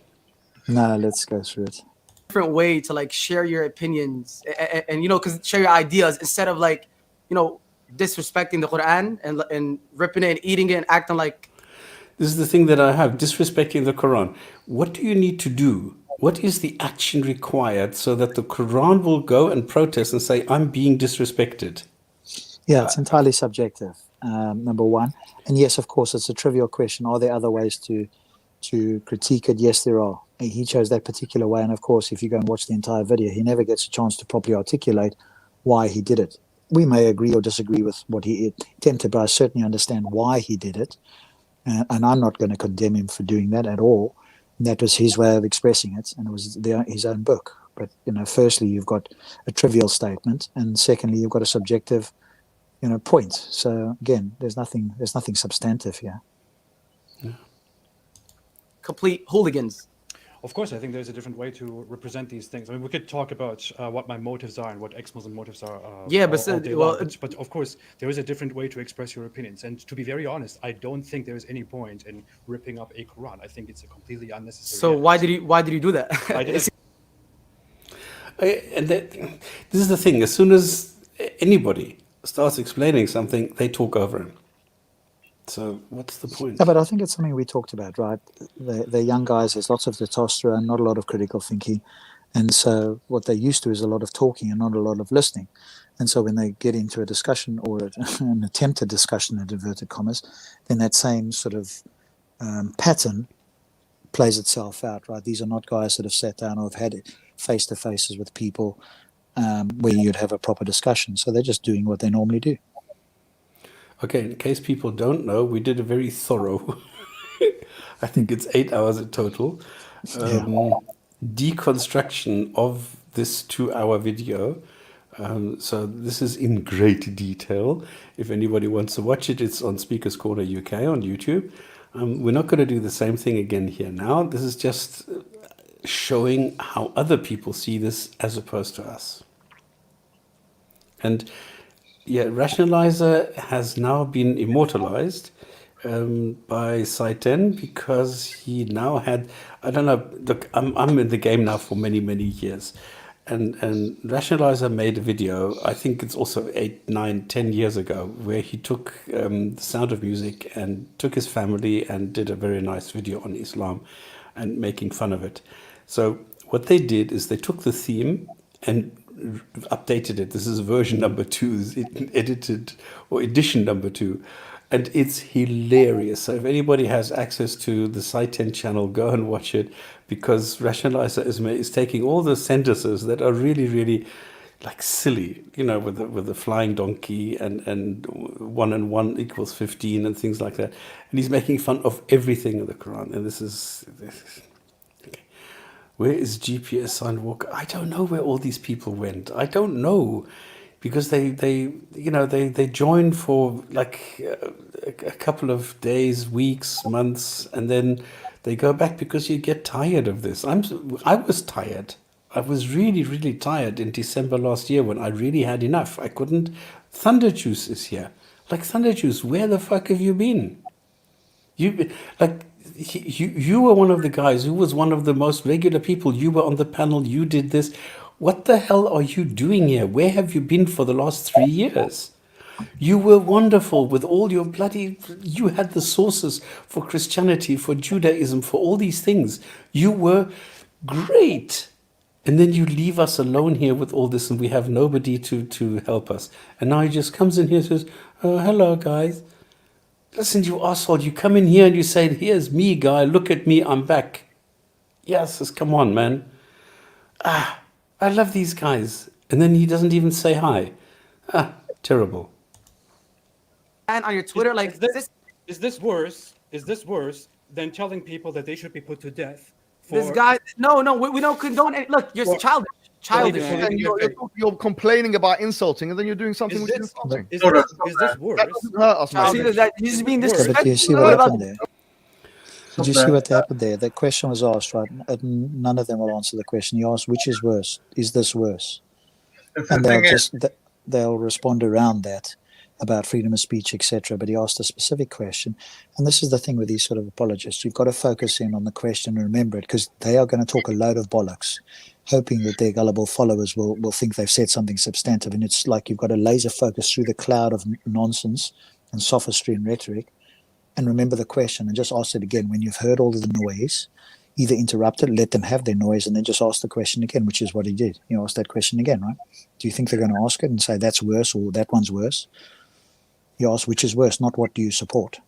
Speaker 3: No, let's go through it.
Speaker 4: Different way to like share your opinions and you know, because share your ideas instead of like, you know, disrespecting the Quran and ripping it and eating it and acting like.
Speaker 1: This is the thing that I have, disrespecting the Quran. What do you need to do? What is the action required so that the Quran will go and protest and say, I'm being disrespected?
Speaker 3: Yeah, it's entirely subjective, number one. And yes, of course, it's a trivial question. Are there other ways to critique it? Yes, there are. He chose that particular way. And of course, if you go and watch the entire video, he never gets a chance to properly articulate why he did it. We may agree or disagree with what he attempted, but I certainly understand why he did it. And I'm not going to condemn him for doing that at all. That was his way of expressing it, and it was his own book. But, you know, firstly, you've got a trivial statement, and secondly, you've got a subjective, you know, point. So again, there's nothing substantive here.
Speaker 4: Complete hooligans.
Speaker 6: Of course, I think there's a different way to represent these things. I mean, we could talk about what my motives are and what ex-Muslim motives are.
Speaker 4: Yeah, but
Speaker 6: all day
Speaker 4: well,
Speaker 6: long. But of course, there is a different way to express your opinions. And to be very honest, I don't think there is any point in ripping up a Quran. I think it's a completely unnecessary.
Speaker 4: So why did you do that?
Speaker 6: I did
Speaker 1: And this is the thing. As soon as anybody starts explaining something, they talk over him. So what's the point?
Speaker 3: Yeah, but I think it's something we talked about, right? They're young guys. There's lots of testosterone, not a lot of critical thinking. And so what they're used to is a lot of talking and not a lot of listening. And so when they get into a discussion or an attempted discussion in inverted commas, then that same sort of pattern plays itself out, right? These are not guys that have sat down or have had face-to-faces with people where you'd have a proper discussion. So they're just doing what they normally do.
Speaker 1: Okay, in case people don't know, we did a very thorough, I think it's 8 hours in total, deconstruction of this 2-hour video. So this is in great detail. If anybody wants to watch it, it's on Speakers Corner UK on YouTube. We're not going to do the same thing again here now. This is just showing how other people see this as opposed to us. And yeah, Rationalizer has now been immortalized by Saiten because he now had, I don't know, look, I'm in the game now for many, many years. And Rationalizer made a video, I think it's also 8, 9, 10 years ago, where he took the Sound of Music and took his family and did a very nice video on Islam and making fun of it. So what they did is they took the theme and updated it. This is version number 2, edited, or edition number 2. And it's hilarious. So if anybody has access to the Site10 channel, go and watch it, because Rationalizer is taking all the sentences that are really, really like silly, you know, with the flying donkey and 1 and 1 equals 15 and things like that. And he's making fun of everything in the Quran. And this is okay. Where is GPS Sign Walker? I don't know where all these people went. I don't know. Because they join for like a couple of days, weeks, months, and then they go back because you get tired of this. I was tired. I was really, really tired in December last year when I really had enough. I couldn't. Thunder Juice is here. Like, Thunder Juice, where the fuck have you been? You were one of the guys who was one of the most regular people. You were on the panel. You did this. What the hell are you doing here? Where have you been for the last 3 years? You were wonderful with all your bloody... You had the sources for Christianity, for Judaism, for all these things. You were great. And then you leave us alone here with all this, and we have nobody to help us. And now he just comes in here and says, "Oh, hello, guys. Listen, you asshole. You come in here and you say, 'Here's me, guy. Look at me. I'm back.'" Yes, come on, man. I love these guys. And then he doesn't even say hi. Terrible.
Speaker 4: And on your Twitter, like,
Speaker 6: Is this worse? Is this worse than telling people that they should be put to death?
Speaker 4: this guy, no, we don't condone it. Look, you're childish.
Speaker 7: And you're complaining about insulting, and then you're doing something which is insulting.
Speaker 6: Is this worse?
Speaker 7: That doesn't hurt us,
Speaker 4: See
Speaker 7: mate.
Speaker 4: that he's being
Speaker 3: Yeah,
Speaker 4: disrespectful.
Speaker 3: but you see
Speaker 4: What
Speaker 3: what
Speaker 4: about-
Speaker 3: happened there? Did you see what happened there? The question was asked, right? And none of them will answer the question. He asked, which is worse? Is this worse? And they'll respond around that about freedom of speech, etc. But he asked a specific question. And this is the thing with these sort of apologists. You've got to focus in on the question and remember it, because they are going to talk a load of bollocks, hoping that their gullible followers will think they've said something substantive. And it's like you've got to laser focus through the cloud of nonsense and sophistry and rhetoric and remember the question and just ask it again. When you've heard all of the noise, either interrupt it, let them have their noise, and then just ask the question again, which is what he did. He asked that question again, right? Do you think they're going to ask it and say that's worse or that one's worse? He asked which is worse, not what do you support.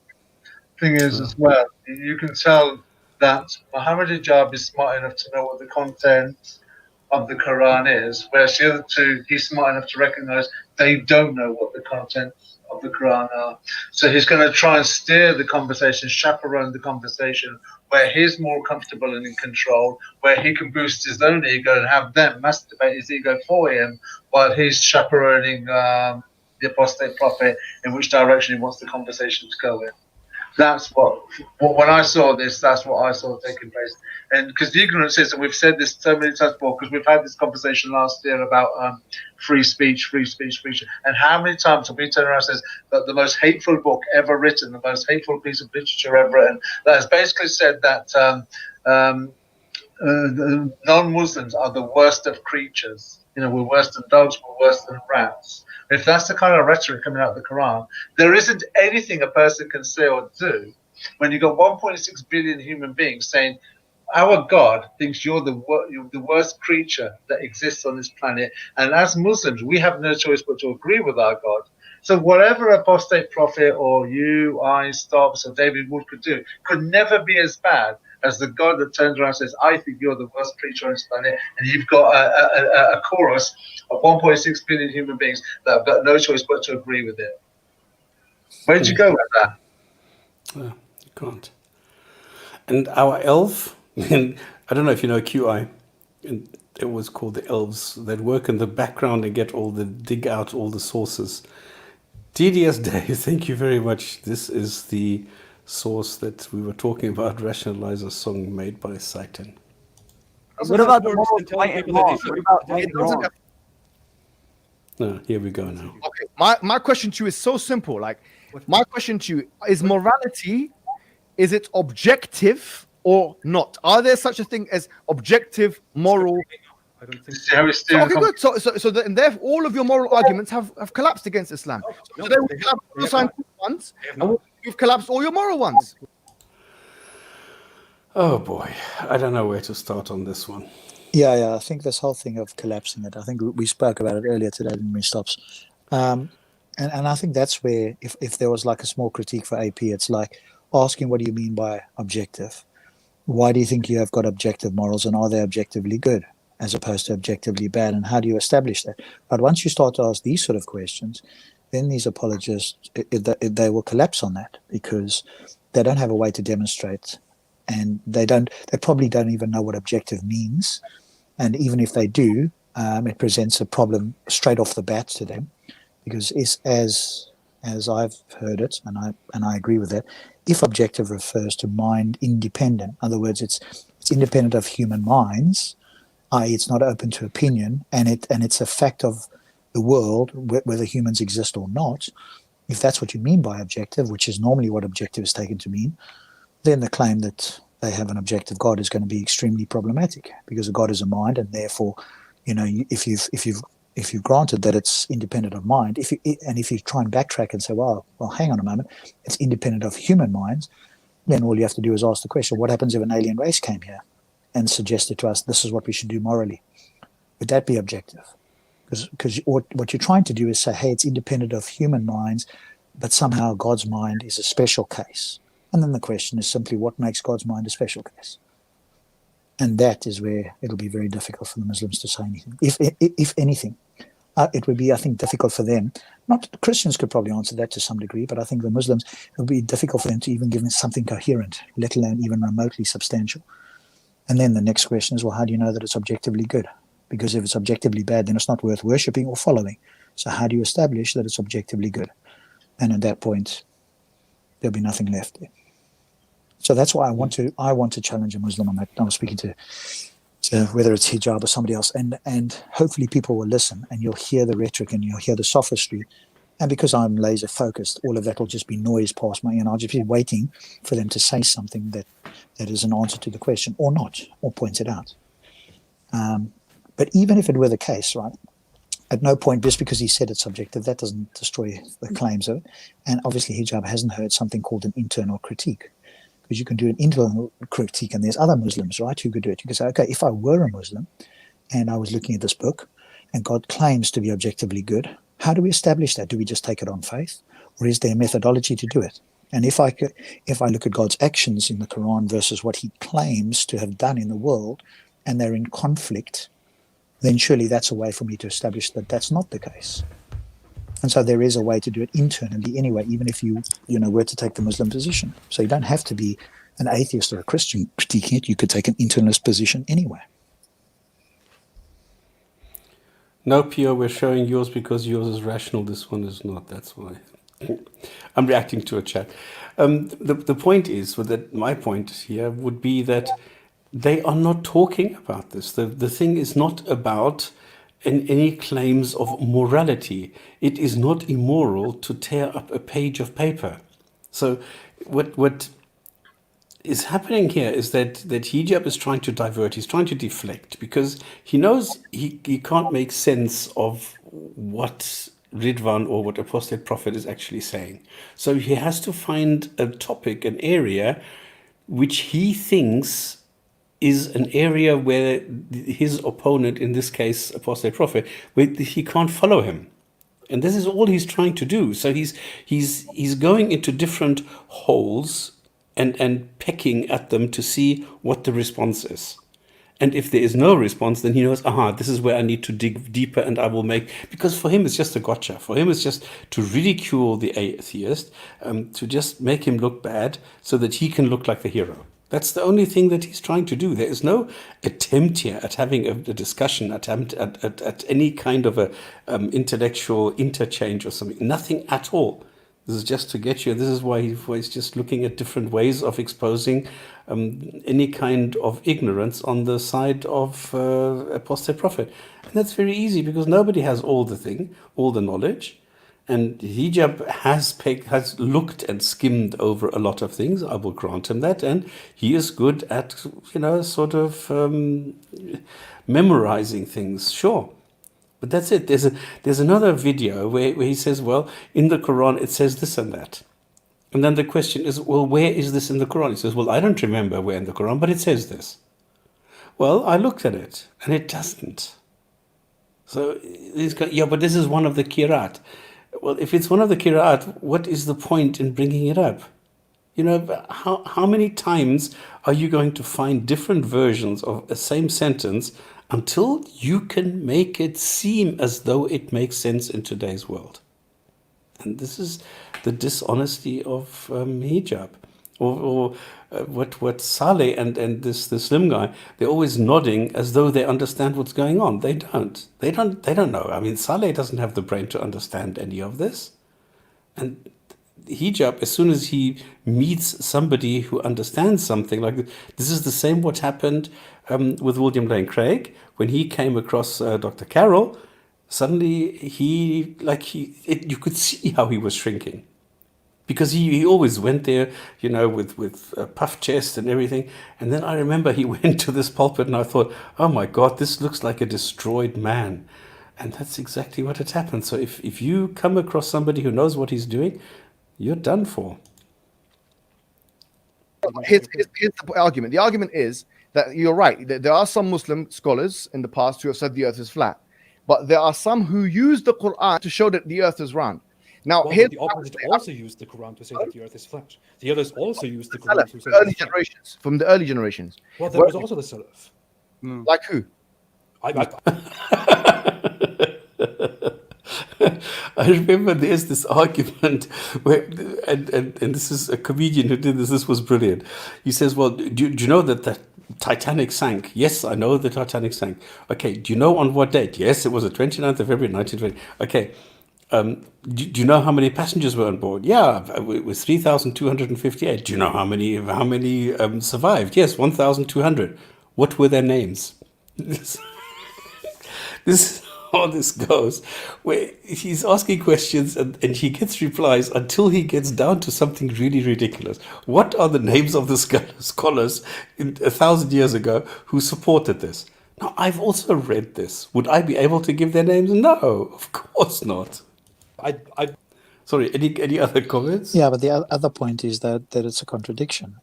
Speaker 2: Thing is, as well, you can tell that Mohammed Hijab is smart enough to know what the content of the Quran is, whereas the other two, he's smart enough to recognize they don't know what the content of the Quran are. So he's going to try and steer the conversation, chaperone the conversation, where he's more comfortable and in control, where he can boost his own ego and have them masturbate his ego for him, while he's chaperoning the Apostate Prophet in which direction he wants the conversation to go in. That's what when I saw this, that's what I saw taking place. And because the ignorance is, and we've said this so many times before, because we've had this conversation last year about free speech, and how many times have we turned around and says that the most hateful book ever written, the most hateful piece of literature ever written, that has basically said that non-Muslims are the worst of creatures. You know, we're worse than dogs, we're worse than rats. If that's the kind of rhetoric coming out of the Quran, there isn't anything a person can say or do when you've got 1.6 billion human beings saying, our God thinks you're the worst creature that exists on this planet. And as Muslims, we have no choice but to agree with our God. So whatever Apostate Prophet or you, I, Stops, or David Wood could do could never be as bad as the God that turns around and says, I think you're the worst creature on this planet, and you've got a chorus of 1.6 billion human beings that have got no choice but to agree with it. Where'd you go with that?
Speaker 1: You can't. And our elf, and I don't know if you know QI, and it was called the elves that work in the background and dig out all the sources. DDS Day, thank you very much. This is the source that we were talking about, Rationalizer song made by Satan.
Speaker 5: What about the
Speaker 6: Worse
Speaker 5: moral
Speaker 6: than telling
Speaker 5: right and
Speaker 6: people that
Speaker 5: wrong?
Speaker 6: they should
Speaker 5: What
Speaker 6: be
Speaker 5: about
Speaker 6: put to
Speaker 5: right
Speaker 7: It
Speaker 5: and
Speaker 7: doesn't
Speaker 5: wrong?
Speaker 1: No, here we go now.
Speaker 7: Okay, my question to you is so simple. Like, my question to you is morality, is it objective or not? Are there such a thing as objective moral?
Speaker 6: I don't think
Speaker 2: See how he's
Speaker 7: So,
Speaker 2: steering
Speaker 7: okay, good. So and therefore, all of your moral arguments have collapsed against Islam.
Speaker 6: No,
Speaker 7: So then
Speaker 6: they
Speaker 7: we
Speaker 6: have-
Speaker 7: collapsed all
Speaker 6: they
Speaker 7: your
Speaker 6: have
Speaker 7: scientific ones,
Speaker 6: They have
Speaker 7: and
Speaker 6: not.
Speaker 7: we've collapsed all your moral ones.
Speaker 1: Oh boy, I don't know where to start on this one.
Speaker 3: Yeah, I think this whole thing of collapsing it, I think we spoke about it earlier today, didn't we, Stops? And I think that's where, if there was like a small critique for AP, it's like asking, what do you mean by objective? Why do you think you have got objective morals, and are they objectively good as opposed to objectively bad? And how do you establish that? But once you start to ask these sort of questions, then these apologists, they will collapse on that because they don't have a way to demonstrate, and they probably don't even know what objective means. And even if they do, it presents a problem straight off the bat to them, because it's as I've heard it, and I agree with that. If objective refers to mind independent, in other words, it's independent of human minds, i.e., it's not open to opinion, and it's a fact of the world, whether humans exist or not. If that's what you mean by objective, which is normally what objective is taken to mean, then the claim that they have an objective God is going to be extremely problematic, because a God is a mind, and therefore, if you've granted that it's independent of mind, if you try and backtrack and say, well, hang on a moment, it's independent of human minds, then all you have to do is ask the question: what happens if an alien race came here and suggested to us this is what we should do morally? Would that be objective? Because what you're trying to do is say, hey, it's independent of human minds, but somehow God's mind is a special case. And then the question is simply, what makes God's mind a special case? And that is where it'll be very difficult for the Muslims to say anything. If anything, it would be, I think, difficult for them. Not Christians could probably answer that to some degree, but I think the Muslims, it would be difficult for them to even give something coherent, let alone even remotely substantial. And then the next question is, well, how do you know that it's objectively good? Because if it's objectively bad, then it's not worth worshipping or following. So how do you establish that it's objectively good? And at that point, there'll be nothing left there. So that's why I want to challenge a Muslim on that. I was speaking to whether it's hijab or somebody else, and hopefully people will listen, and you'll hear the rhetoric and you'll hear the sophistry. And because I'm laser focused, all of that will just be noise past my ear, and I'll just be waiting for them to say something that is an answer to the question, or not, or points it out. But even if it were the case, right, at no point, just because he said it's subjective, that doesn't destroy the claims of it. And obviously hijab hasn't heard something called an internal critique, because you can do an internal critique, and there's other Muslims, right, who could do it. You can say, okay, if I were a Muslim and I was looking at this book and God claims to be objectively good, how do we establish that? Do we just take it on faith, or is there a methodology to do it? And if I look at God's actions in the Quran versus what he claims to have done in the world, and they're in conflict, then surely that's a way for me to establish that that's not the case. And so there is a way to do it internally anyway, even if you were to take the Muslim position. So you don't have to be an atheist or a Christian critiquing it. You could take an internalist position anyway.
Speaker 1: No, Pio, we're showing yours because yours is rational. This one is not. That's why. I'm reacting to a chat. The point is, that my point here would be that they are not talking about this. The thing is not about any claims of morality. It is not immoral to tear up a page of paper. So what is happening here is that Hijab is trying to divert, he's trying to deflect, because he knows he can't make sense of what Ridwan or what Apostate Prophet is actually saying. So he has to find a topic, an area, which he thinks is an area where his opponent, in this case Apostate Prophet, where he can't follow him. And this is all he's trying to do. So he's going into different holes and pecking at them to see what the response is. And if there is no response, then he knows, this is where I need to dig deeper, and I will make, because for him it's just a gotcha. For him it's just to ridicule the atheist, to just make him look bad so that he can look like the hero. That's the only thing that he's trying to do. There is no attempt here at having a discussion, attempt at any kind of a intellectual interchange or something. Nothing at all. This is just to get you. This is why he's just looking at different ways of exposing any kind of ignorance on the side of Apostate Prophet. And that's very easy, because nobody has all the knowledge. And Hijab has looked and skimmed over a lot of things. I will grant him that. And he is good at, sort of memorizing things, sure. But that's it. There's another video where he says, well, in the Quran it says this and that. And then the question is, well, where is this in the Quran? He says, well, I don't remember where in the Quran, but it says this. Well, I looked at it, and it doesn't. So he's got, but this is one of the Qiraat. Well, if it's one of the Qiraat, what is the point in bringing it up? How many times are you going to find different versions of the same sentence until you can make it seem as though it makes sense in today's world? And this is the dishonesty of hijab. Or what Saleh and this Slim guy, they're always nodding as though they understand what's going on. They don't. They don't know. I mean, Saleh doesn't have the brain to understand any of this. And hijab, as soon as he meets somebody who understands something like this is the same what happened with William Lane Craig when he came across Dr. Carroll. Suddenly you could see how he was shrinking, because he always went there, with a puffed chest and everything. And then I remember he went to this pulpit, and I thought, oh my God, this looks like a destroyed man. And that's exactly what had happened. So if you come across somebody who knows what he's doing, you're done for.
Speaker 7: Here's the argument. The argument is that you're right. There are some Muslim scholars in the past who have said the earth is flat, but there are some who use the Quran to show that the earth is round. Now,
Speaker 6: Well,
Speaker 7: here
Speaker 6: but the opposite also used the Quran to say that the earth is flat. The others also used the
Speaker 7: from
Speaker 6: Quran to say
Speaker 7: the
Speaker 6: that
Speaker 7: early
Speaker 6: it's flat.
Speaker 7: generations, from the early generations.
Speaker 6: Well, there was also the Salaf.
Speaker 7: Like who?
Speaker 1: I remember there's this argument where, and this is a comedian who did this. This was brilliant. He says, "Well, do you know that the Titanic sank?" "Yes, I know the Titanic sank." "Okay, do you know on what date?" "Yes, it was the 29th of February, 1920." "Okay, do you know how many passengers were on board?" "Yeah, it was 3,258." "Do you know how many survived?" "Yes, 1,200." "What were their names?" This is how this goes, where he's asking questions and he gets replies until he gets down to something really ridiculous. What are the names of the scholars 1,000 years ago who supported this? Now, I've also read this. Would I be able to give their names? No, of course not. Sorry, any other comments?
Speaker 3: Yeah, but the other point is that it's a contradiction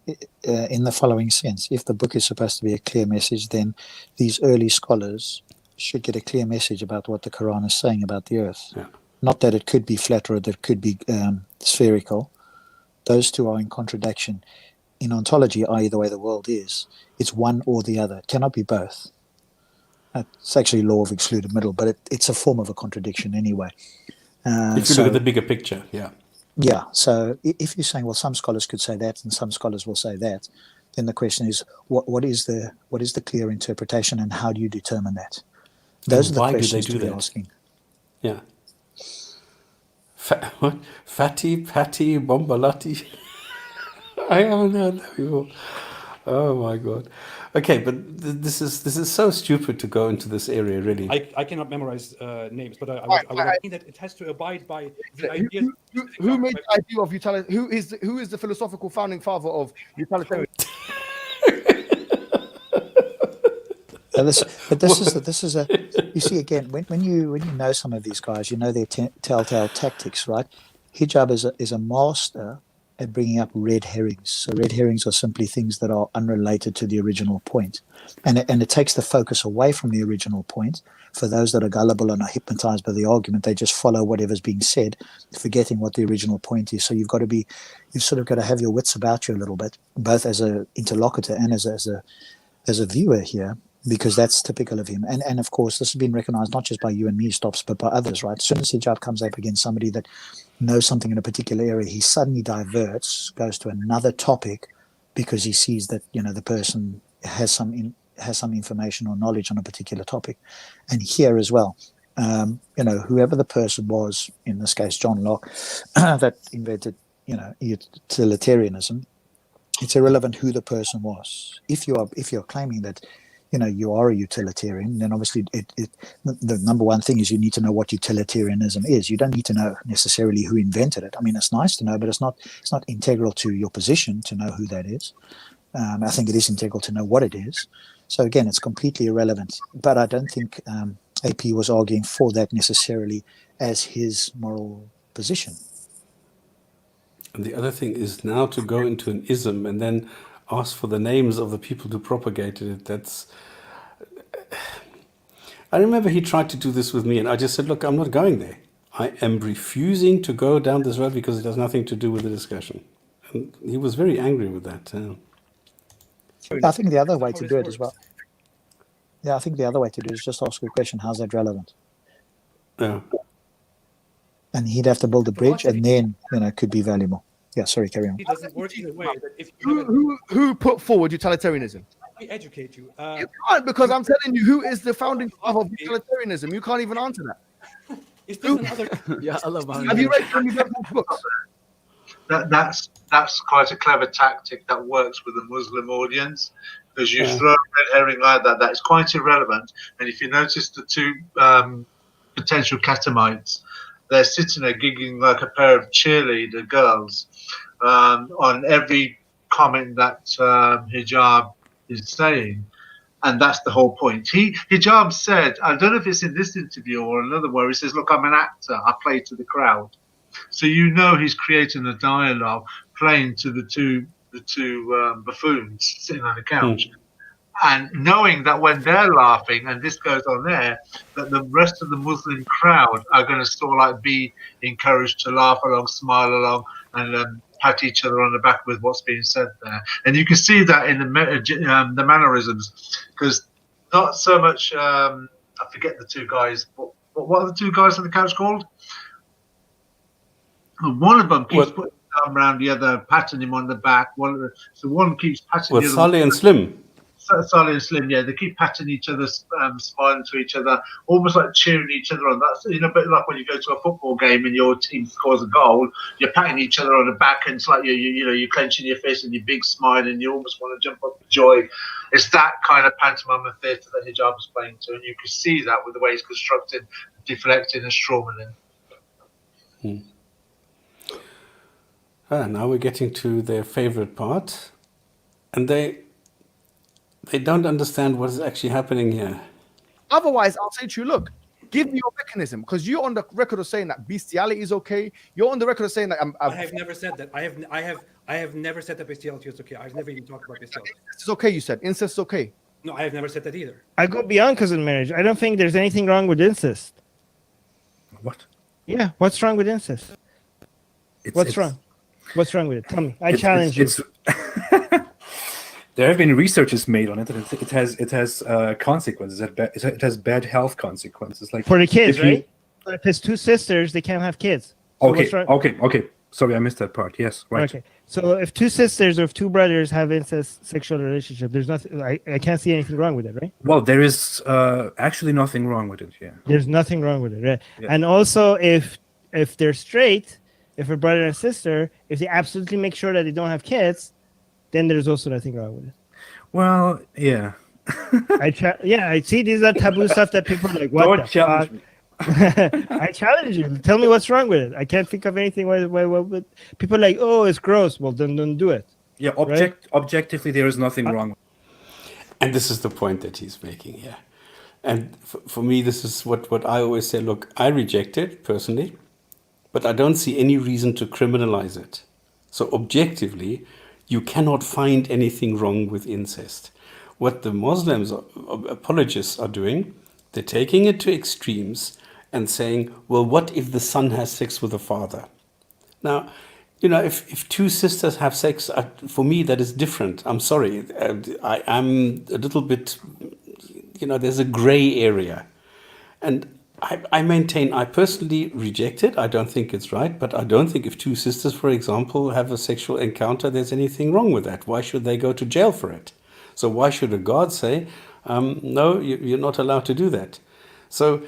Speaker 3: in the following sense. If the book is supposed to be a clear message, then these early scholars should get a clear message about what the Quran is saying about the earth.
Speaker 1: Yeah.
Speaker 3: Not that it could be flat or that it could be spherical. Those two are in contradiction. In ontology, i.e. the way the world is, it's one or the other. It cannot be both. It's actually law of excluded middle, but it's a form of a contradiction anyway.
Speaker 1: If you look at the bigger picture, yeah.
Speaker 3: Yeah, so if you're saying, well, some scholars could say that and some scholars will say that, then the question is, what is the clear interpretation and how do you determine that? Those are the questions to be asking.
Speaker 1: Yeah. What? Fatty, Patty, Bombalati. I haven't heard that before. Oh my God. Okay, but this is so stupid to go into this area, really.
Speaker 6: I cannot memorize names, but I would think that it has to abide by the ideas.
Speaker 7: Who made the idea of utilitarian? Who is the philosophical founding father of utilitarian?
Speaker 3: This is a you see again when you know some of these guys, you know their telltale tactics, right? Hijab is a master at bringing up red herrings. So red herrings are simply things that are unrelated to the original point, and it takes the focus away from the original point. For those that are gullible and are hypnotized by the argument, they just follow whatever's being said, forgetting what the original point is. So you've sort of got to have your wits about you a little bit, both as an interlocutor and as a viewer here, because that's typical of him. And of course, this has been recognized not just by you and me, Stops, but by others, right? As soon as Hijab comes up against somebody that knows something in a particular area, he suddenly diverts, goes to another topic because he sees that, the person has some information or knowledge on a particular topic. And here as well, whoever the person was, in this case, John Locke, that invented, utilitarianism, it's irrelevant who the person was. If you're claiming that, you are a utilitarian, then obviously the number one thing is you need to know what utilitarianism is. You don't need to know necessarily who invented it. I mean, it's nice to know, but it's not integral to your position to know who that is. I think it is integral to know what it is. So again, it's completely irrelevant. But I don't think AP was arguing for that necessarily as his moral position.
Speaker 1: And the other thing is now to go into an ism and then ask for the names of the people who propagated it. I remember he tried to do this with me, and I just said, look, I'm not going there. I am refusing to go down this road because it has nothing to do with the discussion. And he was very angry with that.
Speaker 3: I think the other way to do it as well. Yeah, I think the other way to do it is just ask a question, how's that relevant?
Speaker 1: Yeah.
Speaker 3: And he'd have to build a bridge, and then, it could be valuable. Yeah, sorry, carry on.
Speaker 6: It doesn't work either way. That if
Speaker 7: Who put forward utilitarianism?
Speaker 6: we educate you,
Speaker 7: You can't, because I'm telling you, who is the founding father of utilitarianism? You can't even answer that.
Speaker 6: is this another?
Speaker 4: Yeah, I love
Speaker 7: Have you read any of those books?
Speaker 2: That's quite a clever tactic that works with a Muslim audience, because you throw a red herring like that is quite irrelevant. And if you notice the two potential catamites, they're sitting there giggling like a pair of cheerleader girls on every comment that Hijab is saying. And that's the whole point. Hijab said, I don't know if it's in this interview or another where he says, look, I'm an actor, I play to the crowd. So he's creating a dialogue, playing to the two buffoons sitting on the couch. and knowing that when they're laughing and this goes on there, that the rest of the Muslim crowd are going to sort of like be encouraged to laugh along, smile along, and pat each other on the back with what's being said there. And you can see that in the mannerisms, because not so much. I forget the two guys. What are the two guys on the couch called? One of them keeps putting his arm around the other, patting him on the back. So one keeps patting
Speaker 1: With
Speaker 2: the other.
Speaker 1: Saleh and Slim.
Speaker 2: Saleh and Slim, yeah, they keep patting each other, smiling to each other, almost like cheering each other on. That's a bit like when you go to a football game and your team scores a goal, you're patting each other on the back, and it's like you're clenching your fist and your big smile, and you almost want to jump up with joy. It's that kind of pantomime and theatre that Hijab is playing to, and you can see that with the way he's constructed, deflected, and strawmanning.
Speaker 1: Now we're getting to their favorite part, and they don't understand what is actually happening here.
Speaker 7: Otherwise, I'll say to you, look, give me your mechanism, because you're on the record of saying that bestiality is okay. You're on the record of saying that
Speaker 6: I have never said that. I have never said that bestiality is okay. I've never even talked about bestiality.
Speaker 7: it's okay. You said incest is okay.
Speaker 6: No, I have never said that either.
Speaker 5: I go beyond cousin marriage. I don't think there's anything wrong with incest.
Speaker 8: What?
Speaker 5: Yeah, what's wrong with incest? What's wrong? What's wrong with it? Tell me. I challenge you.
Speaker 8: There have been researches made on it, and it has consequences. It has bad health consequences. Like
Speaker 5: For the kids,
Speaker 8: if you-
Speaker 5: right? So if it's two sisters, they can't have kids. So what's wrong?
Speaker 8: Okay. Sorry, I missed that part. Yes, right.
Speaker 5: Okay. So if two sisters or if two brothers have incest sexual relationship, there's nothing. I can't see anything wrong with it, right?
Speaker 8: Well, there is actually nothing wrong with it. Yeah.
Speaker 5: There's nothing wrong with it, right?
Speaker 8: Yeah.
Speaker 5: And also, if they're straight, if a brother and sister, if they absolutely make sure that they don't have kids, then there's also nothing wrong with it.
Speaker 8: Well, yeah.
Speaker 5: I see these are taboo stuff that people are like, what
Speaker 8: Don't
Speaker 5: the
Speaker 8: challenge
Speaker 5: fuck?
Speaker 8: me.
Speaker 5: I challenge you. Tell me what's wrong with it. I can't think of anything why people are like, oh, it's gross. Well, then don't do it.
Speaker 8: Yeah, objectively, there is nothing wrong with it.
Speaker 1: And this is the point that he's making here. And for me, this is what I always say. Look, I reject it personally, but I don't see any reason to criminalize it. So objectively, you cannot find anything wrong with incest. What the Muslims, apologists, are doing, they're taking it to extremes and saying, well, what if the son has sex with the father? Now, if two sisters have sex, for me, that is different. I'm sorry. I am a little bit, there's a gray area. And I maintain, I personally reject it. I don't think it's right, but I don't think if two sisters, for example, have a sexual encounter, there's anything wrong with that. Why should they go to jail for it? So why should a God say, no, you're not allowed to do that? So,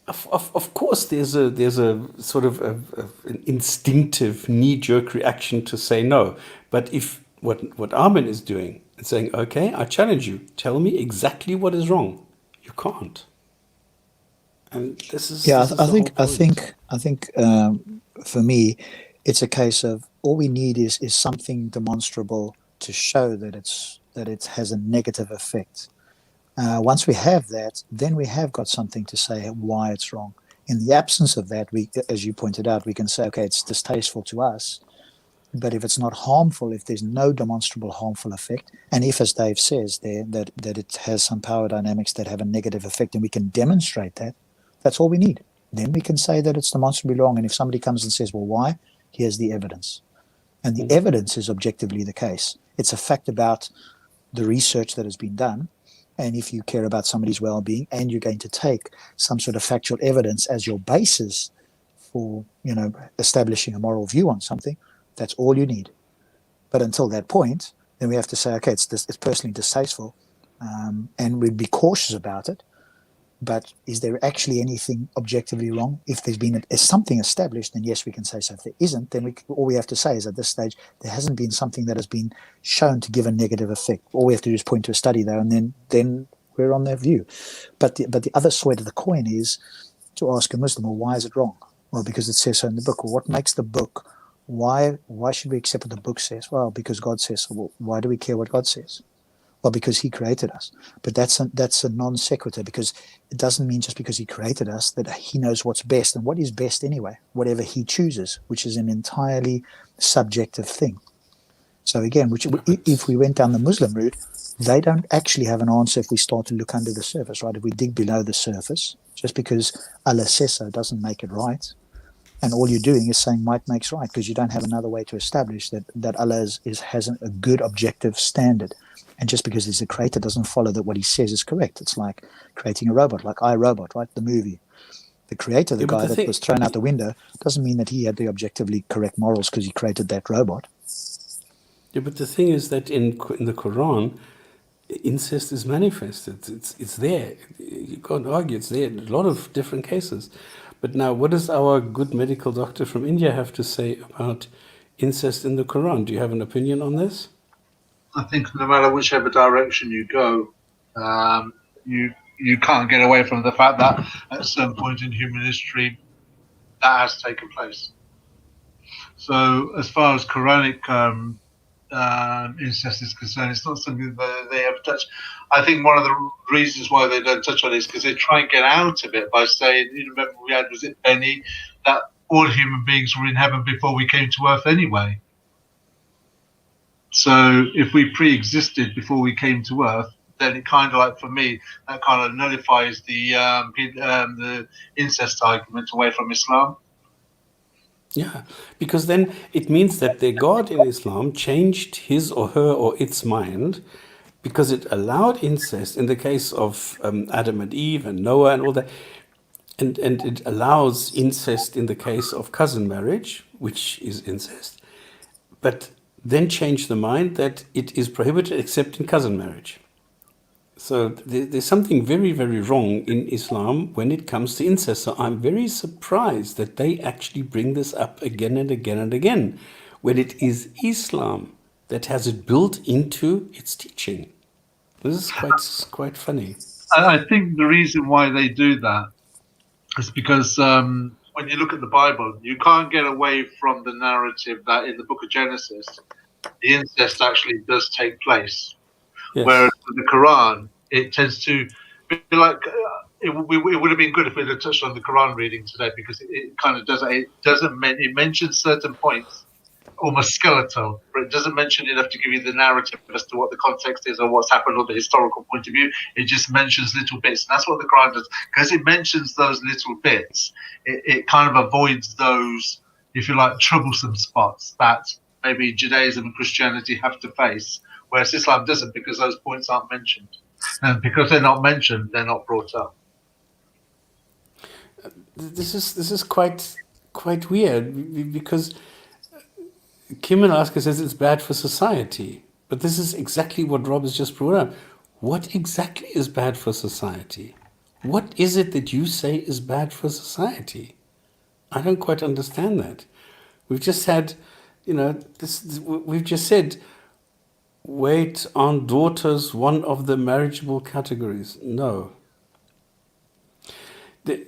Speaker 1: of course, there's a sort of an instinctive knee-jerk reaction to say no. But if what Armin is doing and saying, okay, I challenge you, tell me exactly what is wrong, you can't. And this is
Speaker 3: I think for me, it's a case of all we need is something demonstrable to show that it has a negative effect. Once we have that, then we have got something to say why it's wrong. In the absence of that, we, as you pointed out, we can say, okay, it's distasteful to us, but if it's not harmful, if there's no demonstrable harmful effect, and if, as Dave says there, that it has some power dynamics that have a negative effect, and we can demonstrate that, that's all we need. Then we can say that it's demonstrably wrong. And if somebody comes and says, well, why? Here's the evidence. And the evidence is objectively the case. It's a fact about the research that has been done. And if you care about somebody's well-being and you're going to take some sort of factual evidence as your basis for, establishing a moral view on something, that's all you need. But until that point, then we have to say, okay, it's personally distasteful, and we'd be cautious about it. But is there actually anything objectively wrong? If there's been something established, then yes, we can say so. If there isn't, then all we have to say is at this stage, there hasn't been something that has been shown to give a negative effect. All we have to do is point to a study, though, and then we're on their view. But the other side of the coin is to ask a Muslim, well, why is it wrong? Well, because it says so in the book. Well, what makes the book? Why should we accept what the book says? Well, because God says so. Well, why do we care what God says? Well, because he created us. But that's a non sequitur, because it doesn't mean just because he created us that he knows what's best. And what is best anyway? Whatever he chooses, which is an entirely subjective thing. So again, if we went down the Muslim route, they don't actually have an answer if we start to look under the surface, right? If we dig below the surface, just because Allah says so doesn't make it right. And all you're doing is saying might makes right, because you don't have another way to establish that Allah has a good objective standard. And just because he's a creator doesn't follow that what he says is correct. It's like creating a robot, like iRobot, right? The movie. The creator, the guy that was thrown out the window, doesn't mean that he had the objectively correct morals because he created that robot.
Speaker 1: Yeah, but the thing is that in the Quran, incest is manifested. It's there. You can't argue. It's there. A lot of different cases. But now, what does our good medical doctor from India have to say about incest in the Quran? Do you have an opinion on this?
Speaker 2: I think no matter whichever direction you go, you can't get away from the fact that at some point in human history that has taken place. So as far as Quranic incest is concerned, it's not something that they ever touch. I think one of the reasons why they don't touch on it is because they try and get out of it by saying, you remember we had, was it Benny, that all human beings were in heaven before we came to earth anyway. So if we pre-existed before we came to earth, then it kind of like, for me, that kind of nullifies the incest argument away from Islam.
Speaker 1: Yeah, because then it means that their God in Islam changed his or her or its mind because it allowed incest in the case of Adam and Eve and Noah and all that. And it allows incest in the case of cousin marriage, which is incest, but then changed the mind that it is prohibited except in cousin marriage. So there's something very, very wrong in Islam when it comes to incest. So I'm very surprised that they actually bring this up again and again and again, when it is Islam that has it built into its teaching. This is quite funny.
Speaker 2: I think the reason why they do that is because when you look at the Bible, you can't get away from the narrative that in the book of Genesis, the incest actually does take place. Yes. Whereas in the Quran, it tends to be like, it would have been good if we had touched on the Quran reading today, because it kind of does, it mentions certain points, almost skeletal, but it doesn't mention enough to give you the narrative as to what the context is or what's happened or the historical point of view. It just mentions little bits, and that's what the Quran does. Because it mentions those little bits, it kind of avoids those, if you like, troublesome spots that maybe Judaism and Christianity have to face, whereas Islam doesn't, because those points aren't mentioned. And because they're not mentioned, they're not brought up.
Speaker 1: This is quite weird, because Kim and Alaska says it's bad for society. But this is exactly what Rob has just brought up. What exactly is bad for society? What is it that you say is bad for society? I don't quite understand that. We've just had, we've just said, wait, aren't daughters one of the marriageable categories? No. There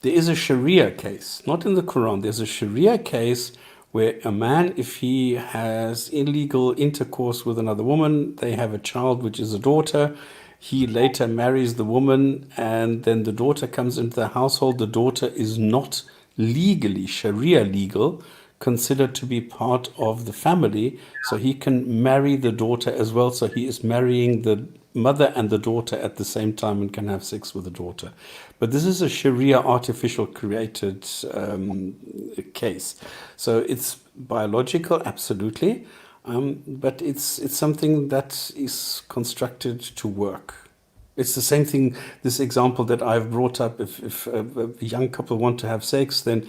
Speaker 1: is a Sharia case, not in the Quran. There's a Sharia case where a man, if he has illegal intercourse with another woman, they have a child, which is a daughter. He later marries the woman, and then the daughter comes into the household. The daughter is not legally, Sharia legal, considered to be part of the family, so he can marry the daughter as well. So he is marrying the mother and the daughter at the same time and can have sex with the daughter. But this is a Sharia artificial created case. So it's biological, absolutely, but it's something that is constructed to work. It's the same thing, this example that I've brought up. If a young couple want to have sex, then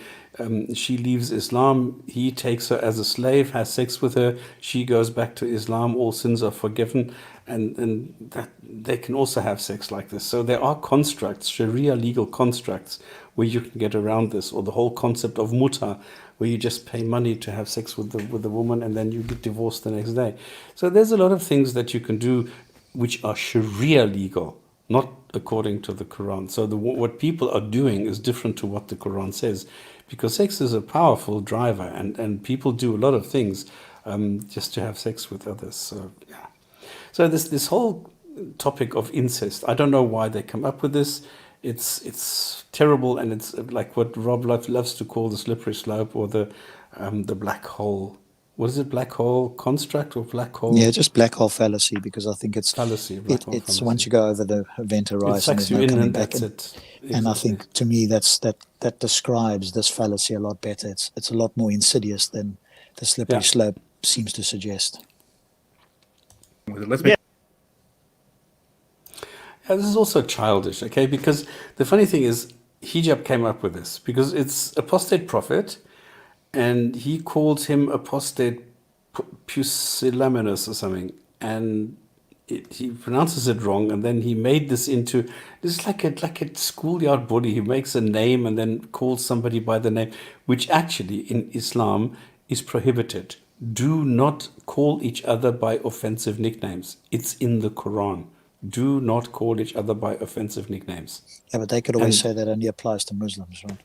Speaker 1: she leaves Islam, he takes her as a slave, has sex with her, she goes back to Islam, all sins are forgiven, and that they can also have sex like this. So there are constructs, Sharia legal constructs, where you can get around this, or the whole concept of muta, where you just pay money to have sex with the woman and then you get divorced the next day. So there's a lot of things that you can do which are Sharia legal, not according to the Quran. So what people are doing is different to what the Quran says, because sex is a powerful driver, and people do a lot of things just to have sex with others. So yeah. So this whole topic of incest, I don't know why they come up with this. It's terrible, and it's like what Rob loves to call the slippery slope, or the black hole what is it, black hole construct or black hole
Speaker 3: Yeah, just black hole fallacy, because I think
Speaker 1: fallacy? Black hole
Speaker 3: it's
Speaker 1: fallacy.
Speaker 3: once you go over the event
Speaker 1: It
Speaker 3: horizon,
Speaker 1: sucks
Speaker 3: there's
Speaker 1: you
Speaker 3: no
Speaker 1: in,
Speaker 3: coming
Speaker 1: and
Speaker 3: back.
Speaker 1: that's it.
Speaker 3: And I
Speaker 1: Exactly.
Speaker 3: think, to me, that describes this fallacy a lot better. It's a lot more insidious than the slippery
Speaker 1: Yeah.
Speaker 3: slope seems to suggest.
Speaker 8: Let's make
Speaker 1: Yeah, this is also childish, okay? Because the funny thing is, Hijab came up with this because it's Apostate Prophet, and he calls him Apostate Pusillanimous or something, and he pronounces it wrong, and then he made this into this is like a schoolyard bully. He makes a name and then calls somebody by the name, which actually in Islam is prohibited. Do not call each other by offensive nicknames. It's in the Quran. Do not call each other by offensive nicknames.
Speaker 3: Yeah, but they could always
Speaker 1: And-
Speaker 3: say that only applies to Muslims, right?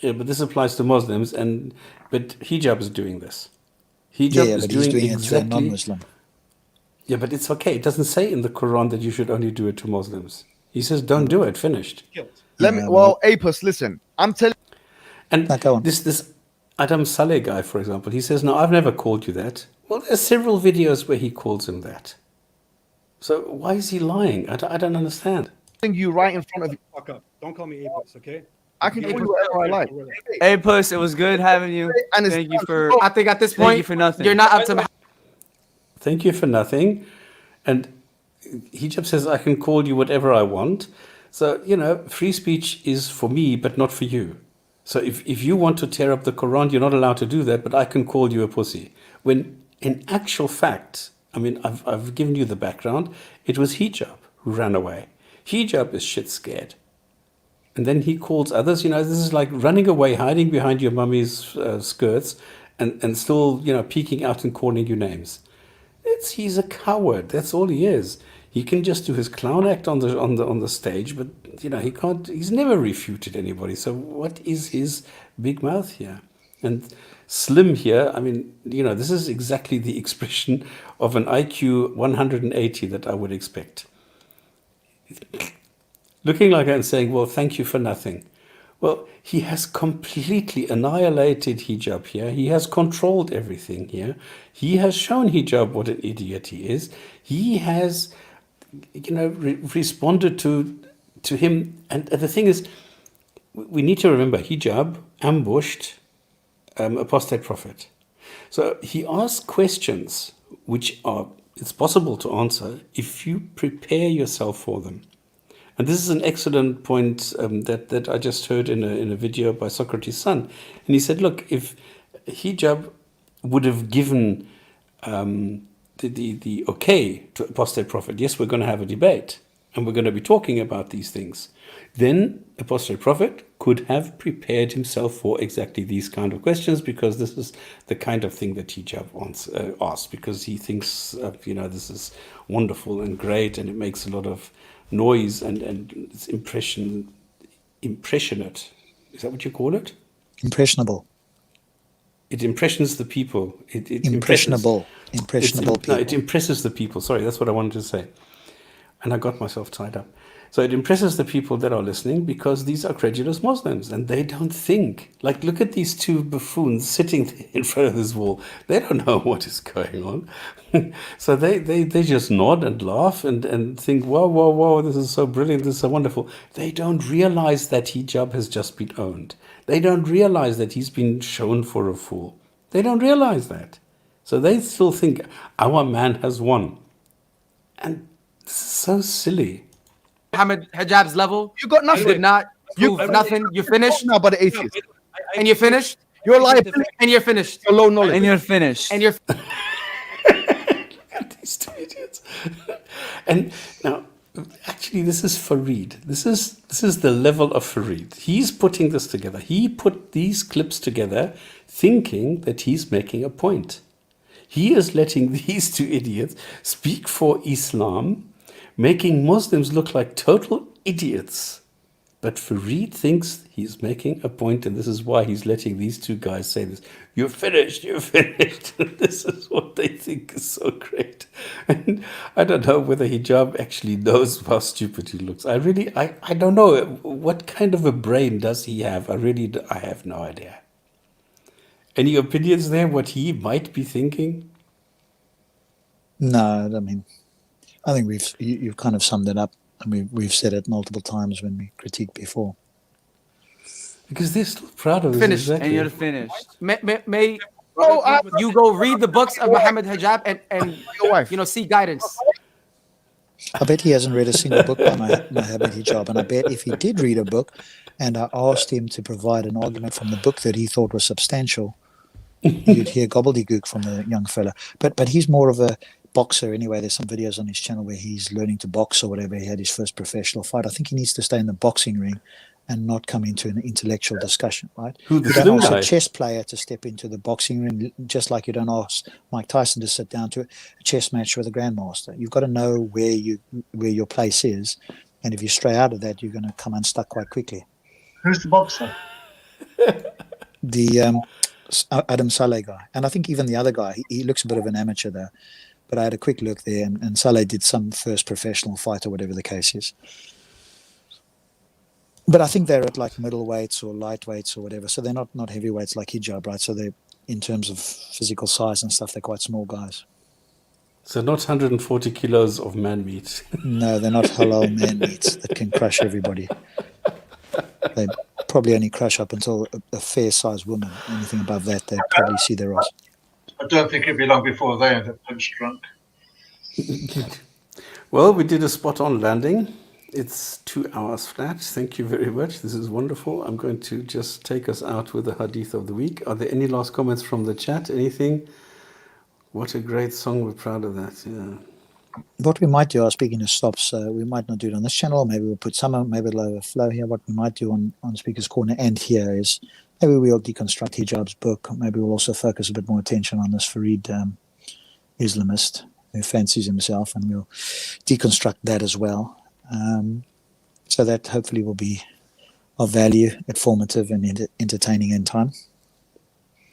Speaker 1: Yeah, but this applies to Muslims, but Hijab is doing this.
Speaker 3: Yeah,
Speaker 1: Hijab
Speaker 3: yeah,
Speaker 1: is
Speaker 3: but he's doing it to a
Speaker 1: exactly.
Speaker 3: non-Muslim.
Speaker 1: Yeah, but it's okay. It doesn't say in the Quran that you should only do it to Muslims. He says, "Don't do it." Finished.
Speaker 7: Let me.
Speaker 3: Yeah,
Speaker 7: Well, Apis, listen. I'm telling.
Speaker 1: And
Speaker 3: Now, go on.
Speaker 1: this Adam Saleh guy, for example, he says, "No, I've never called you that." Well, there's several videos where he calls him that. So why is he lying? I don't understand.
Speaker 7: You right in front of you.
Speaker 6: Fuck up. Don't call me Apis, okay?
Speaker 7: I can call you whatever I like.
Speaker 9: Hey, Puss, it was good having you.
Speaker 7: And it's
Speaker 9: Thank you for
Speaker 4: I think at this
Speaker 9: thank
Speaker 4: point,
Speaker 9: you for nothing.
Speaker 4: you're not up to.
Speaker 1: Thank you for nothing. And Hijab says, I can call you whatever I want. So, free speech is for me, but not for you. So if you want to tear up the Quran, you're not allowed to do that, but I can call you a pussy. When in actual fact, I mean, I've given you the background. It was Hijab who ran away. Hijab is shit scared. And then he calls others, this is like running away, hiding behind your mummy's skirts and still, peeking out and calling you names. He's a coward. That's all he is. He can just do his clown act on the stage, but he can't. He's never refuted anybody. So what is his big mouth here? And Slim here. I mean, this is exactly the expression of an IQ 180 that I would expect. Looking like that and saying, "Well, thank you for nothing." Well, he has completely annihilated Hijab here. He has controlled everything here. He has shown Hijab what an idiot he is. He has, responded to him. And the thing is, we need to remember, Hijab ambushed Apostate Prophet. So he asked questions which it's possible to answer if you prepare yourself for them. And this is an excellent point that I just heard in a video by Socrates' son. And he said, look, if Hijab would have given the okay to Apostate Prophet, yes, we're going to have a debate and we're going to be talking about these things, then Apostate Prophet could have prepared himself for exactly these kind of questions, because this is the kind of thing that Hijab asks, because he thinks, this is wonderful and great and it makes a lot of noise and it's impressionate. Is that what you call it?
Speaker 3: Impressionable.
Speaker 1: It impressions the people. It
Speaker 3: Impressionable.
Speaker 1: impresses,
Speaker 3: Impressionable
Speaker 1: No,
Speaker 3: people.
Speaker 1: it impresses the people. Sorry, that's what I wanted to say. And I got myself tied up. So it impresses the people that are listening, because these are credulous Muslims and they don't think. Like, look at these two buffoons sitting in front of this wall. They don't know what is going on. So they just nod and laugh and think, whoa, this is so brilliant, this is so wonderful. They don't realize that Hijab has just been owned. They don't realize that he's been shown for a fool. They don't realize that. So they still think our man has won. And this is so silly.
Speaker 4: Mohammed Hijab's level.
Speaker 7: You got nothing.
Speaker 4: You did not prove nothing. You finished.
Speaker 7: now, but the atheist.
Speaker 4: And you're finished.
Speaker 7: You're liability.
Speaker 4: And you're finished.
Speaker 7: You're low knowledge.
Speaker 9: And you're finished.
Speaker 4: And you're
Speaker 1: These two idiots. And now, actually, this is Farid. This is the level of Farid. He's putting this together. He put these clips together thinking that he's making a point. He is letting these two idiots speak for Islam, making Muslims look like total idiots. But Farid thinks he's making a point, and this is why he's letting these two guys say this. You're finished, you're finished. This is what they think is so great. And I don't know whether Hijab actually knows how stupid he looks. I don't know. What kind of a brain does he have? I have no idea. Any opinions there? What he might be thinking?
Speaker 3: No, I mean, I think you've kind of summed it up. I mean, we've said it multiple times when we critiqued before.
Speaker 1: Because they're still proud of this.
Speaker 4: Finished.
Speaker 9: And you're
Speaker 1: Exactly.
Speaker 9: finished.
Speaker 4: May
Speaker 7: Oh,
Speaker 4: you go read the books of Mohammed Hijab and
Speaker 7: your wife.
Speaker 4: seek guidance.
Speaker 3: I bet he hasn't read a single book by Mohammed Hijab, and I bet if he did read a book, and I asked him to provide an argument from the book that he thought was substantial, you'd hear gobbledygook from the young fella. But he's more of a boxer anyway. There's some videos on his channel where he's learning to box or whatever. He had his first professional fight. I think he needs to stay in the boxing ring and not come into an intellectual discussion, right?
Speaker 1: Who, the
Speaker 3: You don't
Speaker 1: slim
Speaker 3: ask
Speaker 1: guy?
Speaker 3: a chess player to step into the boxing ring, just like you don't ask Mike Tyson to sit down to a chess match with a grandmaster. You've got to know where your place is, and if you stray out of that, you're going to come unstuck quite quickly.
Speaker 2: Who's the boxer?
Speaker 3: The Adam Saleh guy, and I think even the other guy, he looks a bit of an amateur there. But I had a quick look there, and Saleh did some first professional fight or whatever the case is. But I think they're at like middleweights or lightweights or whatever, so they're not heavyweights like Hijab, right? So they, in terms of physical size and stuff, they're quite small guys.
Speaker 1: So not 140 kilos of man meat.
Speaker 3: No, they're not halal man meats that can crush everybody. They probably only crush up until a fair-sized woman. Anything above that, they probably see their ass.
Speaker 2: I don't think it'll be long before they end up punch drunk.
Speaker 1: Well, we did a spot-on landing. It's 2 hours flat. Thank you very much. This is wonderful. I'm going to just take us out with the Hadith of the week. Are there any last comments from the chat? Anything? What a great song. We're proud of that. Yeah.
Speaker 3: What we might do, speaking of stops, we might not do it on this channel. Maybe we'll put some, maybe it'll overflow here. What we might do on Speaker's Corner and here is maybe we'll deconstruct Hijab's book. Maybe we'll also focus a bit more attention on this Farid Islamist who fancies himself, and we'll deconstruct that as well. So that hopefully will be of value, informative, and entertaining in time.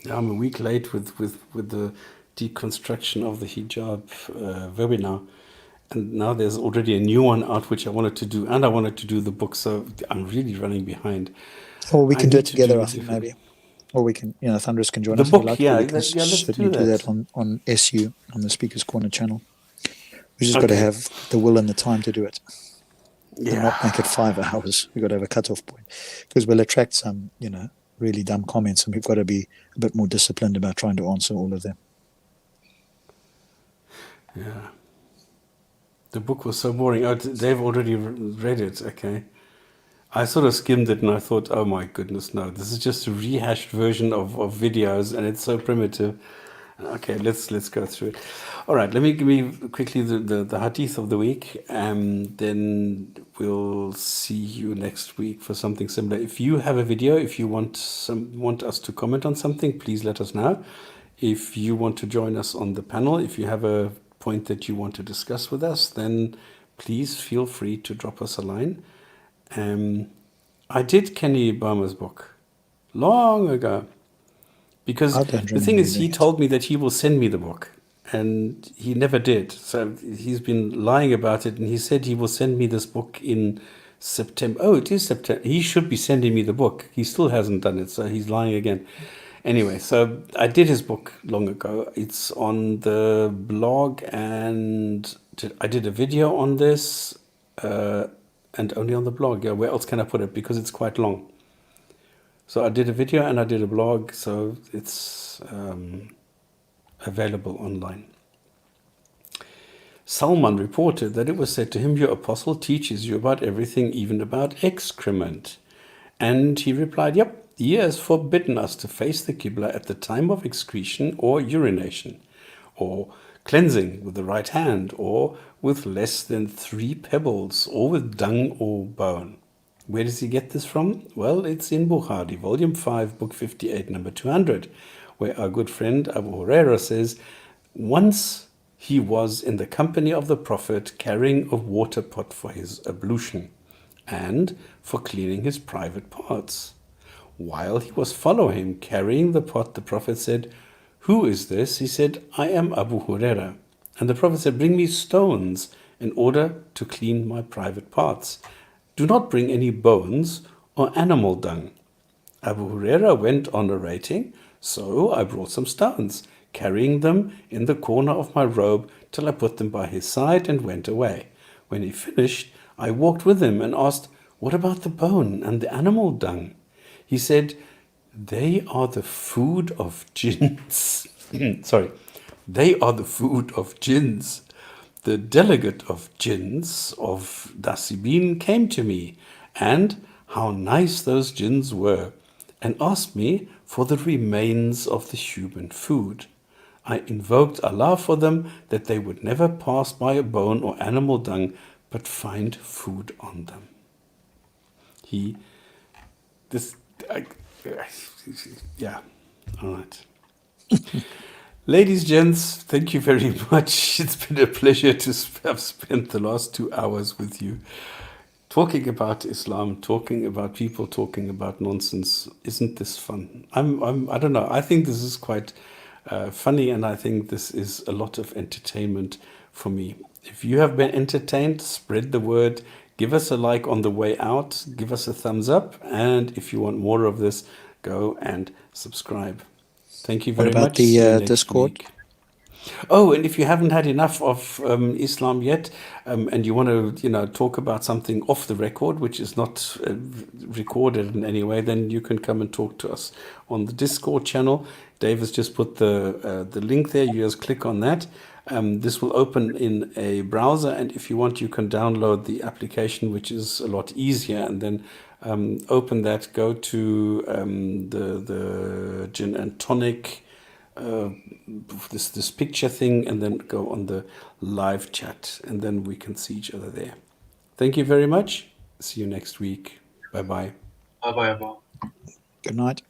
Speaker 1: I'm a week late with the deconstruction of the hijab webinar, and now there's already a new one out which I wanted to do, and I wanted to do the book, so I'm really running behind.
Speaker 3: Or we can do it together, I
Speaker 1: it
Speaker 3: think,
Speaker 1: different.
Speaker 3: maybe. Or we can, Thunderous can join
Speaker 1: The
Speaker 3: us
Speaker 1: book,
Speaker 3: if you like.
Speaker 1: yeah,
Speaker 3: We can
Speaker 1: let's
Speaker 3: certainly
Speaker 1: do
Speaker 3: do
Speaker 1: that.
Speaker 3: that on SU, on the Speaker's Corner channel. We just got to have the will and the time to do it. And not make it 5 hours. We've got to have a cutoff point, because we'll attract some, really dumb comments, and we've got to be a bit more disciplined about trying to answer all of them.
Speaker 1: Yeah. The book was so boring. Oh, they've already read it. Okay. I sort of skimmed it and I thought, oh my goodness, no, this is just a rehashed version of videos, and it's so primitive. Okay, let's go through it. All right, let me give me quickly the hadith of the week, and then we'll see you next week for something similar. If you have a video, if you want us to comment on something, please let us know. If you want to join us on the panel, if you have a point that you want to discuss with us, then please feel free to drop us a line. I did Kenny Obama's book long ago, because the thing is, he told me that he will send me the book, and he never did. So he's been lying about it, and he said he will send me this book in September. Oh, it is September. He should be sending me the book. He still hasn't done it, so he's lying again. Anyway, so I did his book long ago. It's on the blog, and I did a video on this, and only on the blog. Yeah, where else can I put it? Because it's quite long. So I did a video and I did a blog, so it's available online. Salman reported that it was said to him, "Your apostle teaches you about everything, even about excrement." And he replied, "Yep, he has forbidden us to face the Qibla at the time of excretion or urination, or cleansing with the right hand, or with less than 3 pebbles, or with dung or bone." Where does he get this from? Well, it's in Bukhari, volume 5, book 58, number 200, where our good friend Abu Huraira says, once he was in the company of the Prophet carrying a water pot for his ablution and for cleaning his private parts. While he was following him carrying the pot, the Prophet said, "Who is this?" He said, "I am Abu Huraira." And the Prophet said, "Bring me stones in order to clean my private parts. Do not bring any bones or animal dung." Abu Huraira went on narrating, So I brought some stones, carrying them in the corner of my robe till I put them by his side and went away. When he finished, I walked with him and asked, "What about the bone and the animal dung?" He said, "They are the food of jinns." Sorry. "They are the food of jinns." The delegate of jinns of Dasibin came to me, and how nice those jinns were, and asked me for the remains of the human food. I invoked Allah for them that they would never pass by a bone or animal dung, but find food on them. Yeah, all right. Ladies, gents, thank you very much. It's been a pleasure to have spent the last 2 hours with you talking about Islam, talking about people, talking about nonsense. Isn't this fun? I don't know. I think this is quite funny, and I think this is a lot of entertainment for me. If you have been entertained, spread the word. Give us a like on the way out. Give us a thumbs up. And if you want more of this, go and subscribe. Thank you very
Speaker 3: What about
Speaker 1: much. See you
Speaker 3: the
Speaker 1: next
Speaker 3: Discord?
Speaker 1: week. Oh, and if you haven't had enough of Islam yet, and you want to, talk about something off the record, which is not recorded in any way, then you can come and talk to us on the Discord channel. Dave has just put the link there. You just click on that. This will open in a browser, and if you want, you can download the application, which is a lot easier, and then open that, go to the gin and tonic, this picture thing, and then go on the live chat, and then we can see each other there. Thank you very much. See you next week. Bye-bye.
Speaker 2: Bye bye, everyone.
Speaker 3: Good night.